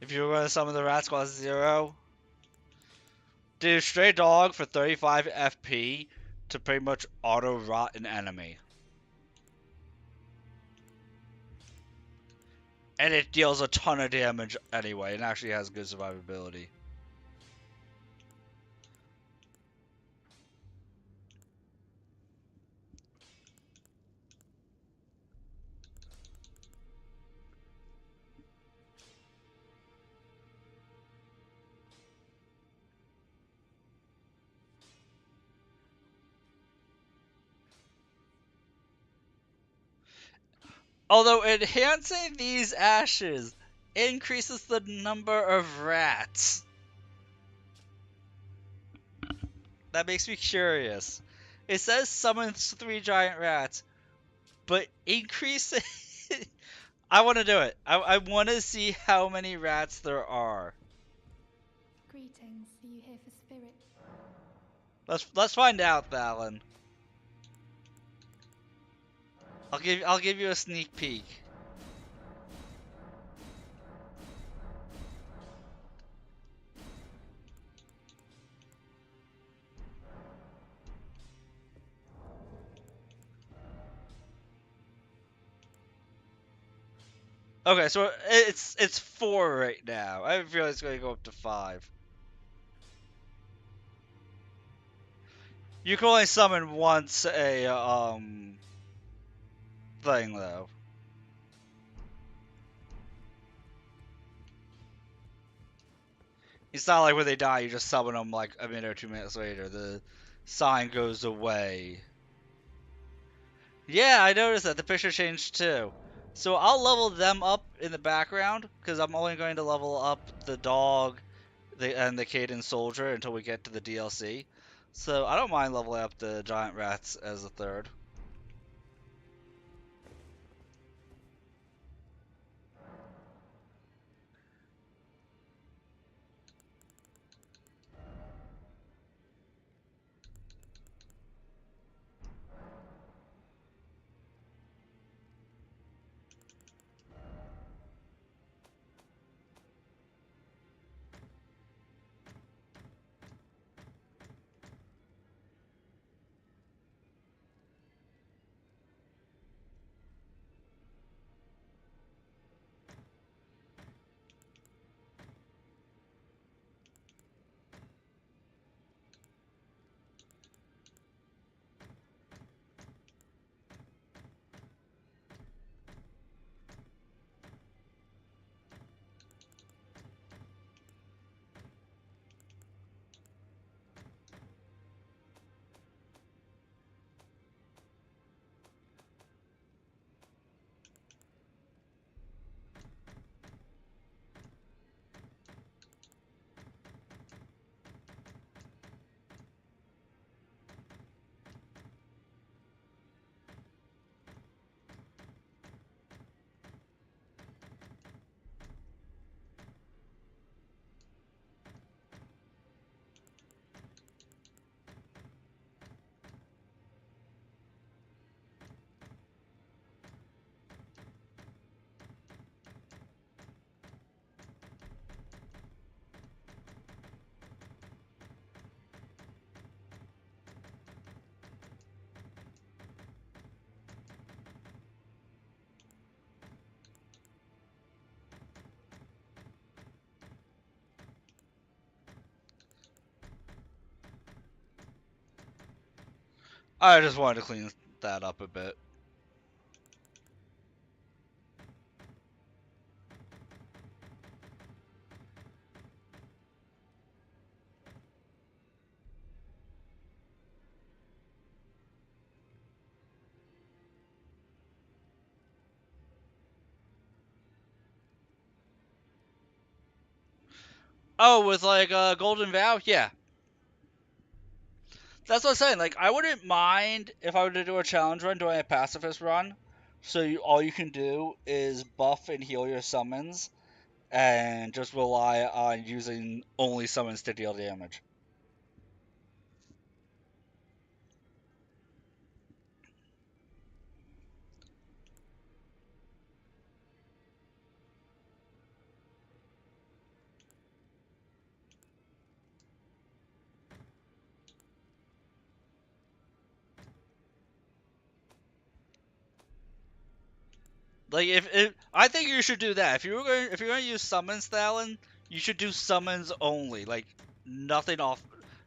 If you were going to summon the Rat Squad 0, do Stray Dog for 35 FP to pretty much auto-rot an enemy. And it deals a ton of damage anyway, and actually has good survivability. Although enhancing these ashes increases the number of rats. That makes me curious. It says summons 3 giant rats, but increase it. I want to do it. I want to see how many rats there are. Greetings. Are you here for spirit? Let's find out, Valen. I'll give you a sneak peek. Okay, so it's 4 right now. I feel it's going to go up to 5. You can only summon once a thing though. It's not like when they die, you just summon them like a minute or 2 minutes later. The sign goes away. Yeah, I noticed that the picture changed too. So I'll level them up in the background because I'm only going to level up the dog, and the Caden soldier until we get to the DLC. So I don't mind leveling up the giant rats as a third. I just wanted to clean that up a bit. Oh, with like Golden Vow? Yeah. That's what I'm saying. Like, I wouldn't mind if I were to do a challenge run doing a pacifist run. So all you can do is buff and heal your summons, and just rely on using only summons to deal damage. Like if I think you should do that. If you're going to use summons, Thalen, you should do summons only. Like nothing off.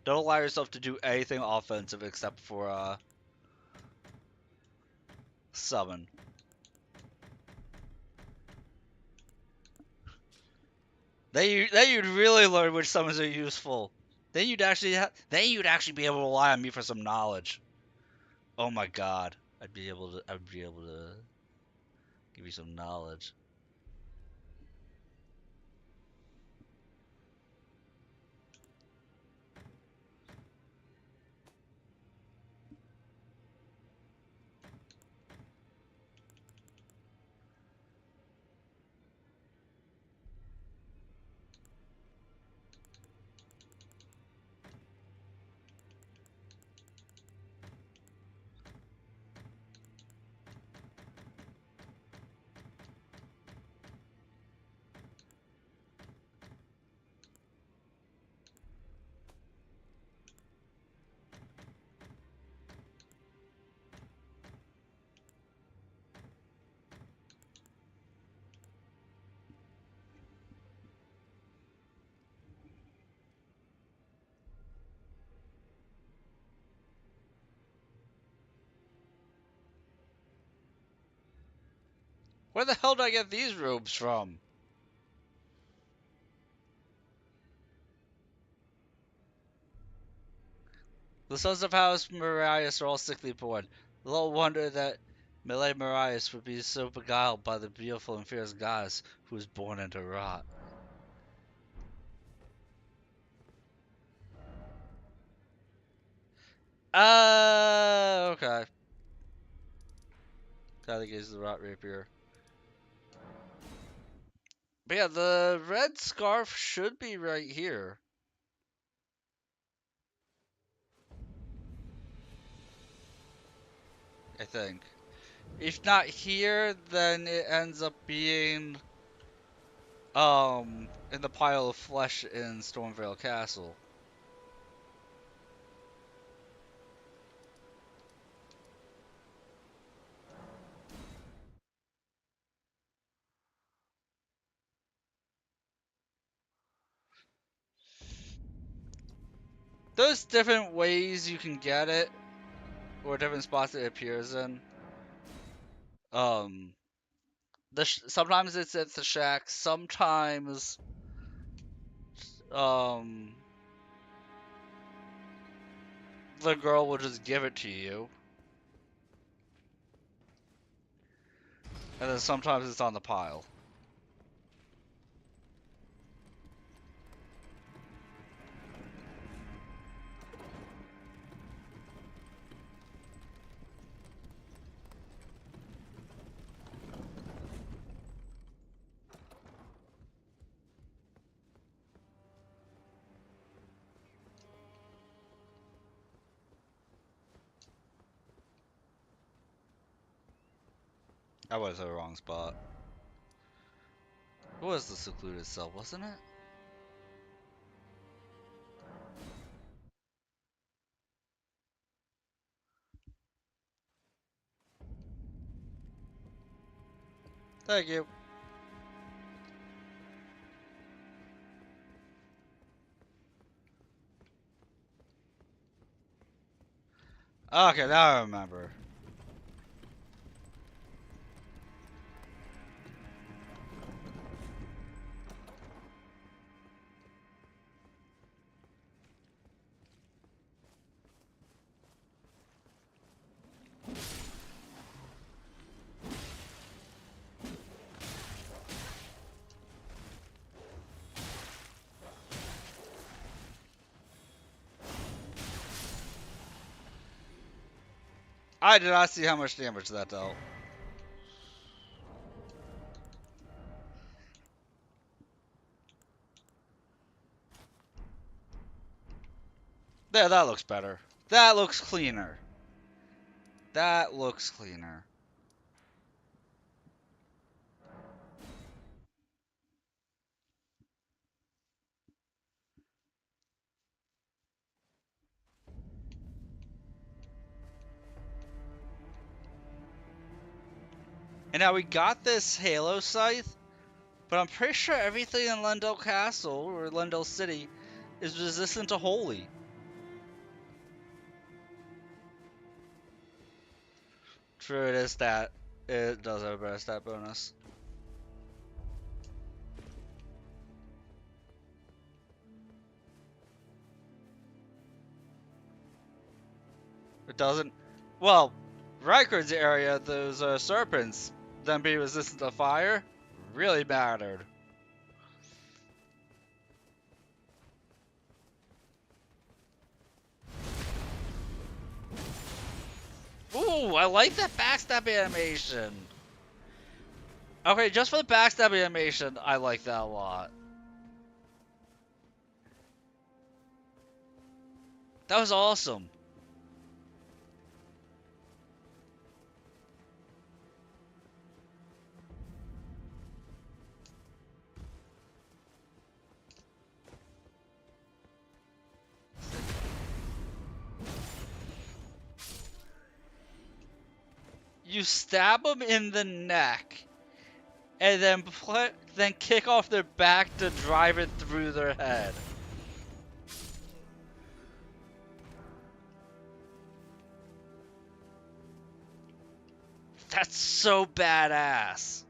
Don't allow yourself to do anything offensive except for summon. Then you'd really learn which summons are useful. Then you'd actually be able to rely on me for some knowledge. Oh my god, I'd be able to give you some knowledge. Where the hell did I get these robes from? The sons of House Marias are all sickly born. Little wonder that Millet Marias would be so beguiled by the beautiful and fierce goddess who was born into rot. Okay. Kinda gives the rot rapier. But yeah, the red scarf should be right here. I think. If not here, then it ends up being in the pile of flesh in Stormvale Castle. There's different ways you can get it, or different spots it appears in. Um, sometimes it's at the shack. Sometimes, um, the girl will just give it to you, and then sometimes it's on the pile. I was at the wrong spot. It was the secluded cell, wasn't it? Thank you. Okay, now I remember. I did not see how much damage that dealt. There, that looks better. That looks cleaner. That looks cleaner. And now we got this Halo scythe, but I'm pretty sure everything in Leyndell Castle, or Leyndell City, is resistant to Holy. True, it is that. It does have a better stat bonus. It doesn't. Well, Rykard's area, those serpents, them being resistant to fire, really mattered. Ooh, I like that backstab animation. Okay, just for the backstab animation, I like that a lot. That was awesome. You stab them in the neck, and then kick off their back to drive it through their head. That's so badass.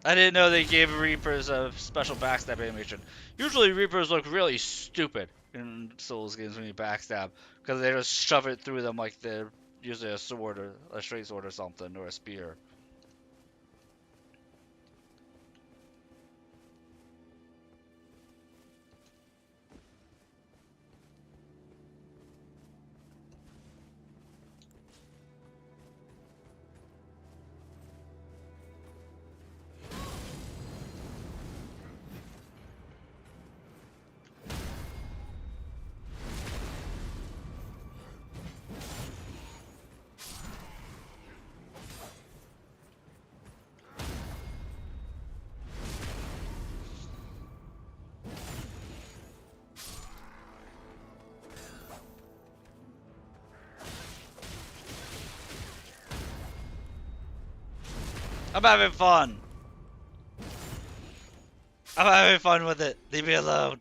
I didn't know they gave Reapers a special backstab animation. Usually Reapers look really stupid in Souls games when you backstab, because they just shove it through them like they're using a sword or a straight sword or something, or a spear. I'm having fun. I'm having fun with it. Leave me alone.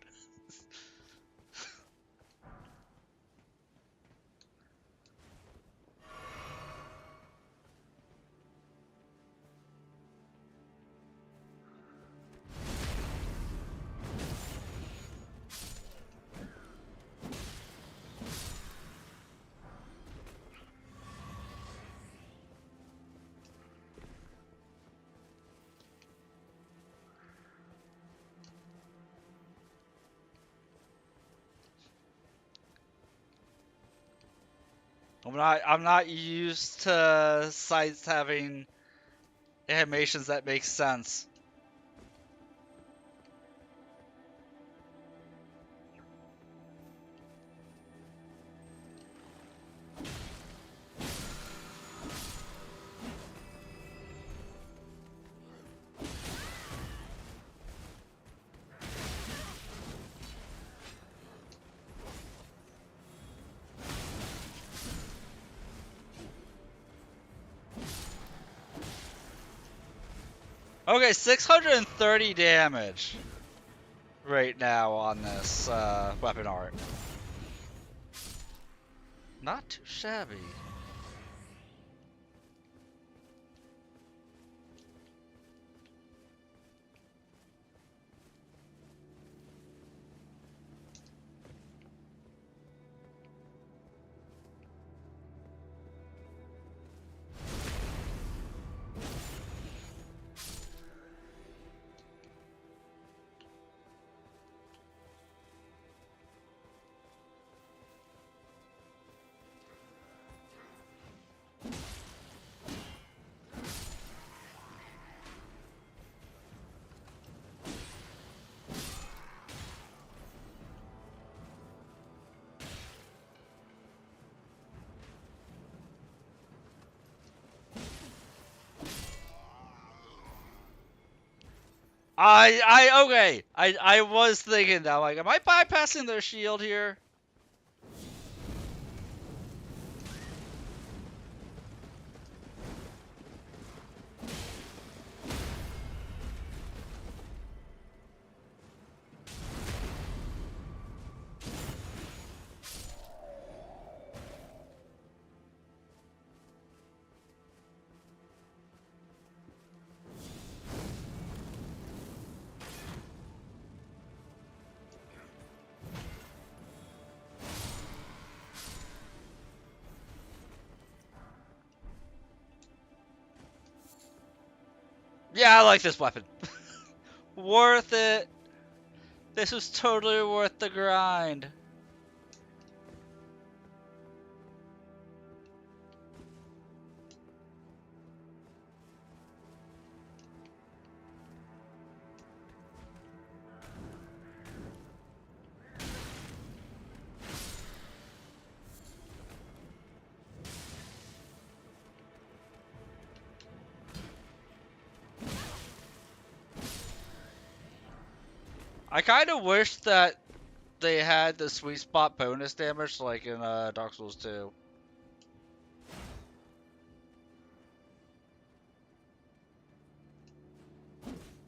I'm not used to sites having animations that make sense. Okay, 630 damage right now on this weapon art. Not too shabby. Okay. I was thinking that, like, am I bypassing their shield here? Yeah, I like this weapon. Worth it. This was totally worth the grind. I kind of wish that they had the sweet spot bonus damage like in Dark Souls 2.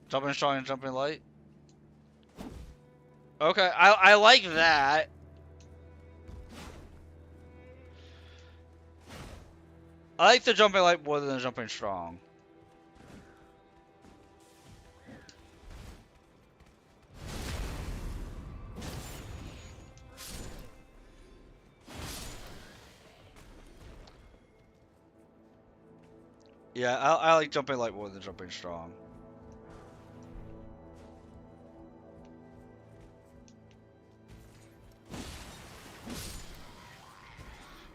Jumping strong and jumping light. Okay, I like that. I like the jumping light more than the jumping strong. Yeah, I like jumping light more than jumping strong.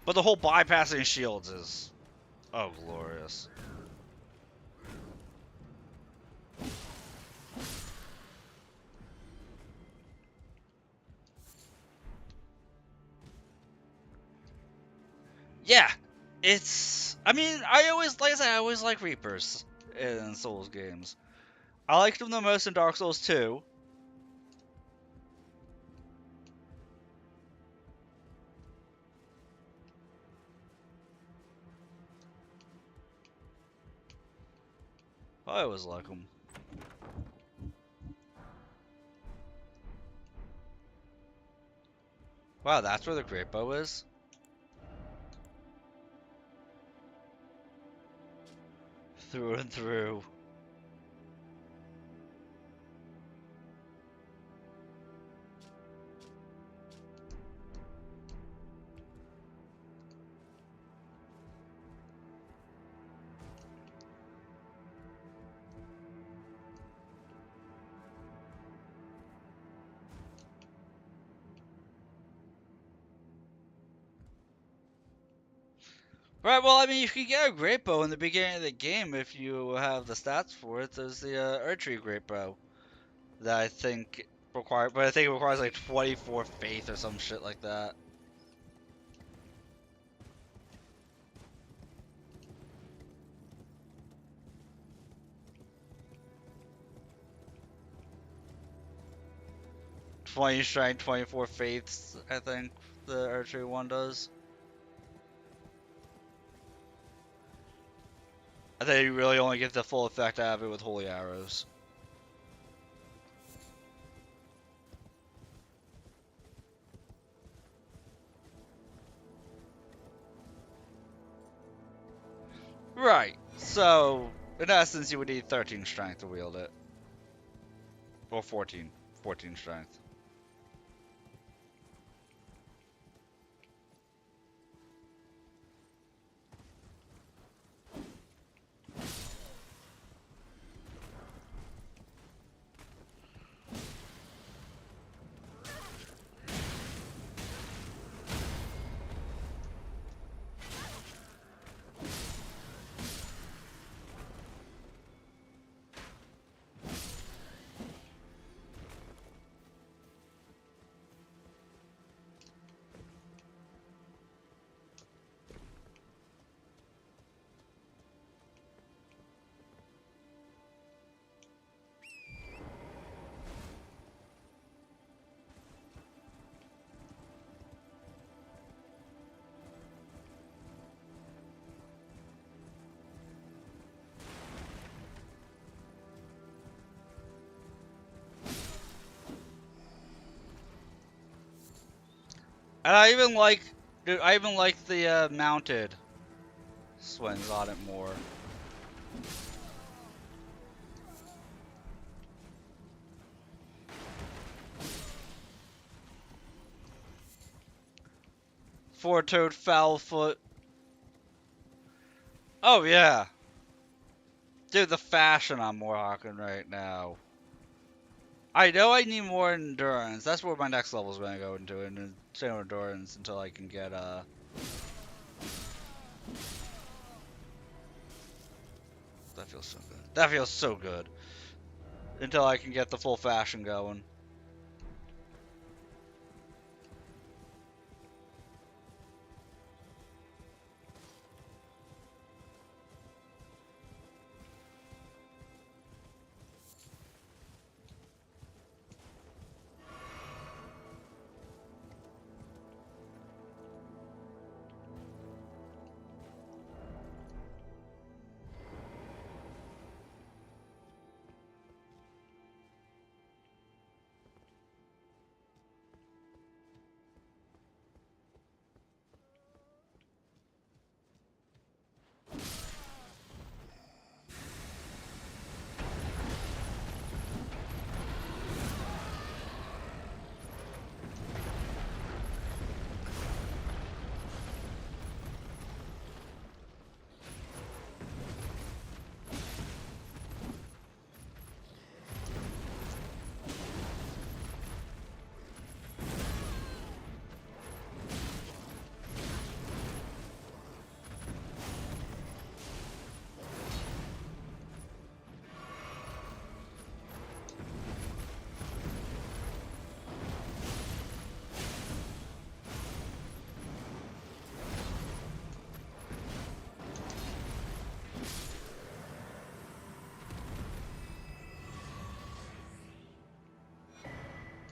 But the whole bypassing shields is, oh, glorious. Yeah, it's. I mean, I always, like I said, I always like Reapers in Souls games. I liked them the most in Dark Souls 2. I always like them. Wow, that's where the great bow is? Through and through. Right, well, I mean, you can get a great bow in the beginning of the game if you have the stats for it. There's the archery great bow that I think but I think it requires like 24 faith or some shit like that. '20 strength, 24 faiths, I think the archery one does. I think you really only get the full effect out of it with holy arrows. Right, so in essence you would need 13 strength to wield it. Or 14. 14 strength. And I even like, dude, I even like the mounted swings on it more. Four-toed foul foot. Oh yeah, dude, the fashion I'm more rocking right now. I know I need more endurance. That's where my next level is going to go into, and endurance until I can get That feels so good. That feels so good. Until I can get the full fashion going.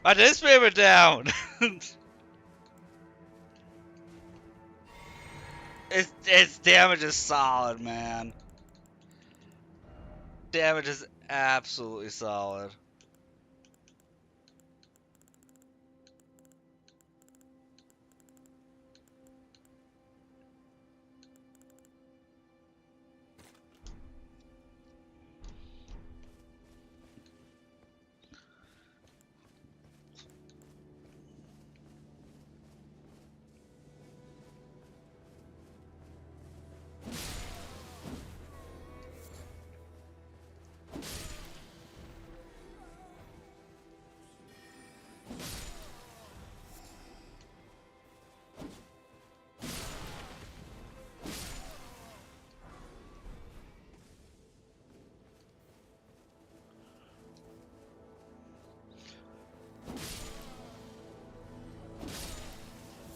I did spam it down. Its damage is solid, man. Damage is absolutely solid.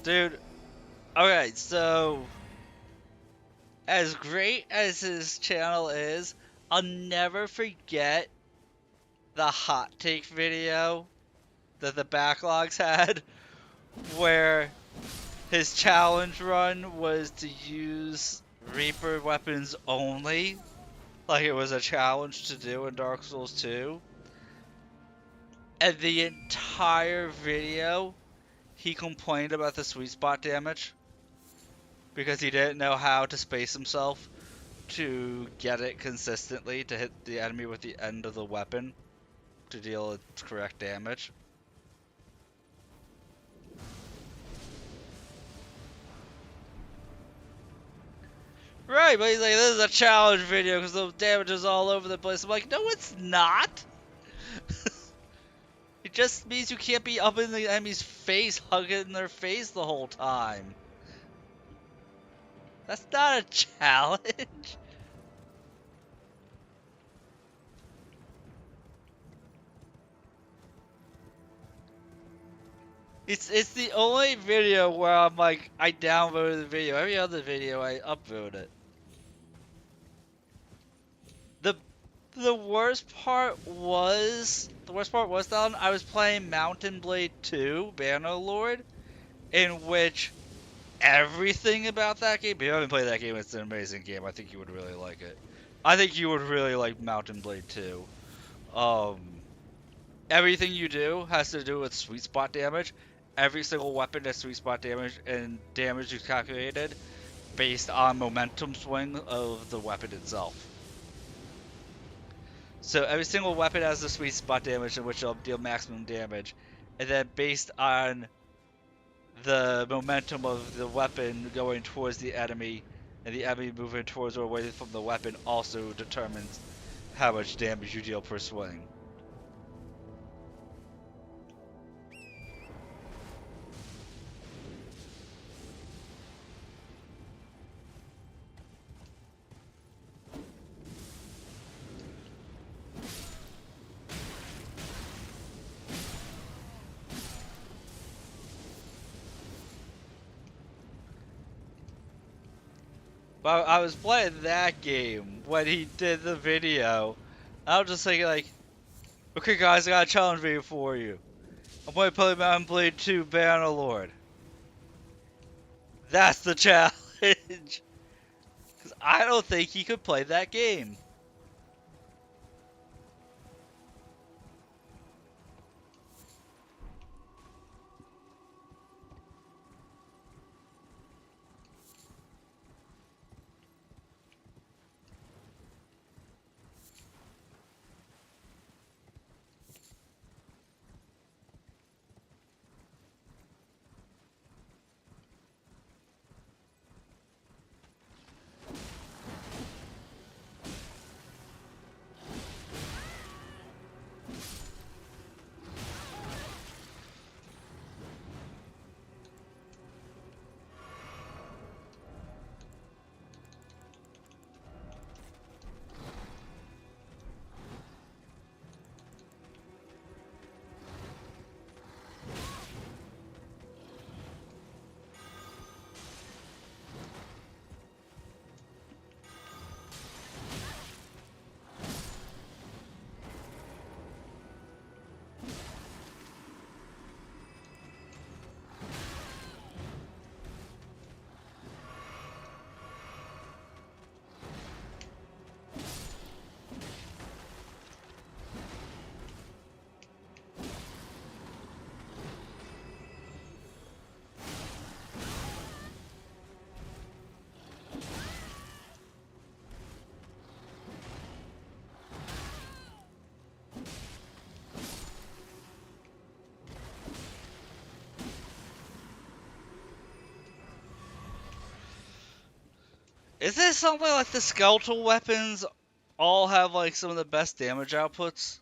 Dude, okay, so as great as his channel is, I'll never forget the hot take video that the backlogs had, where his challenge run was to use Reaper weapons only, like it was a challenge to do in Dark Souls 2. And the entire video, he complained about the sweet spot damage because he didn't know how to space himself to get it consistently to hit the enemy with the end of the weapon to deal its correct damage. Right, but he's like, this is a challenge video because the damage is all over the place. I'm like, no, it's not. It just means you can't be up in the enemy's face, hugging their face the whole time. That's not a challenge. It's the only video where I'm like, I downloaded the video. Every other video I upload it. The worst part was that I was playing Mountain Blade 2 Bannerlord, in which everything about that game. If you haven't played that game, it's an amazing game. I think you would really like it. I think you would really like Mountain Blade 2. Everything you do has to do with sweet spot damage. Every single weapon has sweet spot damage, and damage is calculated based on momentum swing of the weapon itself. So every single weapon has the sweet spot damage in which it'll deal maximum damage, and then based on the momentum of the weapon going towards the enemy and the enemy moving towards or away from the weapon also determines how much damage you deal per swing. But I was playing that game when he did the video. I was just thinking like, okay guys, I got a challenge video for you. I'm going to play Mountain Blade 2 Bannerlord. That's the challenge. Because I don't think he could play that game. Is it something like the skeletal weapons all have like some of the best damage outputs?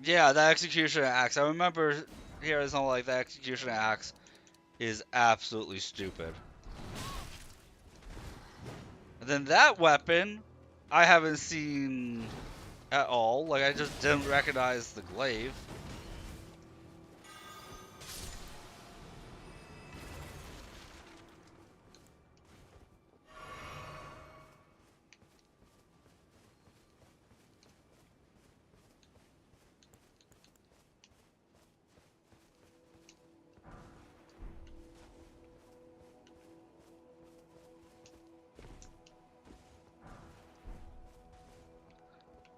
Yeah, the execution axe. I remember hearing something like the execution axe is absolutely stupid. And then that weapon, I haven't seen at all. Like, I just didn't recognize the glaive.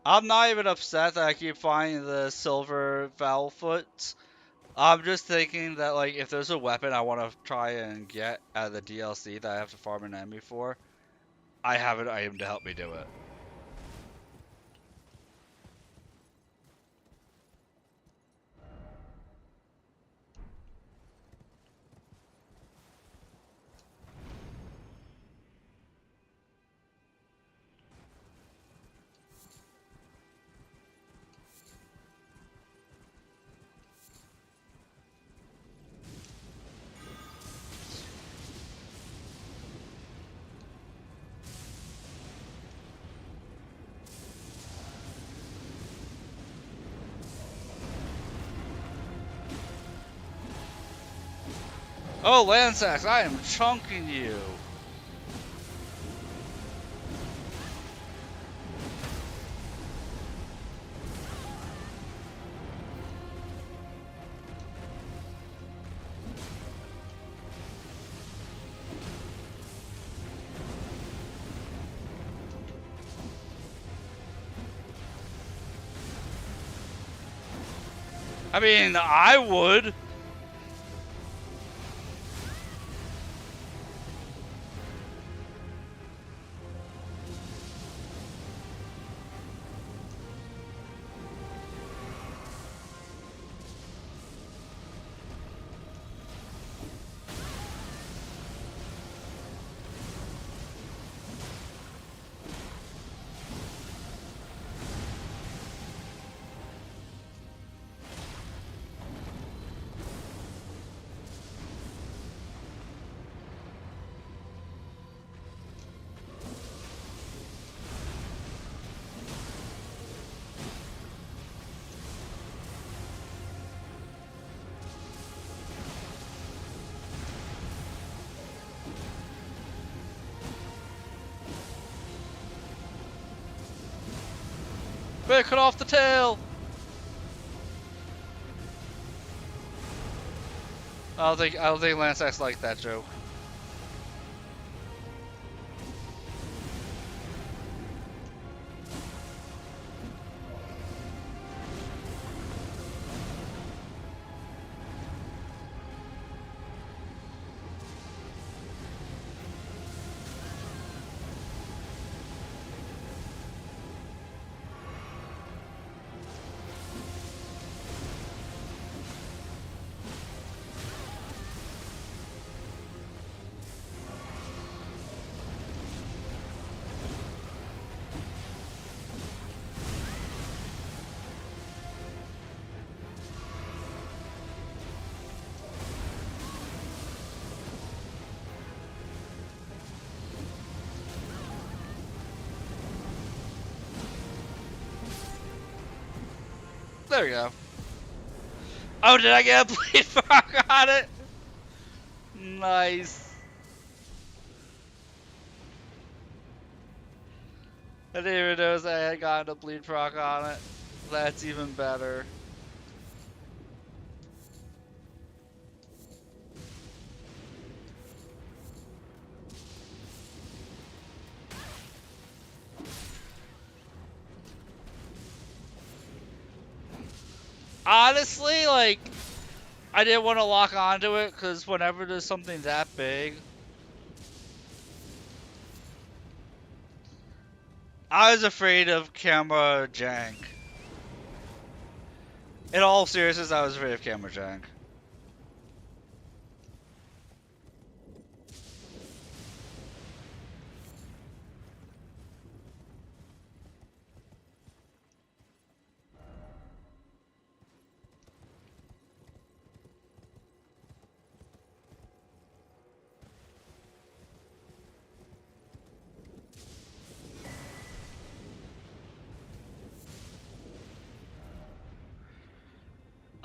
I'm not even upset that I keep finding the silver valve foot. I'm just thinking that, like, if there's a weapon I want to try and get out of the DLC that I have to farm an enemy for, I have an item to help me do it. Oh, Landsax, I am chunking you. I mean, I would. Better cut off the tail. I don't think Landsax liked that joke. There we go. Oh, did I get a bleed proc on it? Nice. I didn't even notice I had gotten a bleed proc on it. That's even better. honestly, like, I didn't want to lock onto it because whenever there's something that big, I was afraid of camera jank. In all seriousness, I was afraid of camera jank.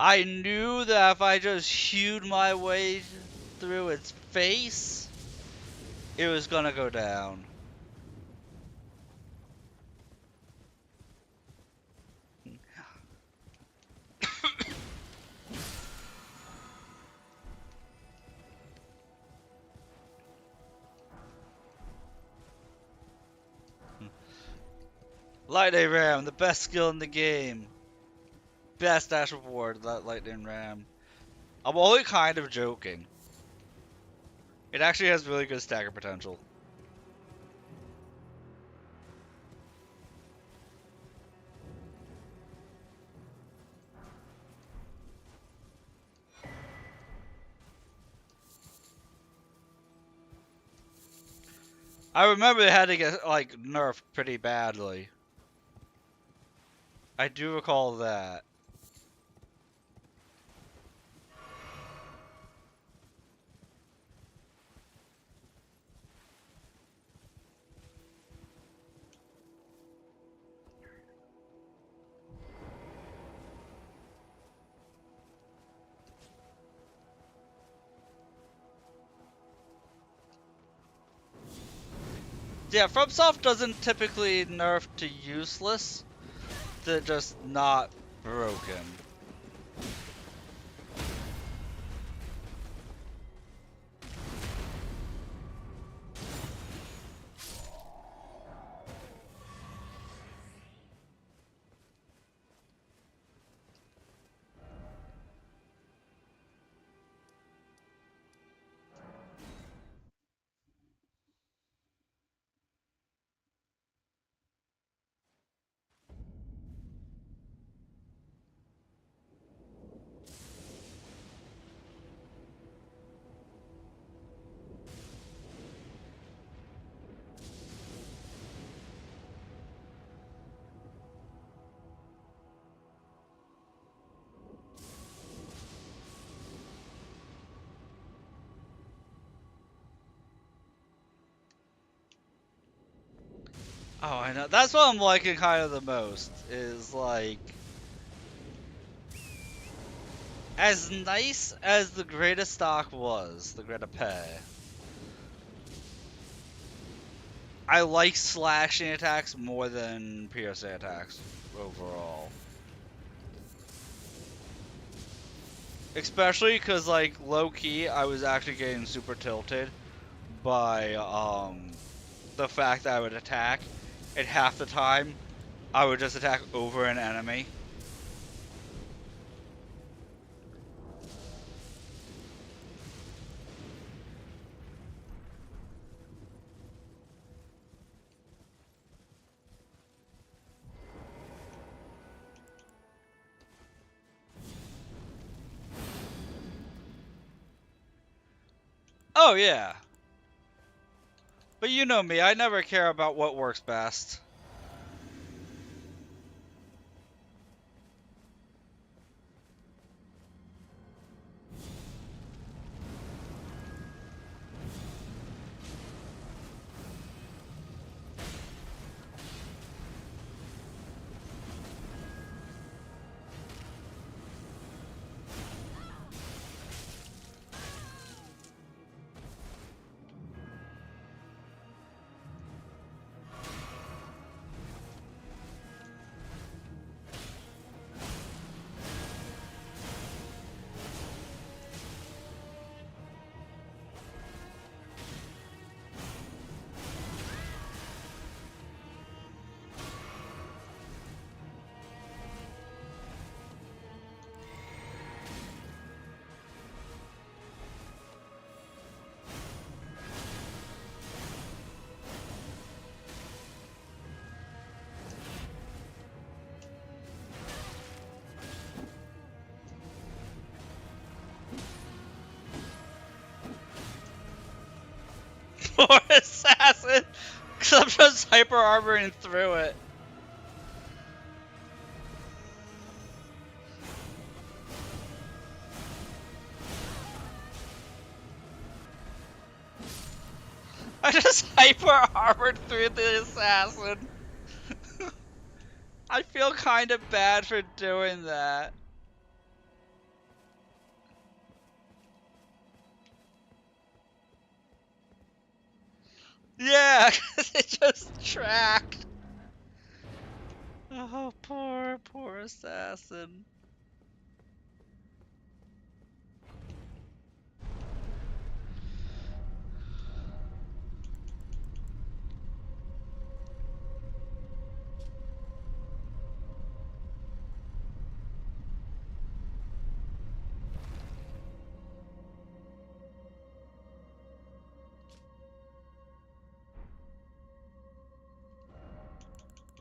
I knew that if I just hewed my way through its face, it was gonna go down. Lightning Ram, the best skill in the game. Best dash reward, that Lightning Ram. I'm only kind of joking. It actually has really good stagger potential. I remember it had to get, like, nerfed pretty badly. I do recall that. Yeah, FromSoft doesn't typically nerf to useless. They're just not broken. Oh, I know. That's what I'm liking kind of the most, is like, as nice as the greatest stock was, the Greta Pay, I like slashing attacks more than PSA attacks overall. Especially because, like, low-key, I was actually getting super tilted by, the fact that I would attack, and half the time, I would just attack over an enemy. Oh, yeah. But you know me, I never care about what works best. Poor assassin! Because I'm just hyper armoring through it. I just hyper armored through the assassin. I feel kind of bad for doing that. Yeah, because it just tracked. Oh, poor assassin.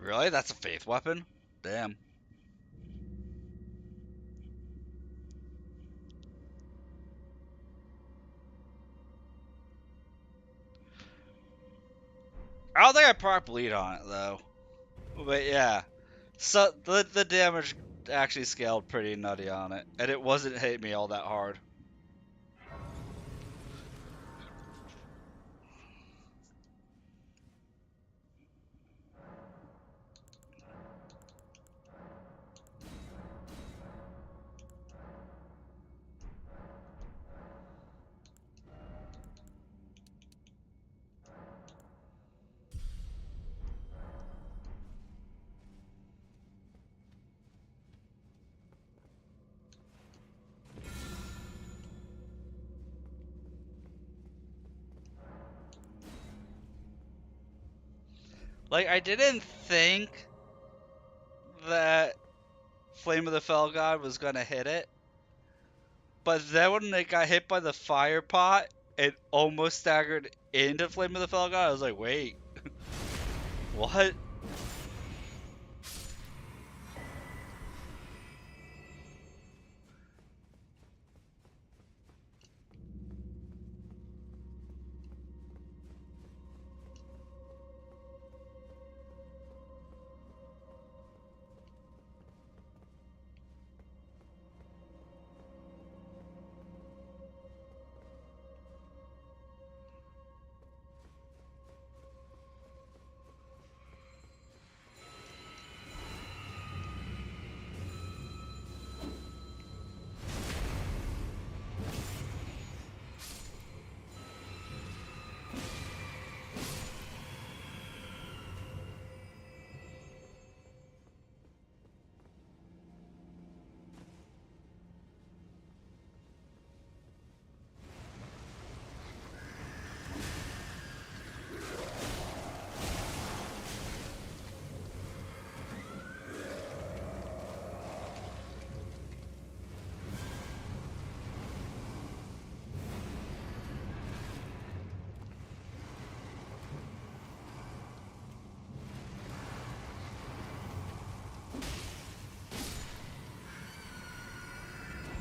Really? That's a faith weapon? Damn. I don't think I proc bleed on it though. But yeah. So the damage actually scaled pretty nutty on it. And it wasn't hitting me all that hard. Like, I didn't think that Flame of the Fell God was gonna hit it. But then when it got hit by the fire pot, it almost staggered into Flame of the Fell God. I was like, wait. What?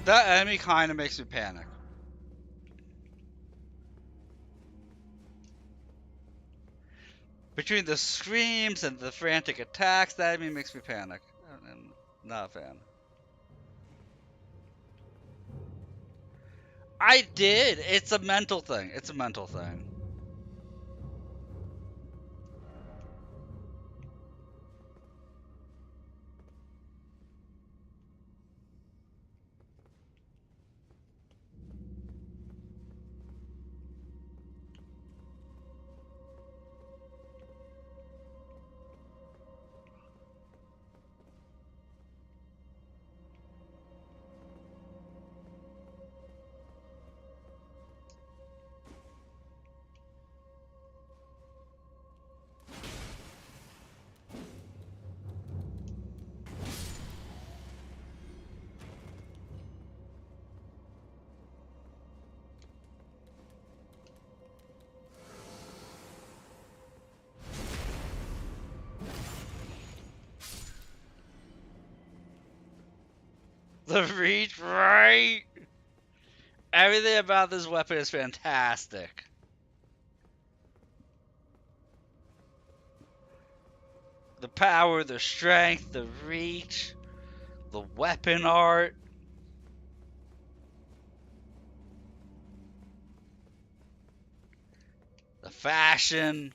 That enemy kind of makes me panic. Between the screams and the frantic attacks, that enemy makes me panic. I'm not a fan. I did. It's a mental thing. It's a mental thing. The reach, right? Everything about this weapon is fantastic. The power, the strength, the reach, the weapon art. The fashion.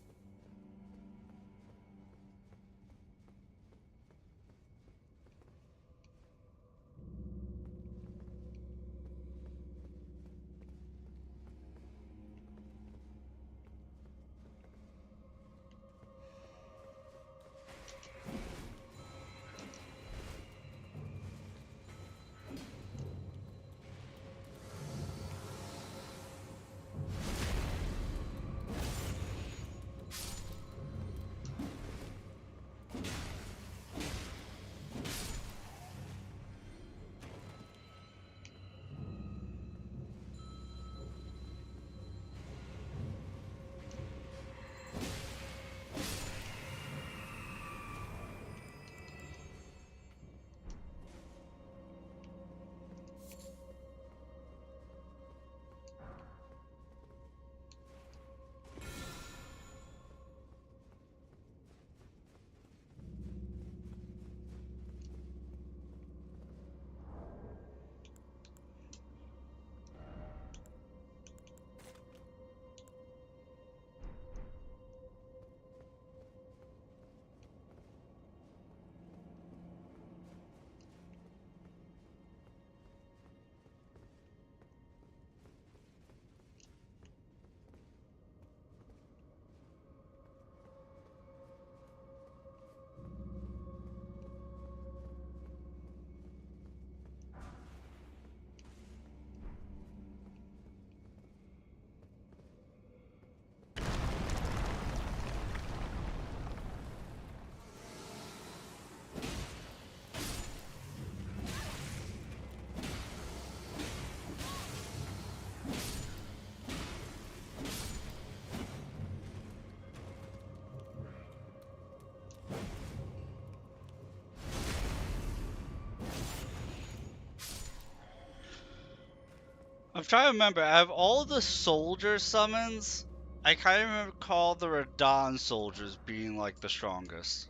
I'm trying to remember, out of all the soldier summons, I kind of recall the Radon soldiers being like the strongest.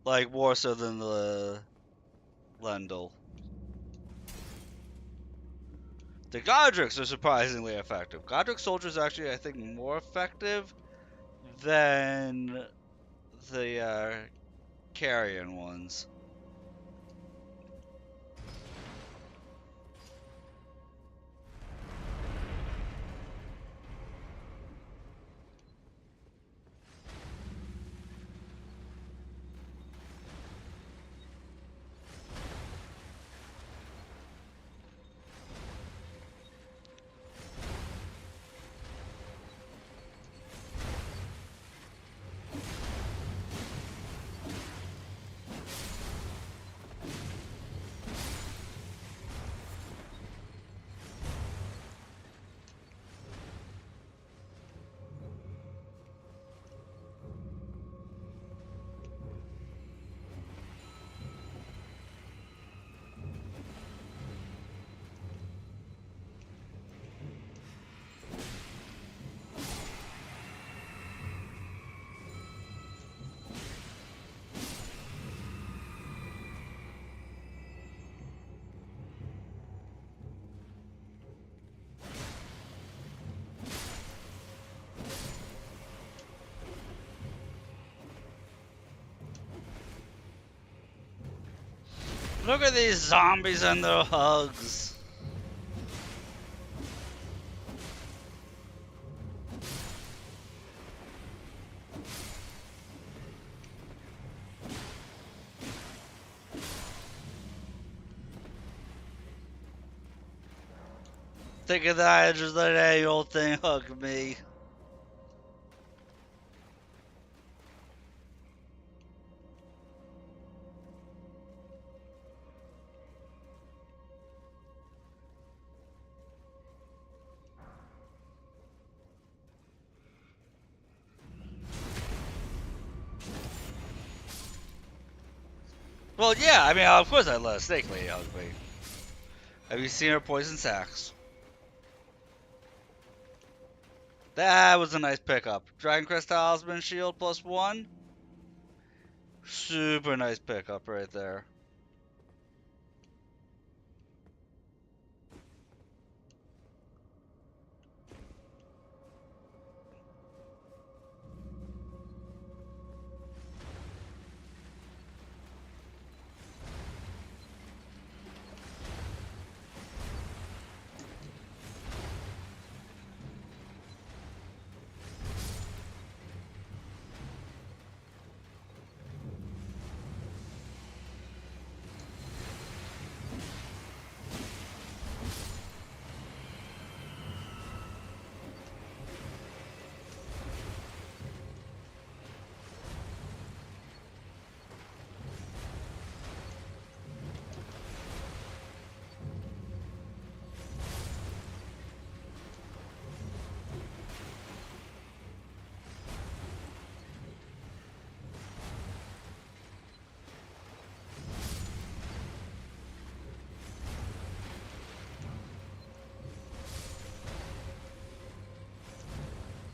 Like more so than the Leyndell. The Godric's are surprisingly effective. Godric soldiers are actually, I think, more effective than the carrion ones. Look at these zombies and their hugs. Think of that, just let that old thing hug me. Well, yeah, I mean, of course I'd let a snake lady hug me. Have you seen her poison sacks? That was a nice pickup. Dragon Crest Talisman Shield +1. Super nice pickup right there.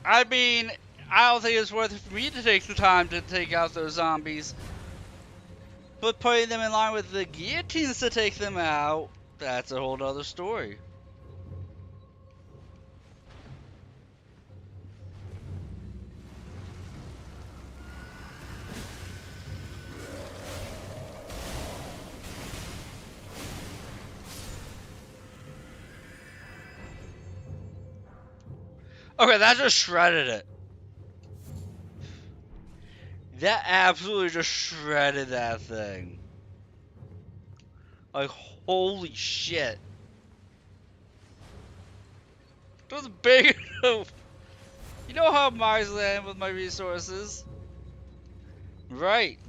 I mean, I don't think it's worth it for me to take the time to take out those zombies. But putting them in line with the guillotines to take them out, that's a whole other story. Okay, that just shredded it. That absolutely just shredded that thing. Like, holy shit. That was big enough. You know how Mars land with my resources? Right.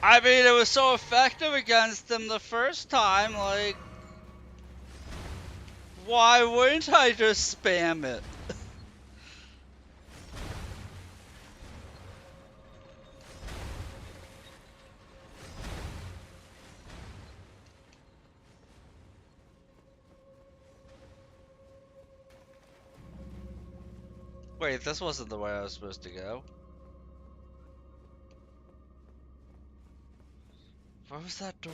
I mean, it was so effective against them the first time, like, why wouldn't I just spam it? Wait, this wasn't the way I was supposed to go. Where was that door?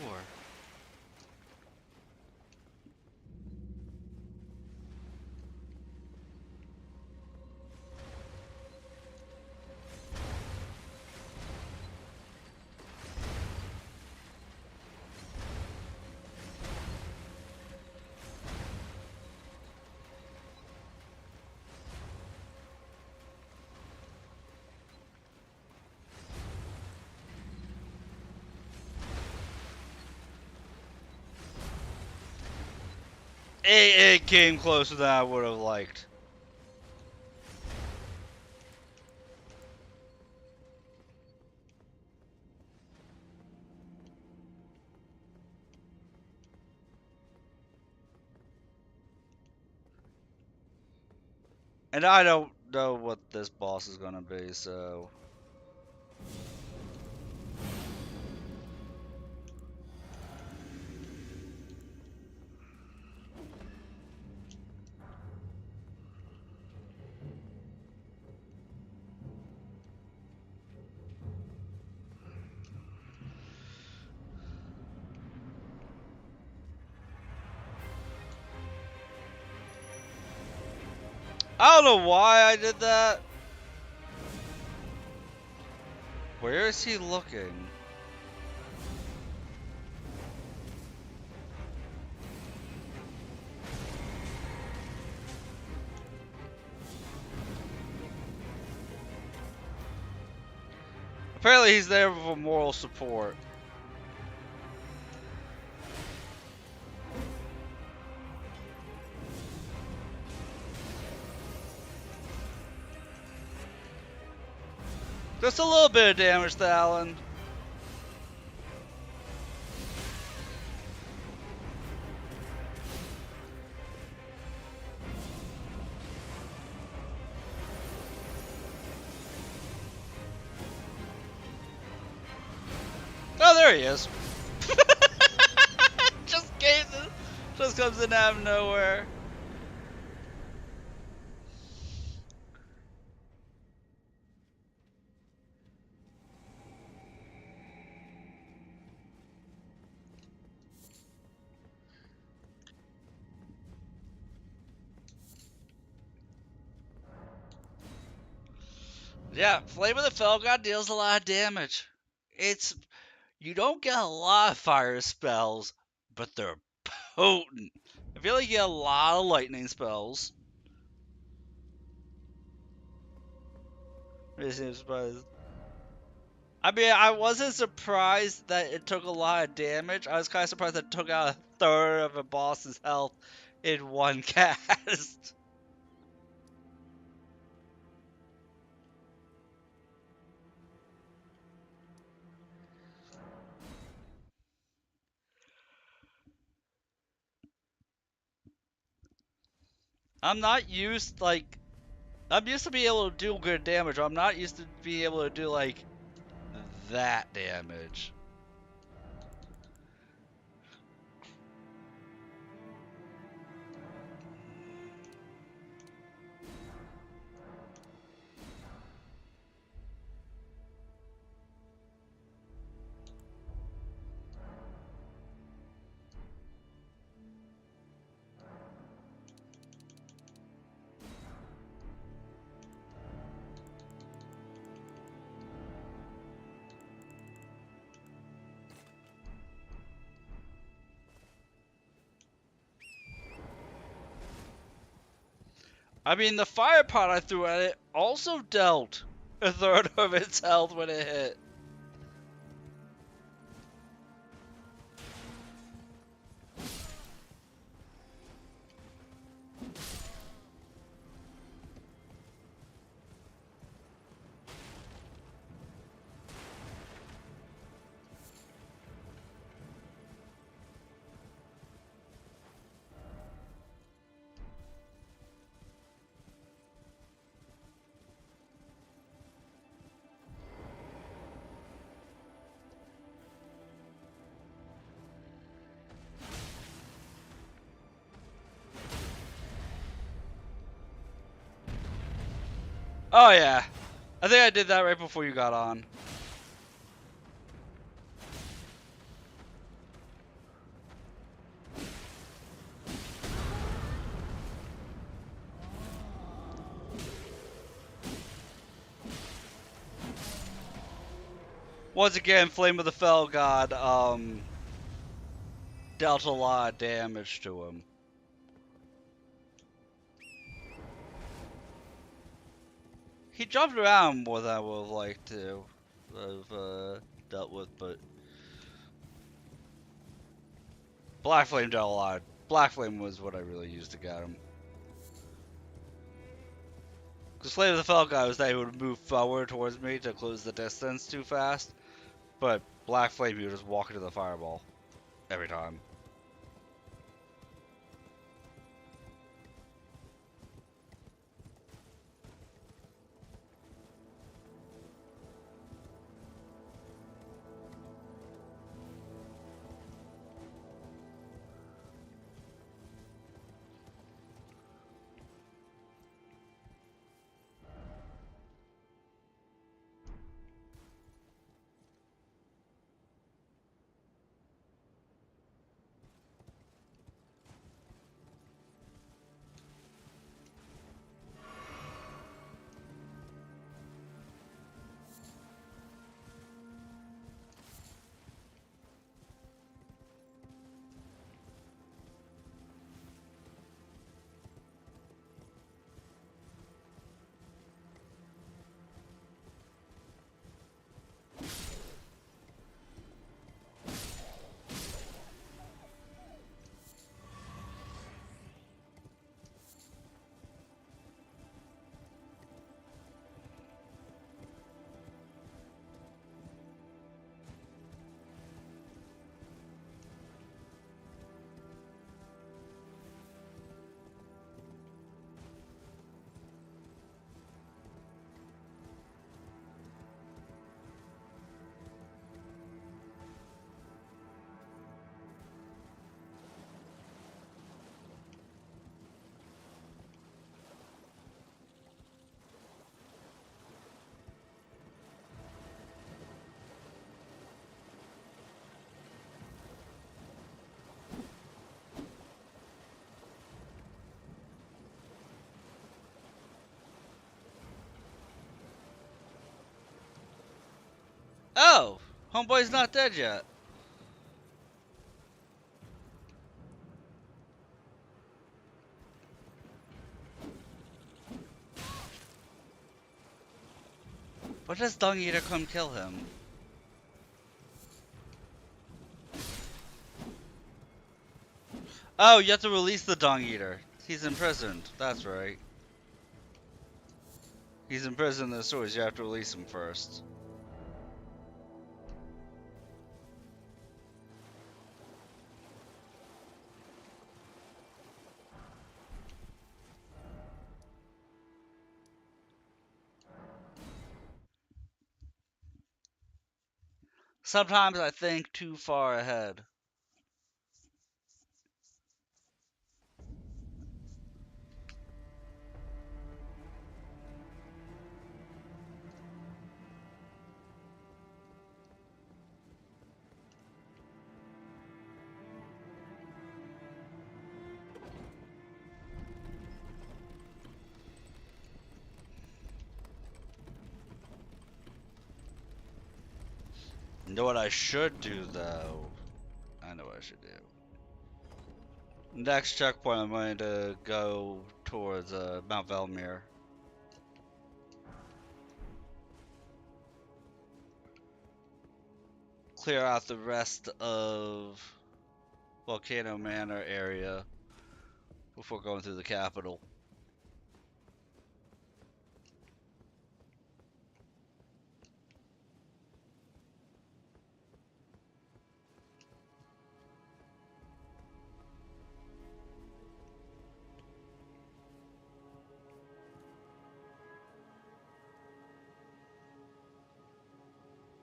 It came closer than I would have liked. And I don't know what this boss is gonna be, so... I don't know why I did that. Where is he looking? Apparently he's there for moral support. Just a little bit of damage to Alan. Oh, there he is. Just comes in out of nowhere. Yeah, Flame of the Fell God deals a lot of damage. You don't get a lot of fire spells, but they're potent. I feel like you get a lot of lightning spells. Really seems surprised. I mean, I wasn't surprised that it took a lot of damage. I was kind of surprised that it took out a third of a boss's health in one cast. I'm not used, like, I'm used to being able to do good damage. I'm not used to being able to do, like, that damage. I mean, the fire pot I threw at it also dealt a third of its health when it hit. Oh yeah, I think I did that right before you got on. Once again, Flame of the Fell God dealt a lot of damage to him. He jumped around more than I would have liked to have dealt with, but Black Flame dealt a lot of Black Flame was what I really used to get him. Because Flame of the Falcon was that he would move forward towards me to close the distance too fast. But Black Flame, he would just walk into the fireball. Every time. Oh! Homeboy's not dead yet. But does Dung Eater come kill him? Oh, you have to release the Dung Eater. He's imprisoned. That's right. He's imprisoned in the sewers. You have to release him first. Sometimes I think too far ahead. You know what I should do, though? I know what I should do. Next checkpoint, I'm going to go towards Mount Velmir. Clear out the rest of Volcano Manor area before going through the capital.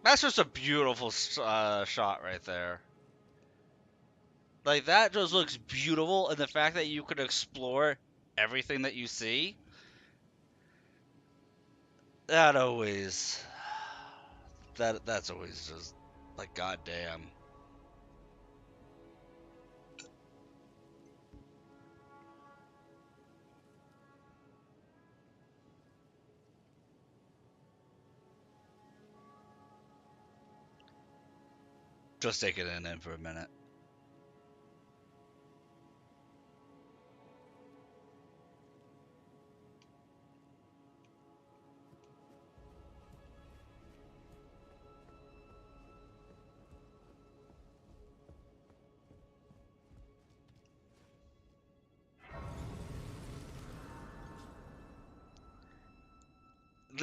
That's just a beautiful shot right there. Like, that just looks beautiful, and the fact that you could explore everything that you see, that always, that's always just, like, goddamn. Just take it in for a minute.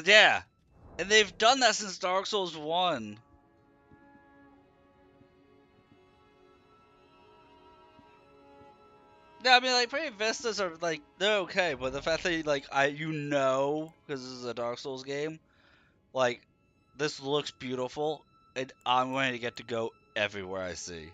Yeah, and they've done that since Dark Souls 1. Yeah, I mean, like, pretty vistas are, like, they're okay, but the fact that, like, because this is a Dark Souls game, like, this looks beautiful, and I'm going to get to go everywhere I see.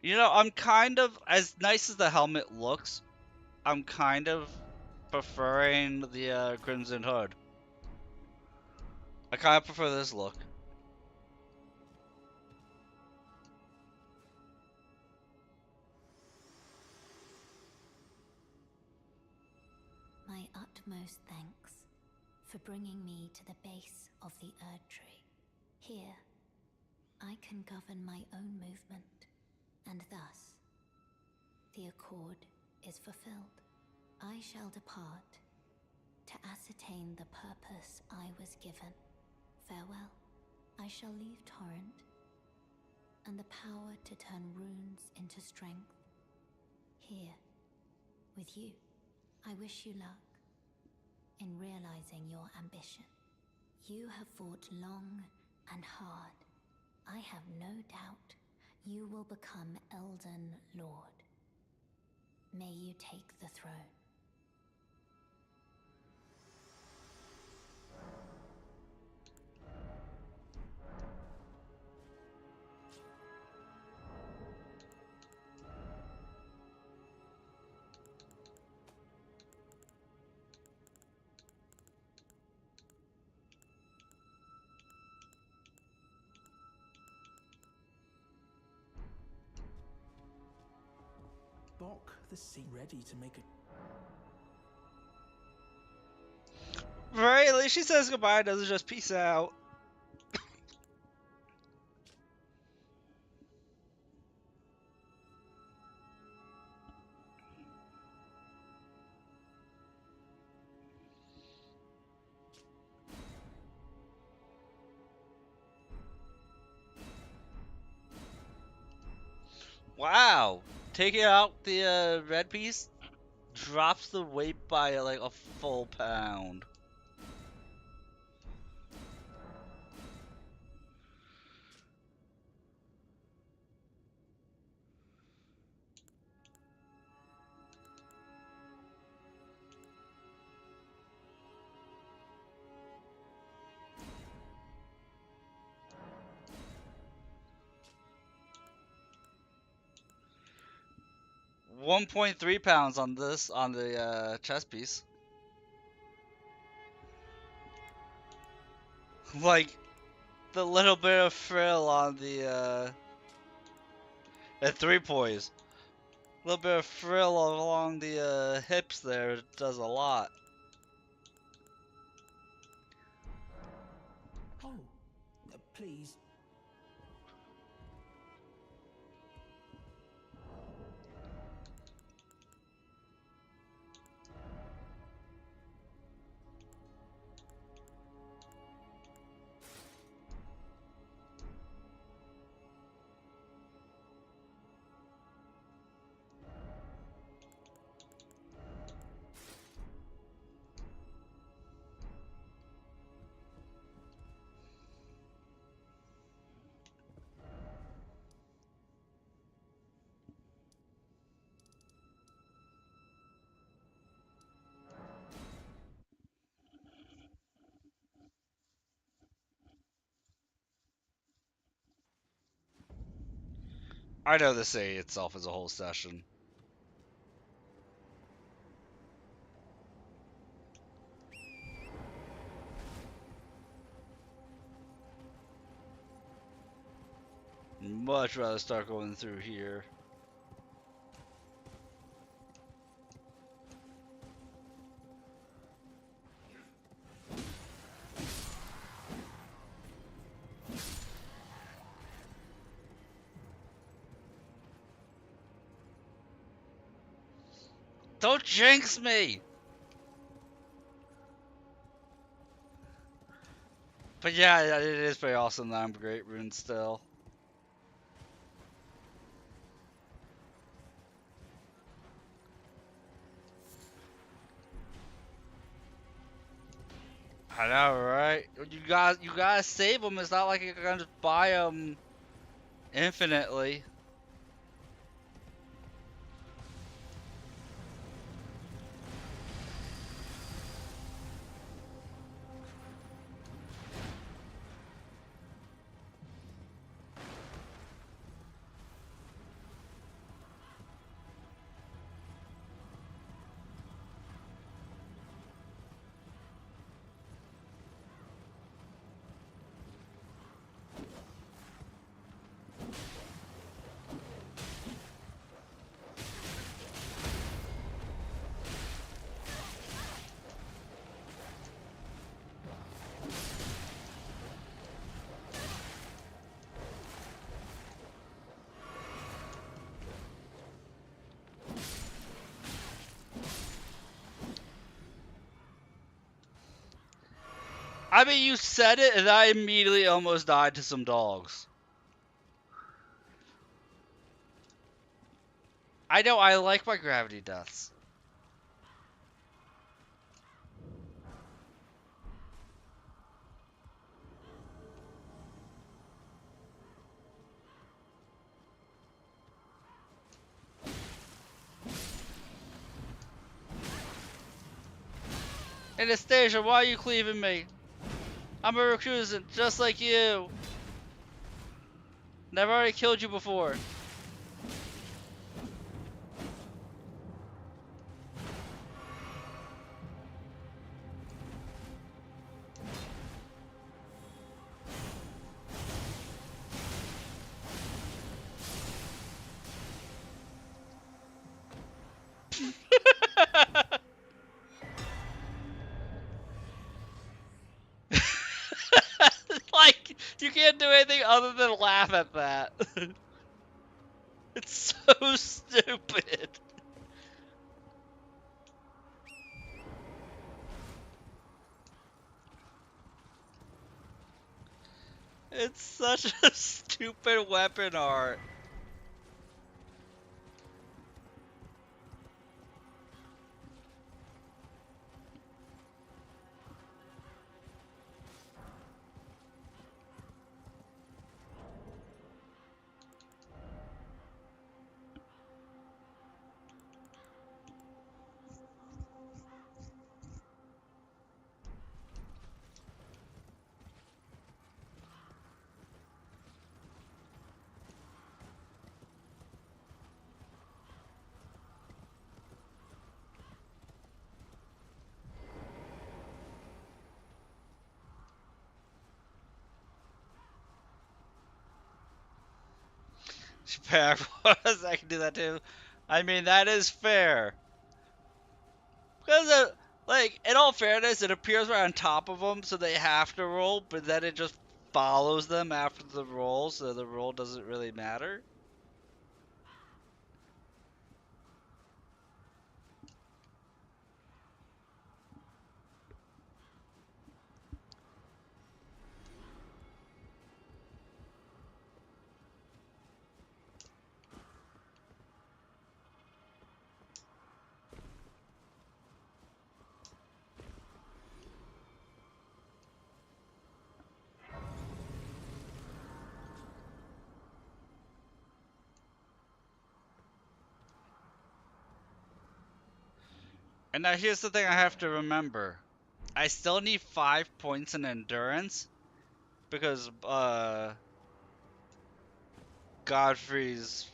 You know, I'm kind of, as nice as the helmet looks, I'm kind of preferring the Crimson Hood. I kind of prefer this look. My utmost thanks for bringing me to the base of the Erd Tree. Here, I can govern my own movement, and thus, the accord is fulfilled. I shall depart to ascertain the purpose I was given. Farewell. I shall leave Torrent, and the power to turn runes into strength. Here, with you, I wish you luck in realizing your ambition. You have fought long and hard. I have no doubt you will become Elden Lord. May you take the throne. Bok the sea ready to make a... Right, at least she says goodbye, doesn't just peace out. Wow, taking out the red piece drops the weight by like a full pound. £1.3 on this on the chest piece. Like the little bit of frill on the at 3 poise. A little bit of frill along the hips there does a lot. Oh, please. I know this A itself is a whole session. Much rather start going through here. Don't jinx me! But yeah, it is pretty awesome that I'm Great Rune still. I know, right? You gotta save them. It's not like you're gonna just buy them infinitely. I mean, you said it, and I immediately almost died to some dogs. I know, I like my gravity deaths. Anastasia, why are you cleaving me? I'm a recusant, just like you. Never already killed you before. Like, you can't do anything other than laugh at that. It's so stupid. It's such a stupid weapon art. Fair. I can do that too. I mean, that is fair. Because, like, in all fairness, it appears right on top of them, so they have to roll, but then it just follows them after the roll, so the roll doesn't really matter. And now here's the thing I have to remember. I still need 5 points in endurance, because, Godfrey's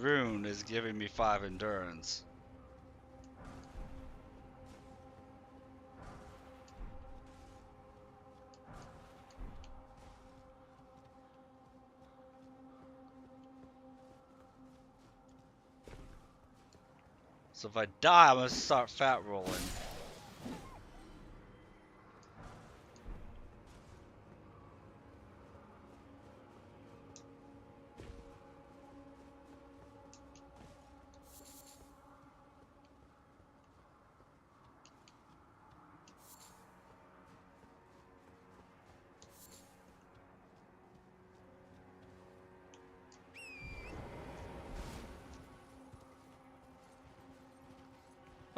rune is giving me 5 endurance. So if I die, I'm gonna start fat rolling.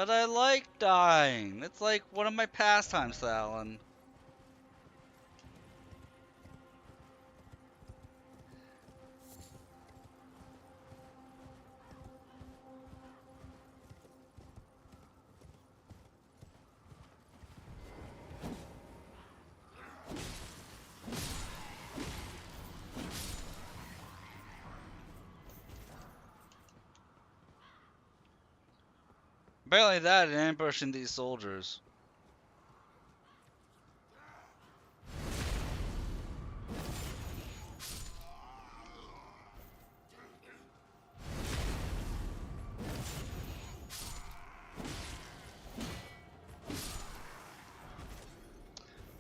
But I like dying. It's like one of my pastimes, Alan. Barely that and ambushing these soldiers.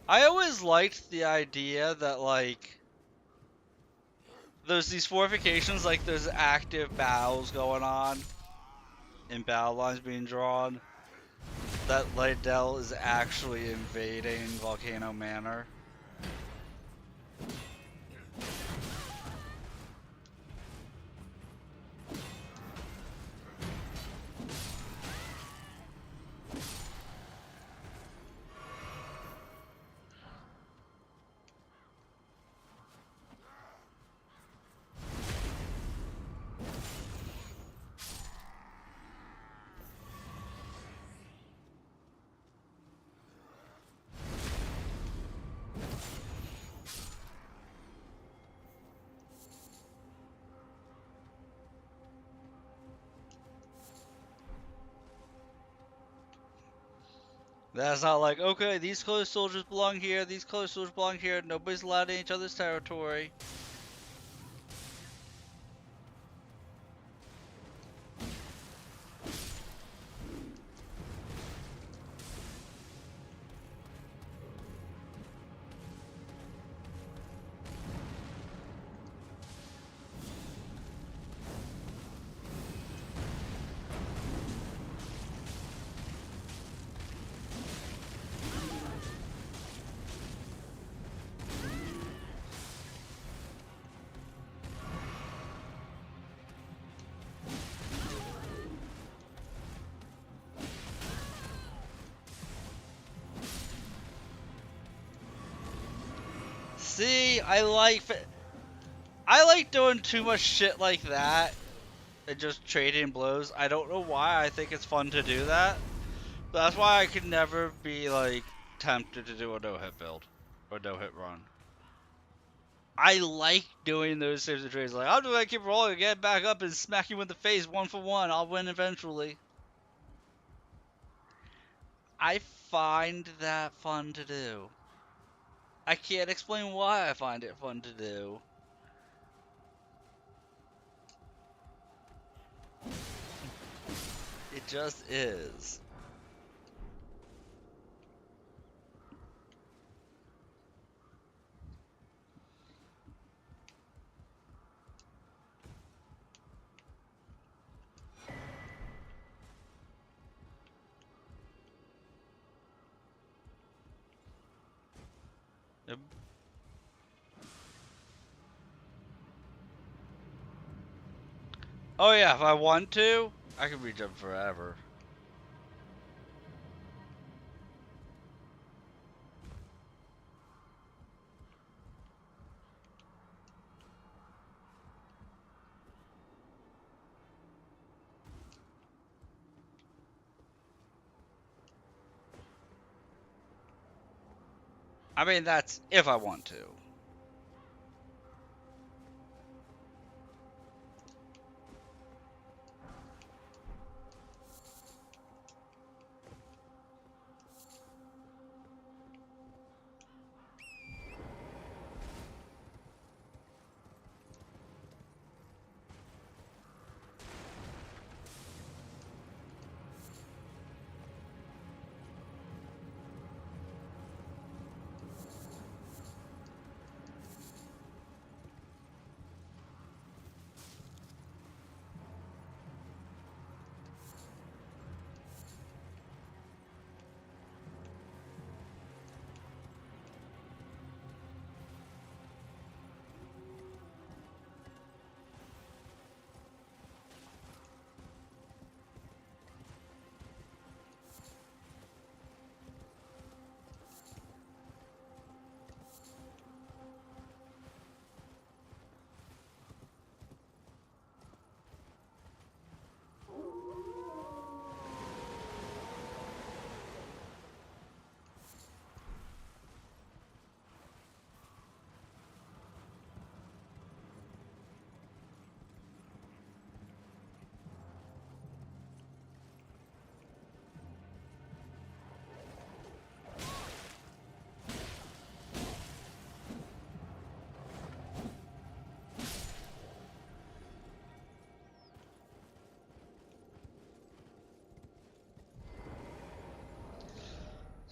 I always liked the idea that, like, there's these fortifications, like there's active battles going on and battle lines being drawn, that Leyndell is actually invading Volcano Manor. That's not like, okay, these close soldiers belong here, these close soldiers belong here, nobody's allowed in each other's territory. See, I like doing too much shit like that and just trading blows. I don't know why. I think it's fun to do that. But that's why I could never be like tempted to do a no-hit build or no-hit run. I like doing those types of trades. Like, I'm just gonna keep rolling, get back up, and smack you in the face 1-for-1. I'll win eventually. I find that fun to do. I can't explain why I find it fun to do. It just is. Oh yeah, if I want to, I can rejump forever. I mean, that's if I want to.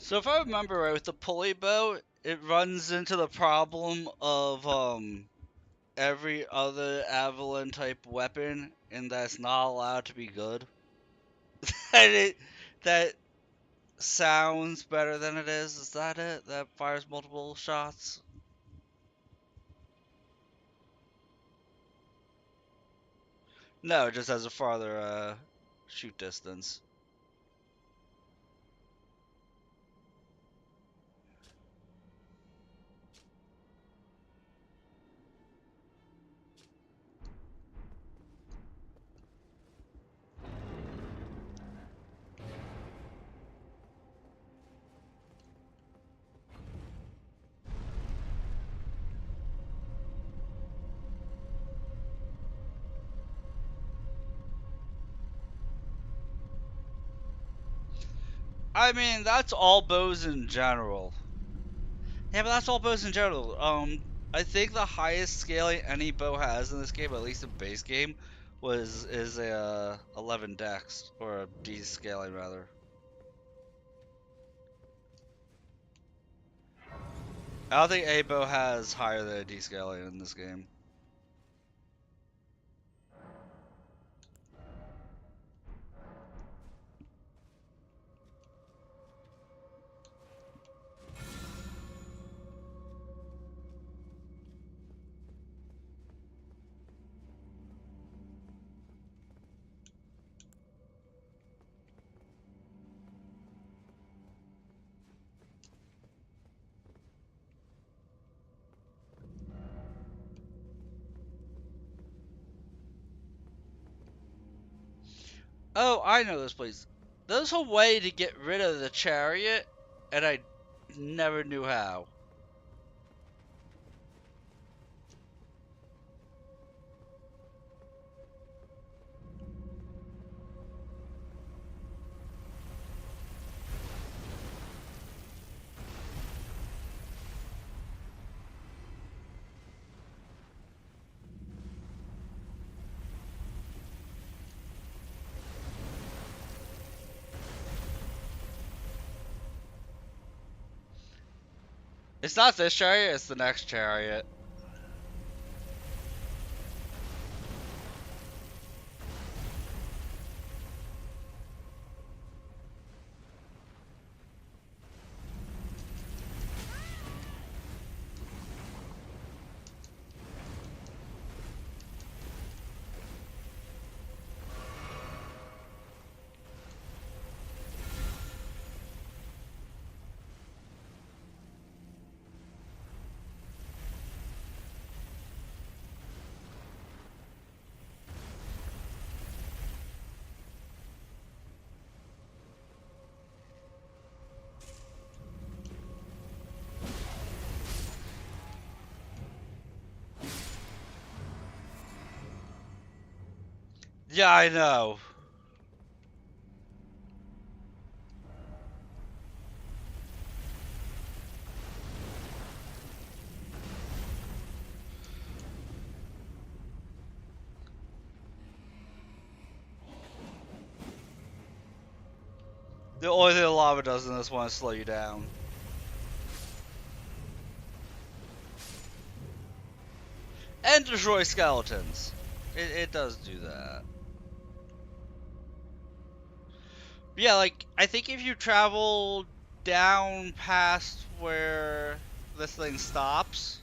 So if I remember right, with the pulley bow, it runs into the problem of every other Avalon type weapon, and that's not allowed to be good. That sounds better than it is. Is that it? That fires multiple shots? No, it just has a farther shoot distance. I mean, that's all bows in general. Yeah, but that's all bows in general. I think the highest scaling any bow has in this game, at least in base game, is a 11 dex or a D scaling rather. I don't think a bow has higher than a D scaling in this game. Oh, I know this place. There's a way to get rid of the chariot, and I never knew how. It's not this chariot, it's the next chariot. Yeah, I know. The only thing the lava does in this one is slow you down. And destroy skeletons. It does do that. But yeah, like, I think if you travel down past where this thing stops.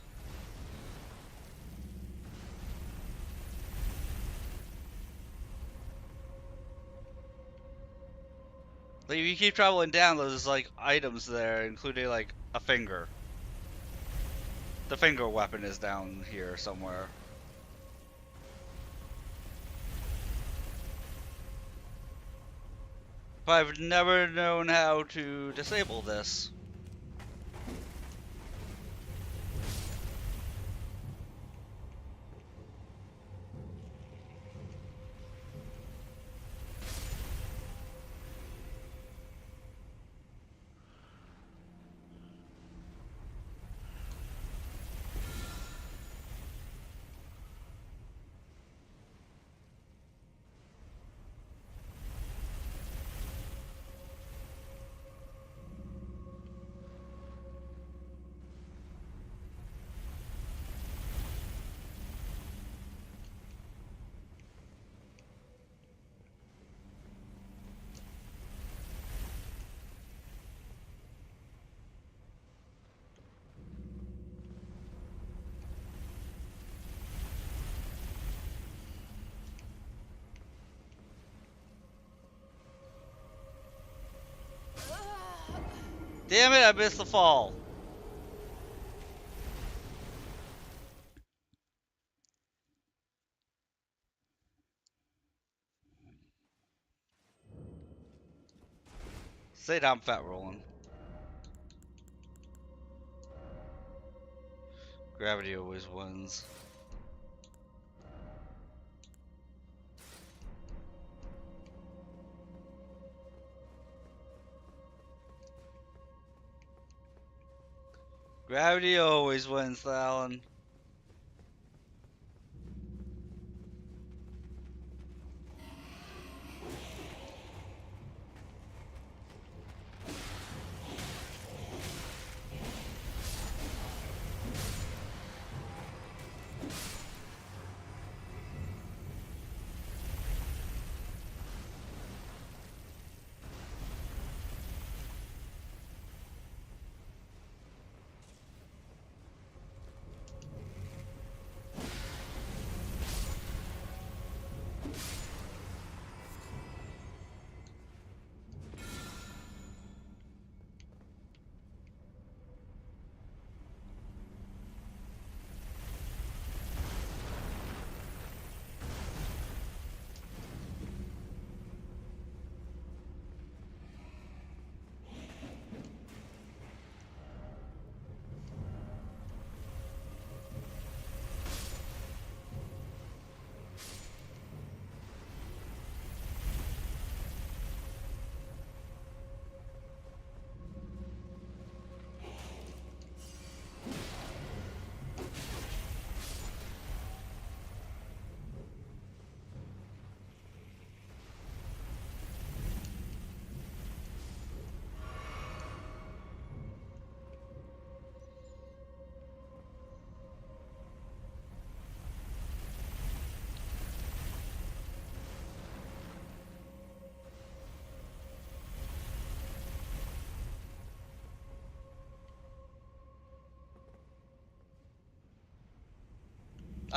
Like, if you keep traveling down, there's, like, items there, including, like, a finger. The finger weapon is down here somewhere. But I've never known how to disable this. Damn it, I missed the fall. Say down, fat rolling. Gravity always wins. Gravity always wins, Alan.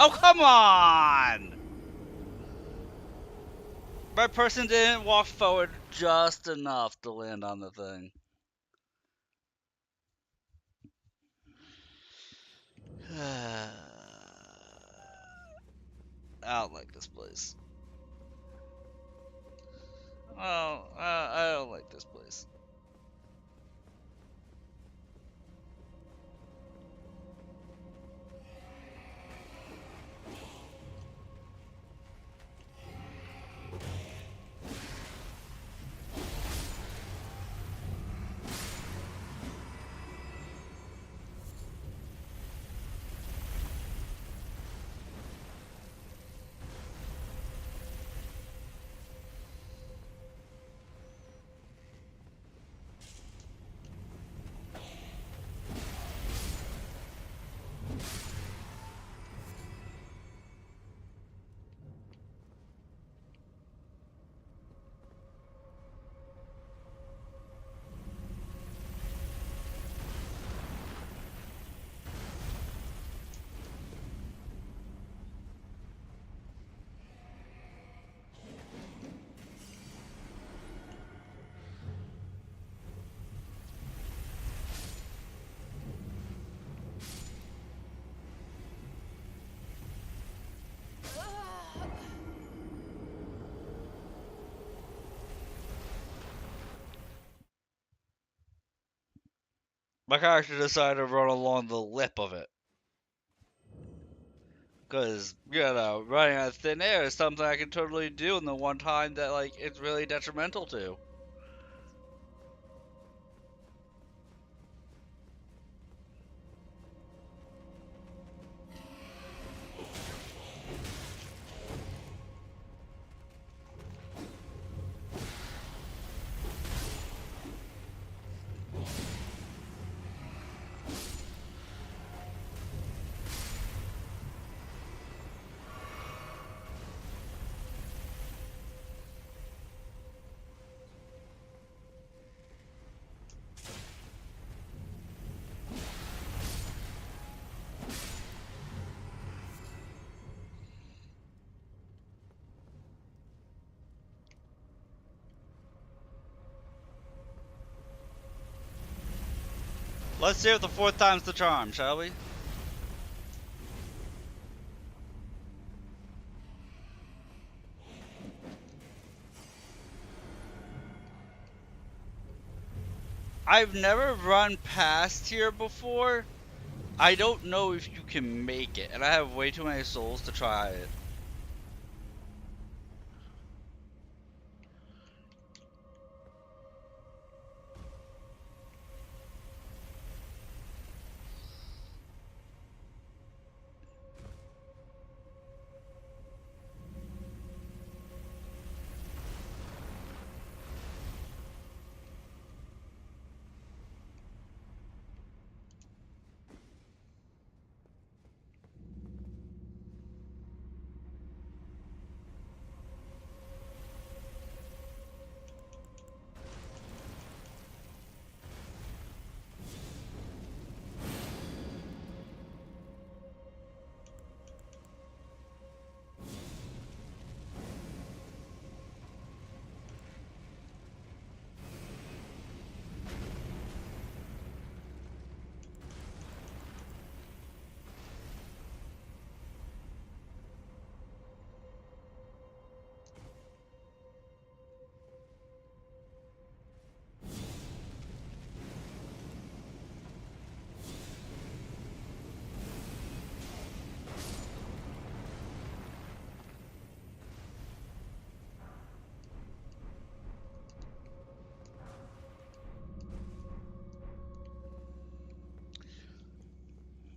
Oh, come on! My person didn't walk forward just enough to land on the thing. I don't like this place. Oh, I don't like this place. My character decided to run along the lip of it. Because, you know, running on thin air is something I can totally do in the one time that, like, it's really detrimental to. Let's see if the fourth time's the charm, shall we? I've never run past here before. I don't know if you can make it, and I have way too many souls to try it.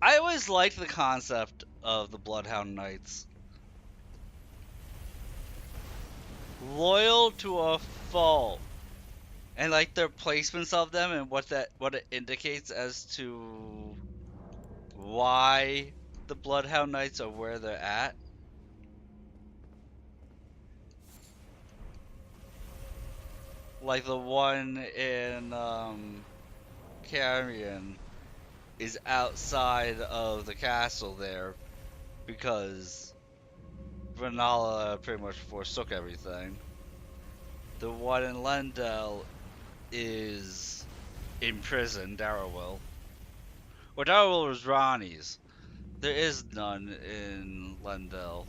I always liked the concept of the Bloodhound Knights. Loyal to a fault. And like their placements of them and what it indicates as to why the Bloodhound Knights are where they're at. Like the one in Carrion is outside of the castle there because Renala pretty much forsook everything. The one in Leyndell is in prison, Darrowell. Or Darrowell was Ronnie's. There is none in Leyndell.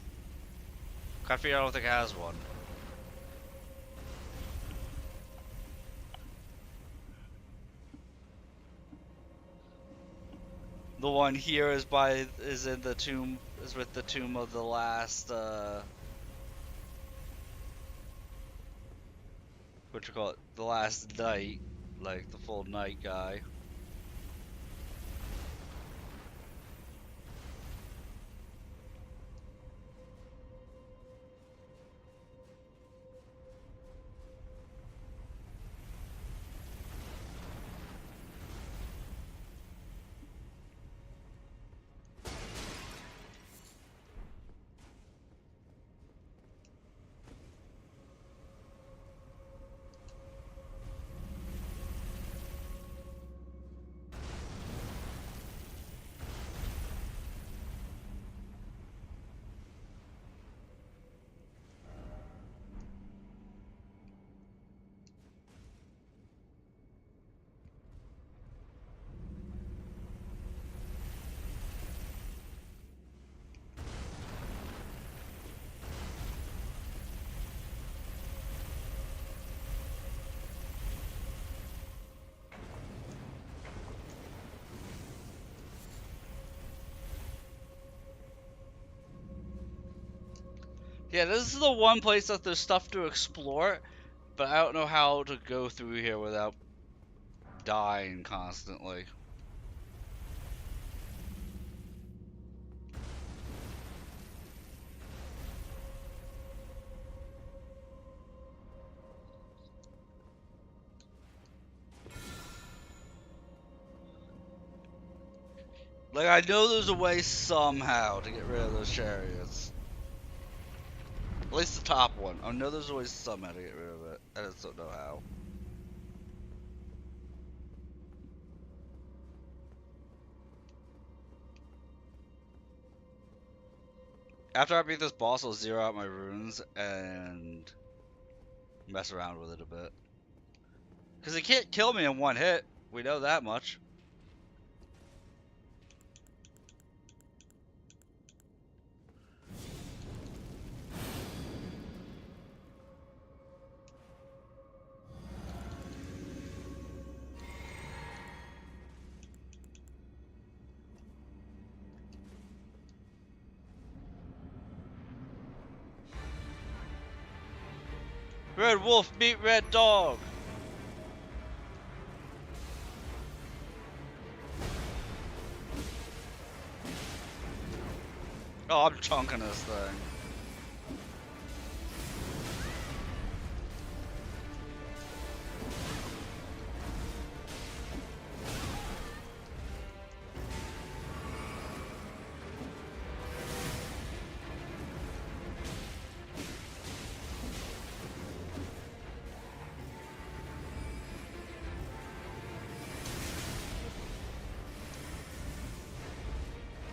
I don't think it has one. The one here is in the tomb, is with the tomb of the last what you call it, the last knight, like the full knight guy. Yeah, this is the one place that there's stuff to explore, but I don't know how to go through here without dying constantly. Like, I know there's a way somehow to get rid of those chariots. At least the top one. I know there's a way somehow to get rid of it. I just don't know how. After I beat this boss, I'll zero out my runes and mess around with it a bit. Because it can't kill me in one hit. We know that much. Red wolf meet red dog. Oh, I'm chunking this thing.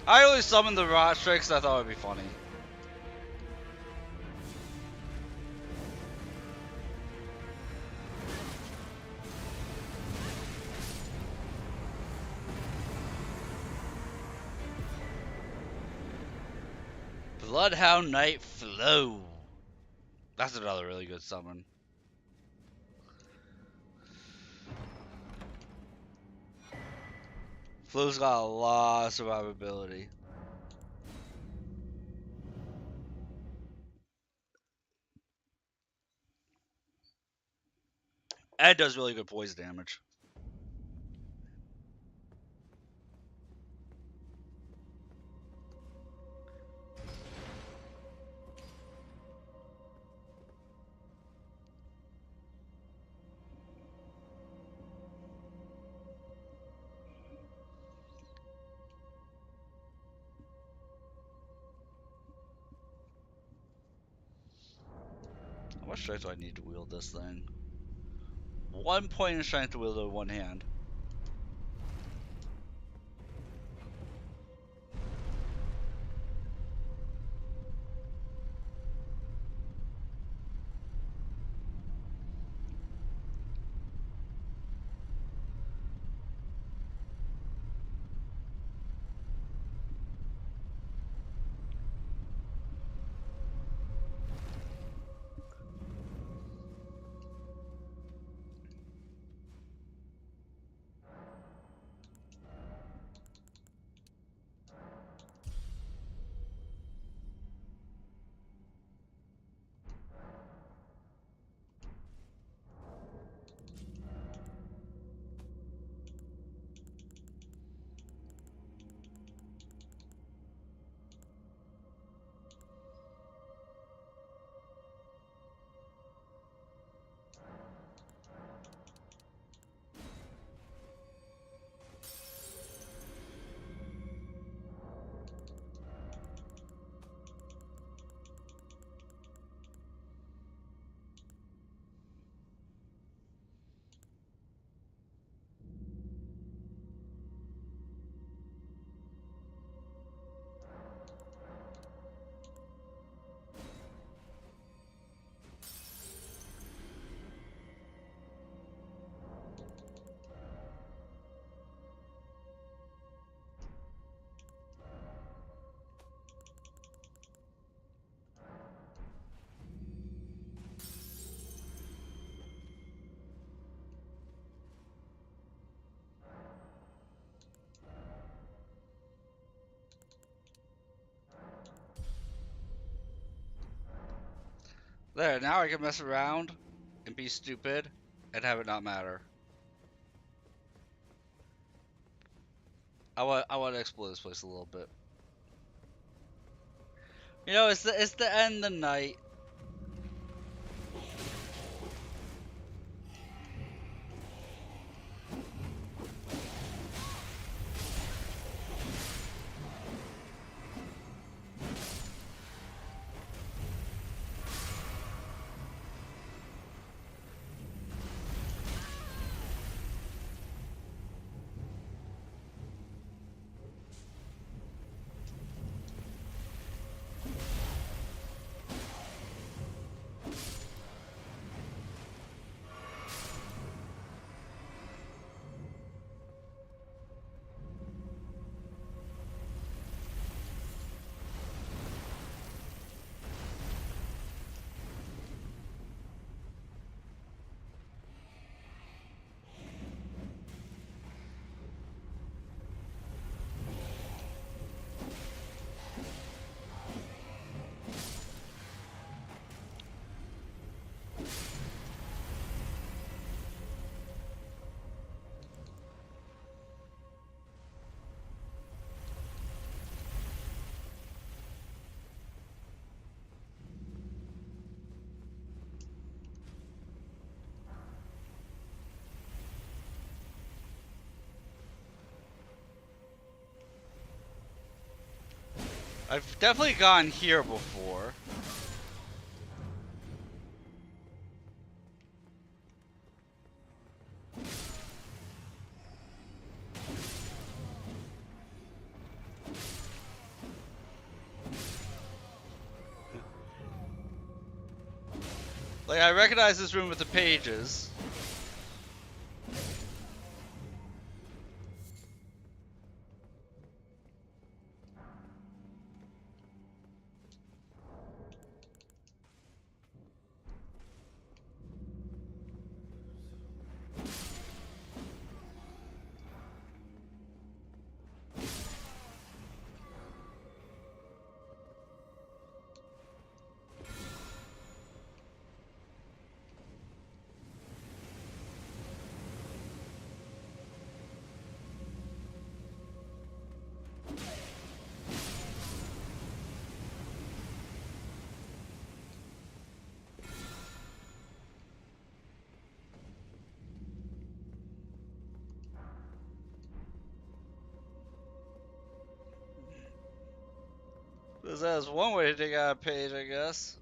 I only summoned the rot strike because I thought it would be funny. Bloodhound Knight Flow. That's another really good summon. Flow's got a lot of survivability. And does really good poison damage. How much strength do I need to wield this thing? 1 point in strength to wield it with one hand. There, now I can mess around and be stupid and have it not matter. I want to explore this place a little bit. You know, it's the end of the night. I've definitely gone here before. Like, I recognize this room with the pages. That's one way to take out a page, I guess.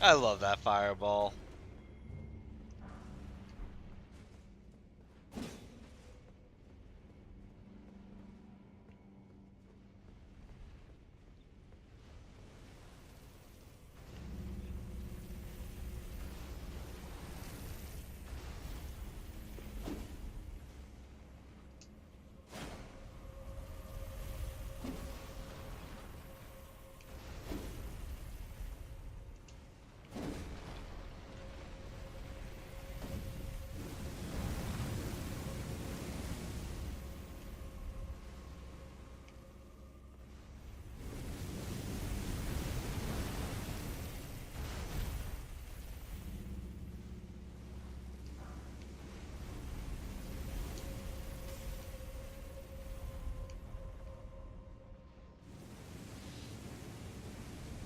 I love that fireball.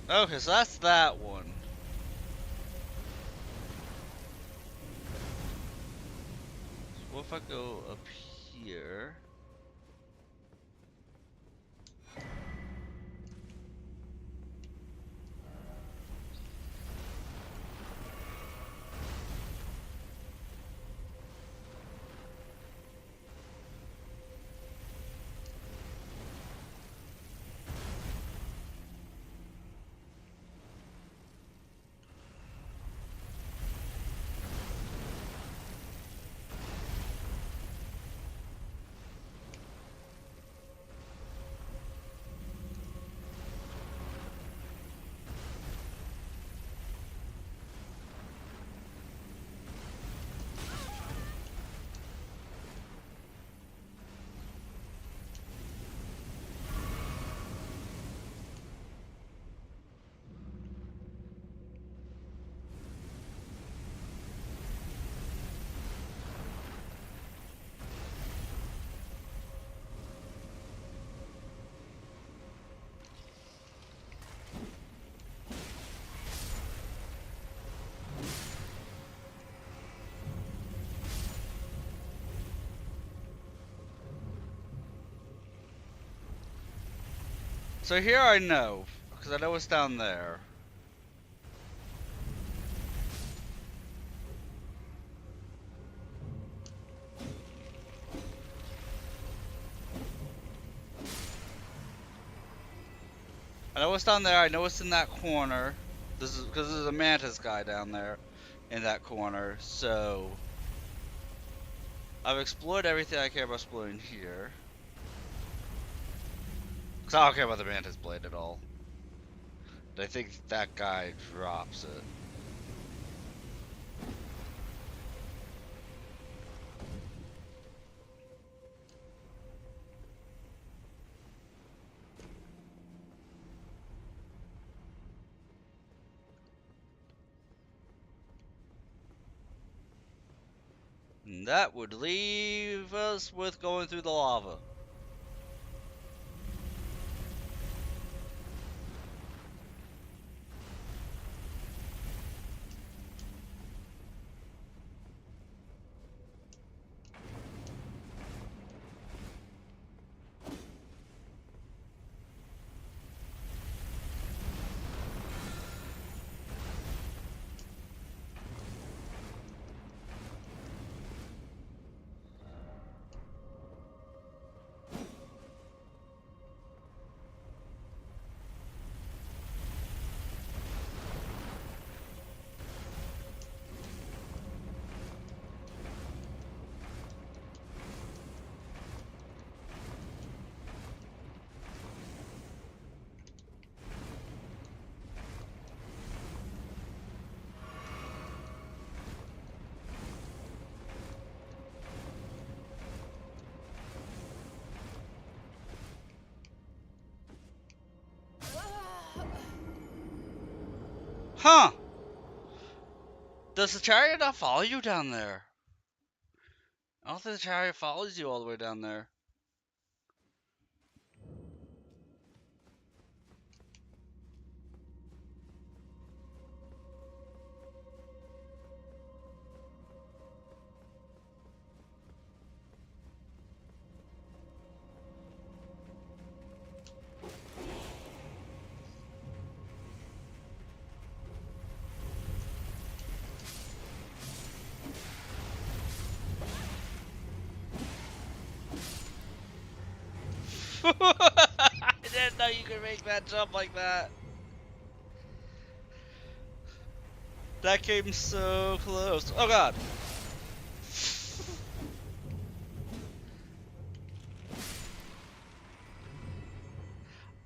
Okay, so that's that one. So what if I go up here? So here I know, because I know what's down there. I know what's down there, I know what's in that corner. This is because there's a mantis guy down there in that corner, so I've explored everything I care about exploring here. Cause I don't care about the Mantis Blade at all. I think that guy drops it. And that would leave us with going through the lava. Huh! Does the chariot not follow you down there? I don't think the chariot follows you all the way down there. I didn't know you could make that jump like that. That came so close. Oh god.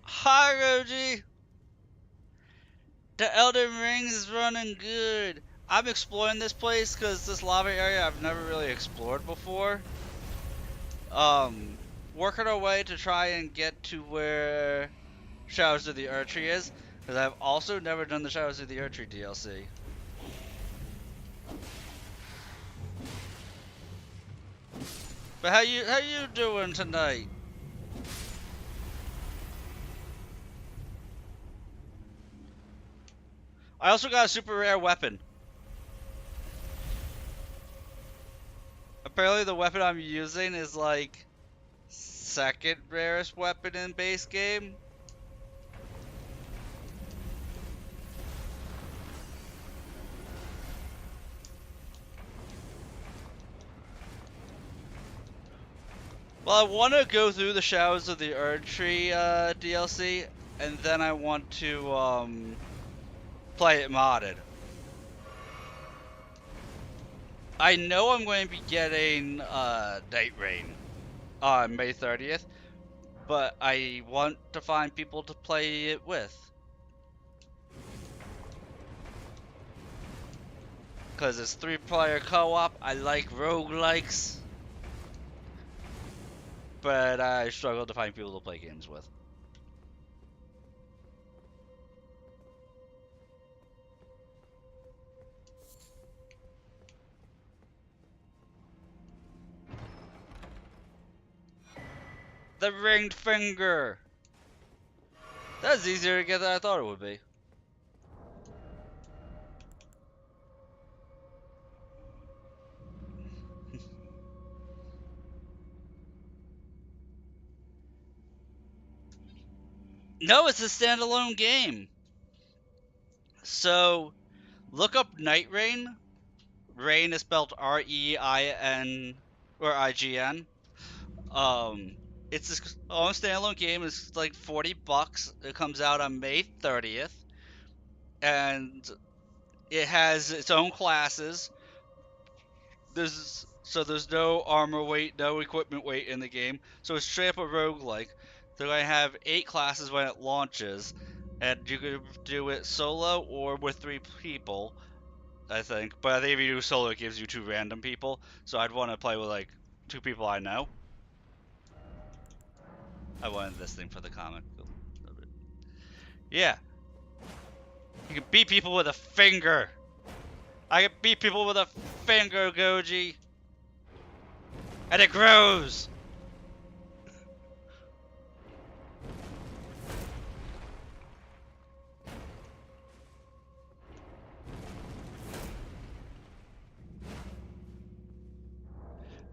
Hi, Roji. The Elden Ring is running good. I'm exploring this place because this lava area I've never really explored before. Working our way to try and get to where Shadows of the Erdtree is, because I've also never done the Shadows of the Erdtree DLC. But how you doing tonight? I also got a super rare weapon. Apparently the weapon I'm using is like second rarest weapon in base game. Well, I want to go through the Shadows of the Erdtree DLC, and then I want to play it modded. I know I'm going to be getting Night Rain on May 30th, but I want to find people to play it with. Because it's 3-player co-op, I like roguelikes, but I struggle to find people to play games with. The ringed finger! That's easier to get than I thought it would be. No, it's a standalone game. So, look up Night Rain. Rain is spelled R-E-I-N or I-G-N. It's its own standalone game. It's like $40. It comes out on May 30th, and it has its own classes. There's no armor weight, no equipment weight in the game, so it's straight up a roguelike. They're going to have 8 classes when it launches, and you can do it solo or with 3 people, I think. But I think if you do solo, it gives you 2 random people. So I'd want to play with like 2 people I know. I wanted this thing for the comic. Yeah. You can beat people with a finger. I can beat people with a finger, Goji. And it grows.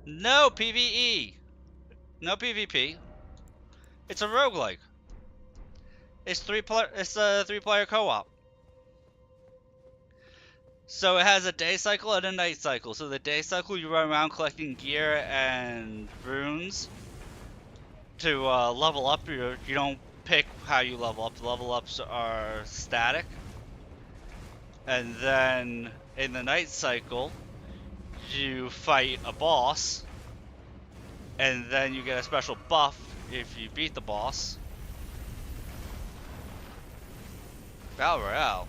No PvE. No PvP. It's a roguelike. It's a 3-player co-op. So it has a day cycle and a night cycle. So the day cycle, you run around collecting gear and runes to level up. You don't pick how you level up. The level ups are static. And then in the night cycle, you fight a boss. And then you get a special buff if you beat the boss. Battle Royale.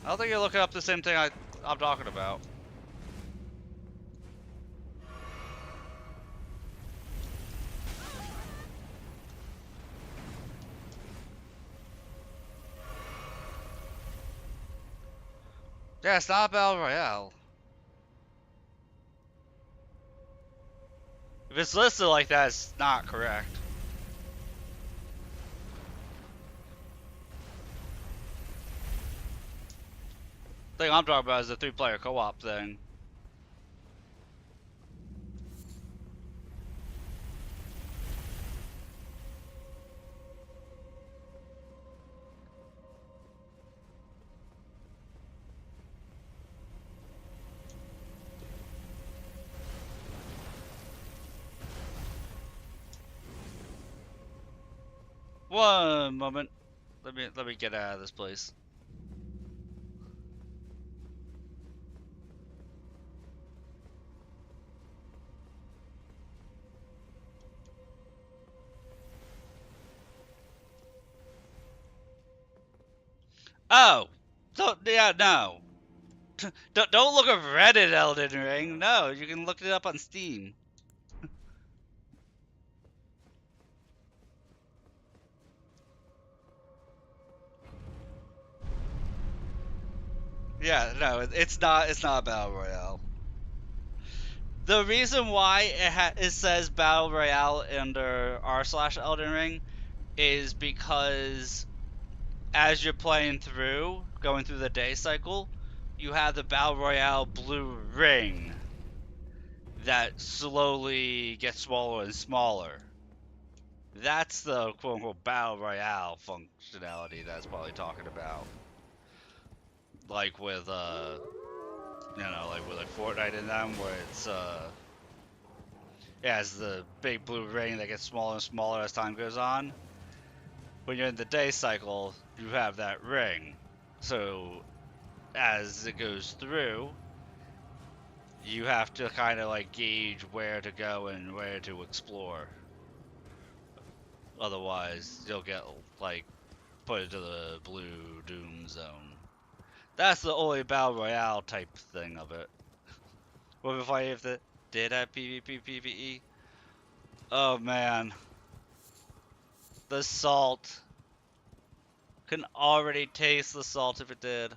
I don't think you're looking up the same thing I'm talking about. Yeah, it's not a Battle Royale. If it's listed like that, it's not correct. The thing I'm talking about is the 3-player co-op thing. One moment. Let me get out of this place. Oh, yeah, no. Don't look up Reddit Elden Ring. No, you can look it up on Steam. Yeah, no, it's not. It's not a Battle Royale. The reason why it says Battle Royale under r/Elden Ring is because as you're playing through, going through the day cycle, you have the Battle Royale blue ring that slowly gets smaller and smaller. That's the quote-unquote Battle Royale functionality that's probably talking about. Like with, like with like Fortnite and them, where it's, yeah, it's the big blue ring that gets smaller and smaller as time goes on. When you're in the day cycle, you have that ring. So, as it goes through, you have to kind of like gauge where to go and where to explore. Otherwise, you'll get like put into the blue doom zone. That's the only Battle Royale type thing of it. What if I did have PvP PvE? Oh man. The salt. Can already taste the salt if it did.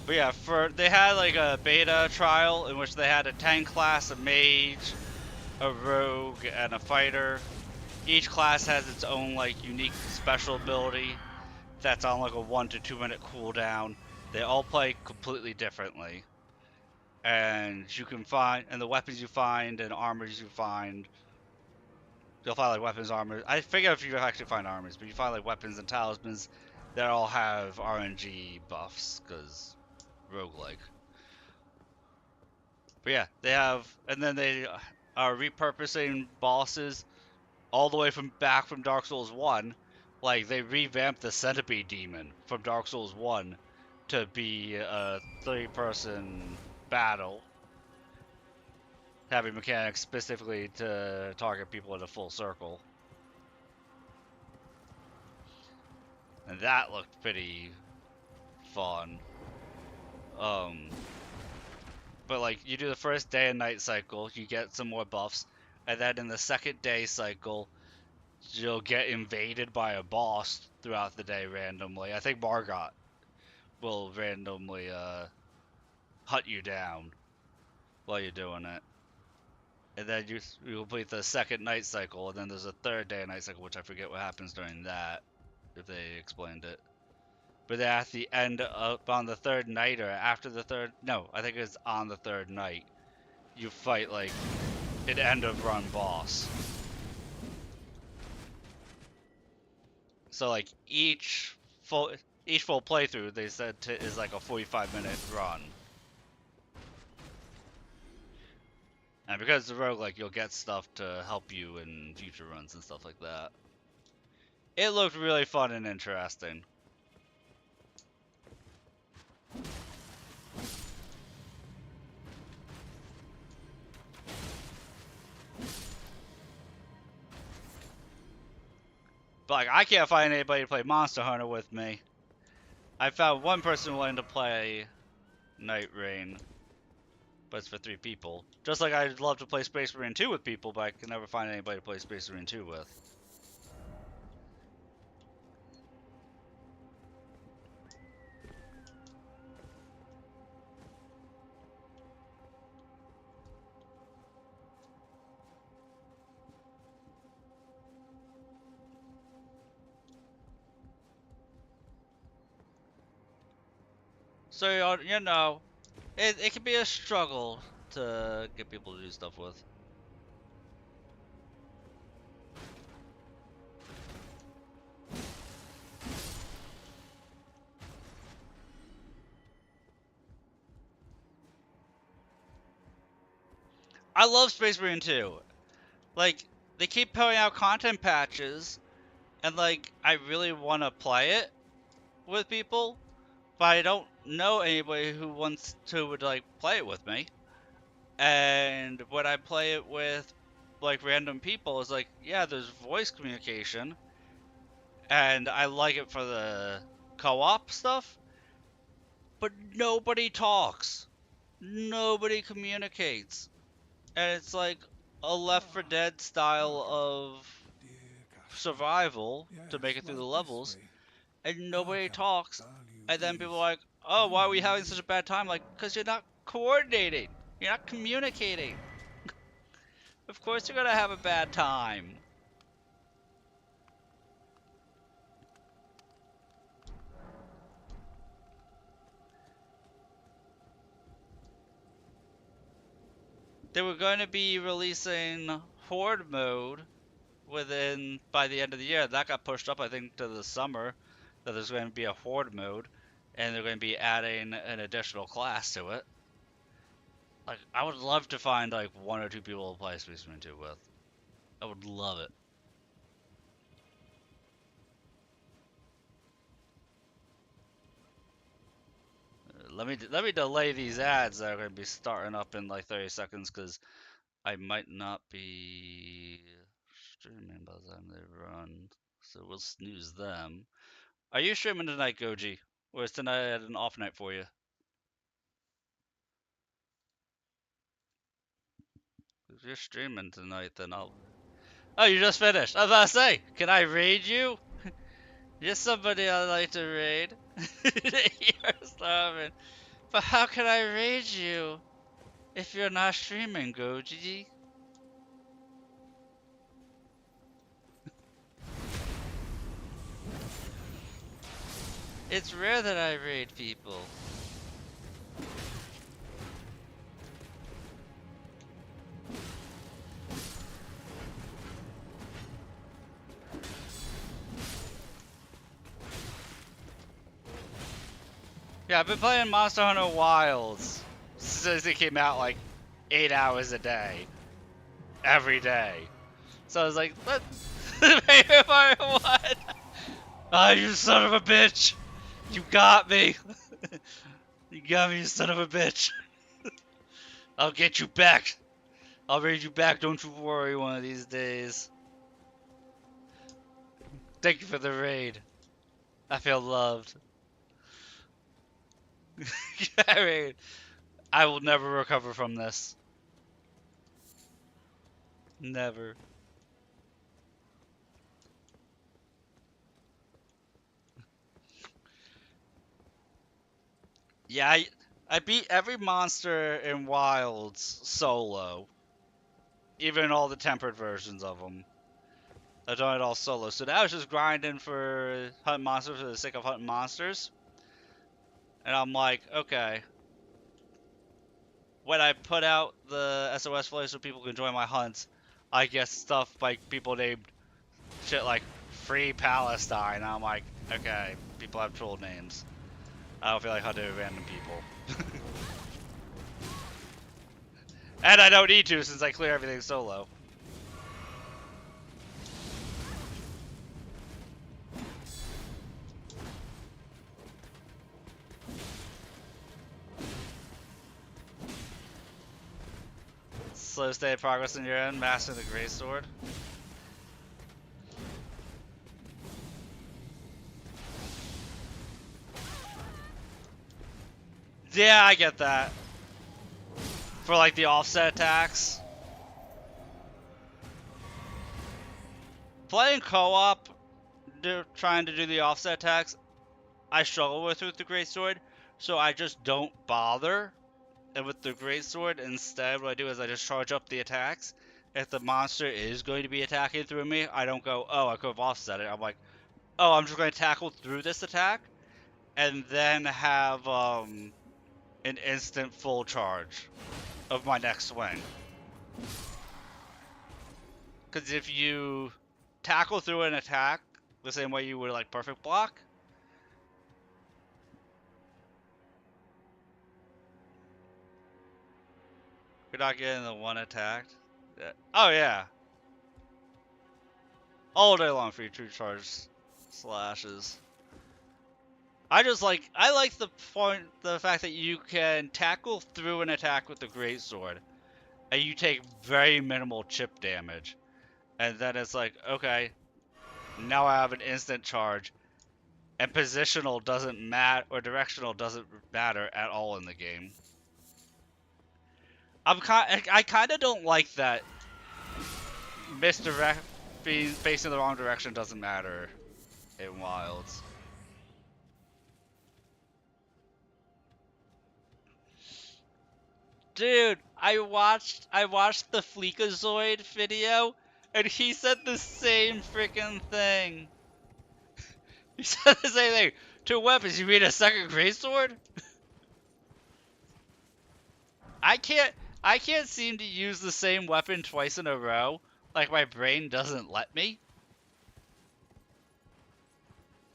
But yeah, they had like a beta trial in which they had a tank class, a mage, a rogue, and a fighter. Each class has its own like unique special ability that's on like a 1 to 2 minute cooldown. They all play completely differently. And you can find, and the weapons you find and armors you find, you'll find like weapons, armor. I forget if you actually find armors, but you find like weapons and talismans that all have RNG buffs, because roguelike. But yeah, they have, and then they are repurposing bosses all the way from back from Dark Souls 1. Like, they revamped the Centipede Demon from Dark Souls 1 to be a 3-person battle, having mechanics specifically to target people in a full circle. And that looked pretty fun. But like, you do the first day and night cycle, you get some more buffs, and then in the second day cycle, you'll get invaded by a boss throughout the day randomly. I think Margot will randomly hunt you down while you're doing it. And then you complete the second night cycle, and then there's a third day and night cycle, which I forget what happens during that, if they explained it. But then at the end of, on the third night, or after the third, no, I think it's on the third night, you fight like an end of run boss. So like each full playthrough, they said is like a 45-minute run. And because it's a roguelike, you'll get stuff to help you in future runs and stuff like that. It looked really fun and interesting. But like, I can't find anybody to play Monster Hunter with me. I found one person willing to play Night Rain, but it's for 3 people. Just like I'd love to play Space Marine 2 with people, but I can never find anybody to play Space Marine 2 with. So, you know, it can be a struggle to get people to do stuff with. I love Space Marine 2. Like, they keep putting out content patches, and like, I really want to play it with people, but I don't know anybody who wants to would like play it with me. And when I play it with like random people, it's like, yeah, there's voice communication, and I like it for the co-op stuff, but nobody talks, nobody communicates, and it's like a Left 4 Dead style of survival to make it through the levels, and nobody talks, and then people are like, oh, why are we having such a bad time? Like, because you're not coordinating, you're not communicating. Of course you're gonna have a bad time. They were going to be releasing Horde mode by the end of the year. That got pushed up, I think, to the summer. That there's going to be a Horde mode, and they're going to be adding an additional class to it. Like, I would love to find like 1 or 2 people to play Space Marine 2 with. I would love it. Let me delay these ads that are going to be starting up in like 30 seconds, because I might not be streaming by the time they run, so we'll snooze them. Are you streaming tonight, Goji? Or is tonight an off night for you? If you're streaming tonight, then I'll... Oh, you just finished. I was about to say, can I raid you? You're somebody I like to raid. You're starving. But how can I raid you if you're not streaming, Goji? It's rare that I raid people. Yeah, I've been playing Monster Hunter Wilds since it came out like 8 hours a day. Every day. So I was like, let Paper Mario 1! Ah, you son of a bitch! You got me! You got me, you son of a bitch! I'll get you back! I'll raid you back, don't you worry one of these days. Thank you for the raid. I feel loved. Raid. I will never recover from this. Never. Yeah, I beat every monster in Wilds solo. Even all the tempered versions of them. I've done it all solo. So now I was just grinding for hunting monsters for the sake of hunting monsters. And I'm like, okay. When I put out the SOS flags so people can join my hunts, I get stuff by people named shit like Free Palestine. And I'm like, okay, people have troll names. I don't feel like hunting random people. And I don't need to since I clear everything solo. Slow steady progress in your end, mastering the greatsword. Yeah, I get that. For like the offset attacks. Playing co-op, trying to do the offset attacks, I struggle with the greatsword, so I just don't bother. And with the greatsword, instead, what I do is I just charge up the attacks. If the monster is going to be attacking through me, I don't go, oh, I could have offset it. I'm like, oh, I'm just going to tackle through this attack, and then have an instant full charge of my next swing. Because if you tackle through an attack the same way you would like perfect block, you're not getting the one attacked. Yeah. Oh yeah, all day long for your true charge slashes. I like the fact that you can tackle through an attack with the greatsword, and you take very minimal chip damage, and then it's like, okay, now I have an instant charge, and positional doesn't matter or directional doesn't matter at all in the game. I kind of don't like that misdirect being facing the wrong direction doesn't matter in Wilds. Dude, I watched the Fleekazoid video, and he said the same freaking thing. He said the same thing. Two weapons, you mean a second greatsword? I can't I can't seem to use the same weapon twice in a row. Like my brain doesn't let me.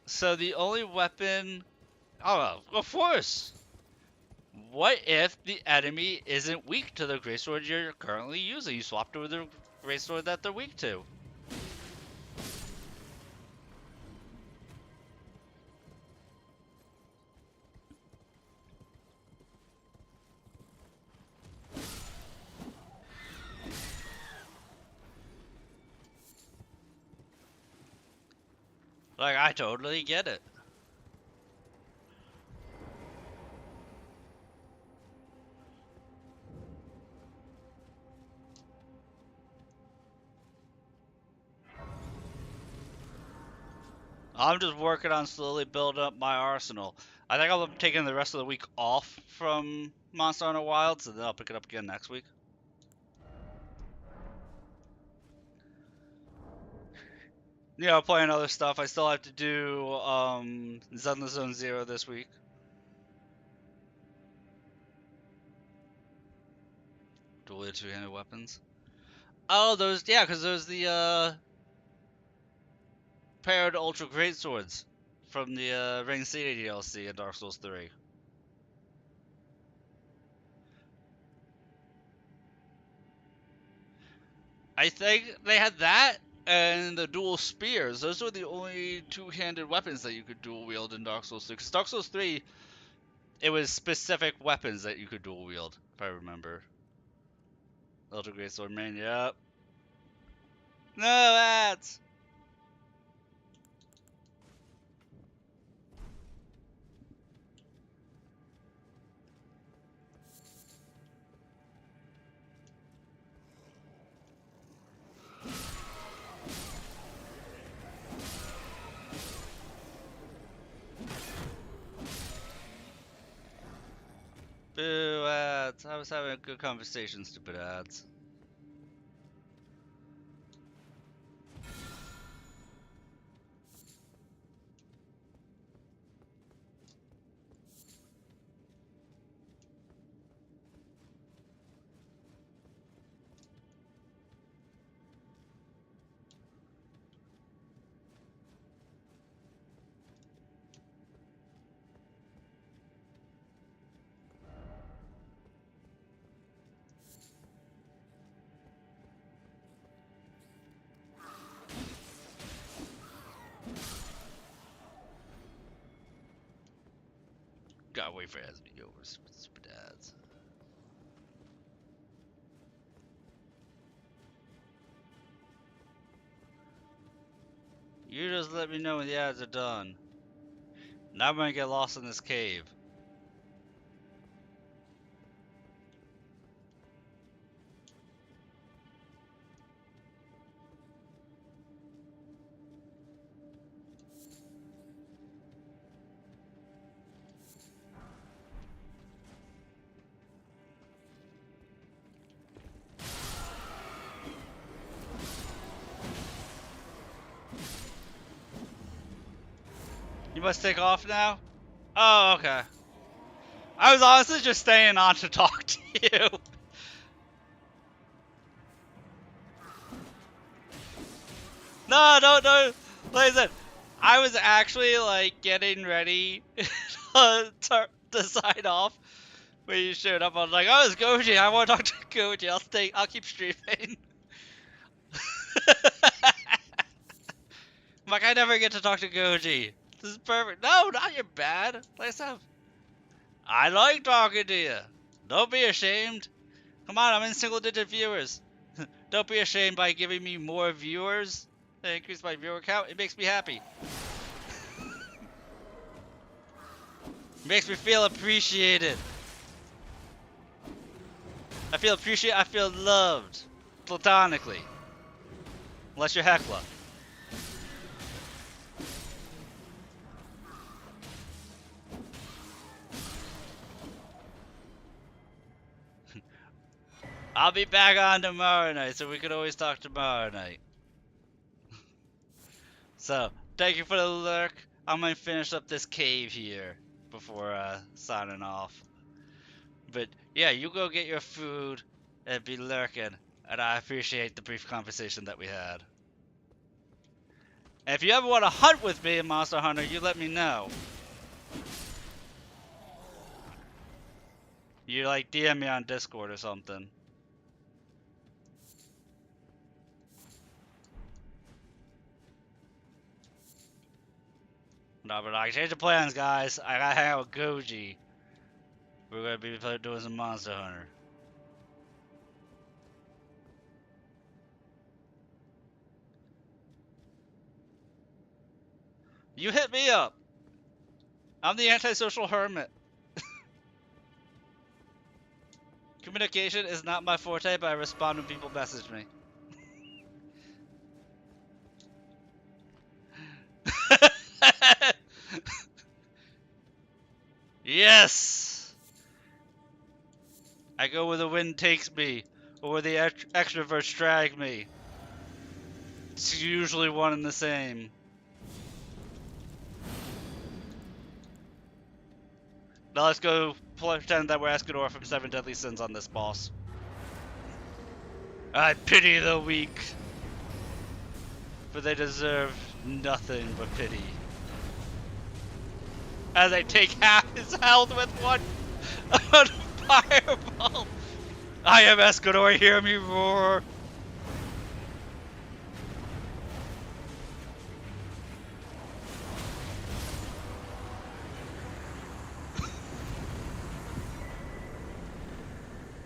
So the only weapon, oh, of course. What if the enemy isn't weak to the greatsword you're currently using? You swap to the greatsword that they're weak to. Like, I totally get it. I'm just working on slowly building up my arsenal. I think I'm taking the rest of the week off from Monster Hunter Wilds, and then I'll pick it up again next week. Yeah, playing other stuff. I still have to do Zelda Zone Zero this week. Dual two-handed weapons. Oh, those, yeah, because those the paired ultra great swords from the Ring City DLC in Dark Souls 3. I think they had that and the dual spears. Those were the only two-handed weapons that you could dual wield in Dark Souls 2. 'Cause Dark Souls 3, it was specific weapons that you could dual wield, if I remember. Elder Great Swordman, yep. No ads! Boo ads. I was having a good conversation, stupid ads. Gotta wait for ads to be over, stupid ads. You just let me know when the ads are done. Now I'm gonna get lost in this cave. You must take off now? Oh, okay. I was honestly just staying on to talk to you. No, no. Like I said, I was actually like getting ready to sign off when you showed up. I was like, oh, it's Goji. I want to talk to Goji. I'll keep streaming. I'm like, I never get to talk to Goji. This is perfect. No, not your bad. Like I said, I like talking to you. Don't be ashamed. Come on, I'm in single-digit viewers. Don't be ashamed by giving me more viewers. That increase my viewer count. It makes me happy. It makes me feel appreciated. I feel appreciated. I feel loved. Platonically. Unless you're Hecla. I'll be back on tomorrow night, so we can always talk tomorrow night. So, thank you for the lurk. I'm gonna finish up this cave here before signing off. But yeah, you go get your food and be lurking, and I appreciate the brief conversation that we had. And if you ever want to hunt with me in Monster Hunter, you let me know. You like DM me on Discord or something. No, but like, change the plans, guys. I gotta hang out with Goji. We're gonna be doing some Monster Hunter. You hit me up. I'm the antisocial hermit. Communication is not my forte, but I respond when people message me. Yes! I go where the wind takes me, or where the extroverts drag me. It's usually one and the same. Now let's go pretend that we're Escador from Seven Deadly Sins on this boss. I pity the weak, for they deserve nothing but pity. As I take half his health with one fireball. I am Escador, hear me roar.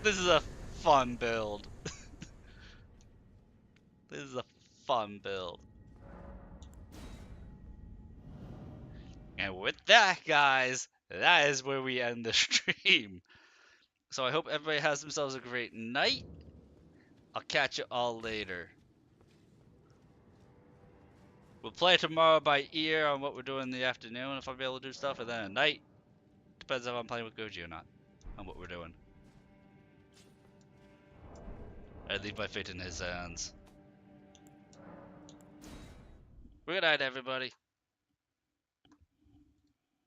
This is a fun build. This is a fun build. And with that, guys, that is where we end the stream. So I hope everybody has themselves a great night. I'll catch you all later. We'll play tomorrow by ear on what we're doing in the afternoon, if I'll be able to do stuff, and then at night, depends if I'm playing with Goji or not, on what we're doing. I leave my fate in his hands. Good night, everybody.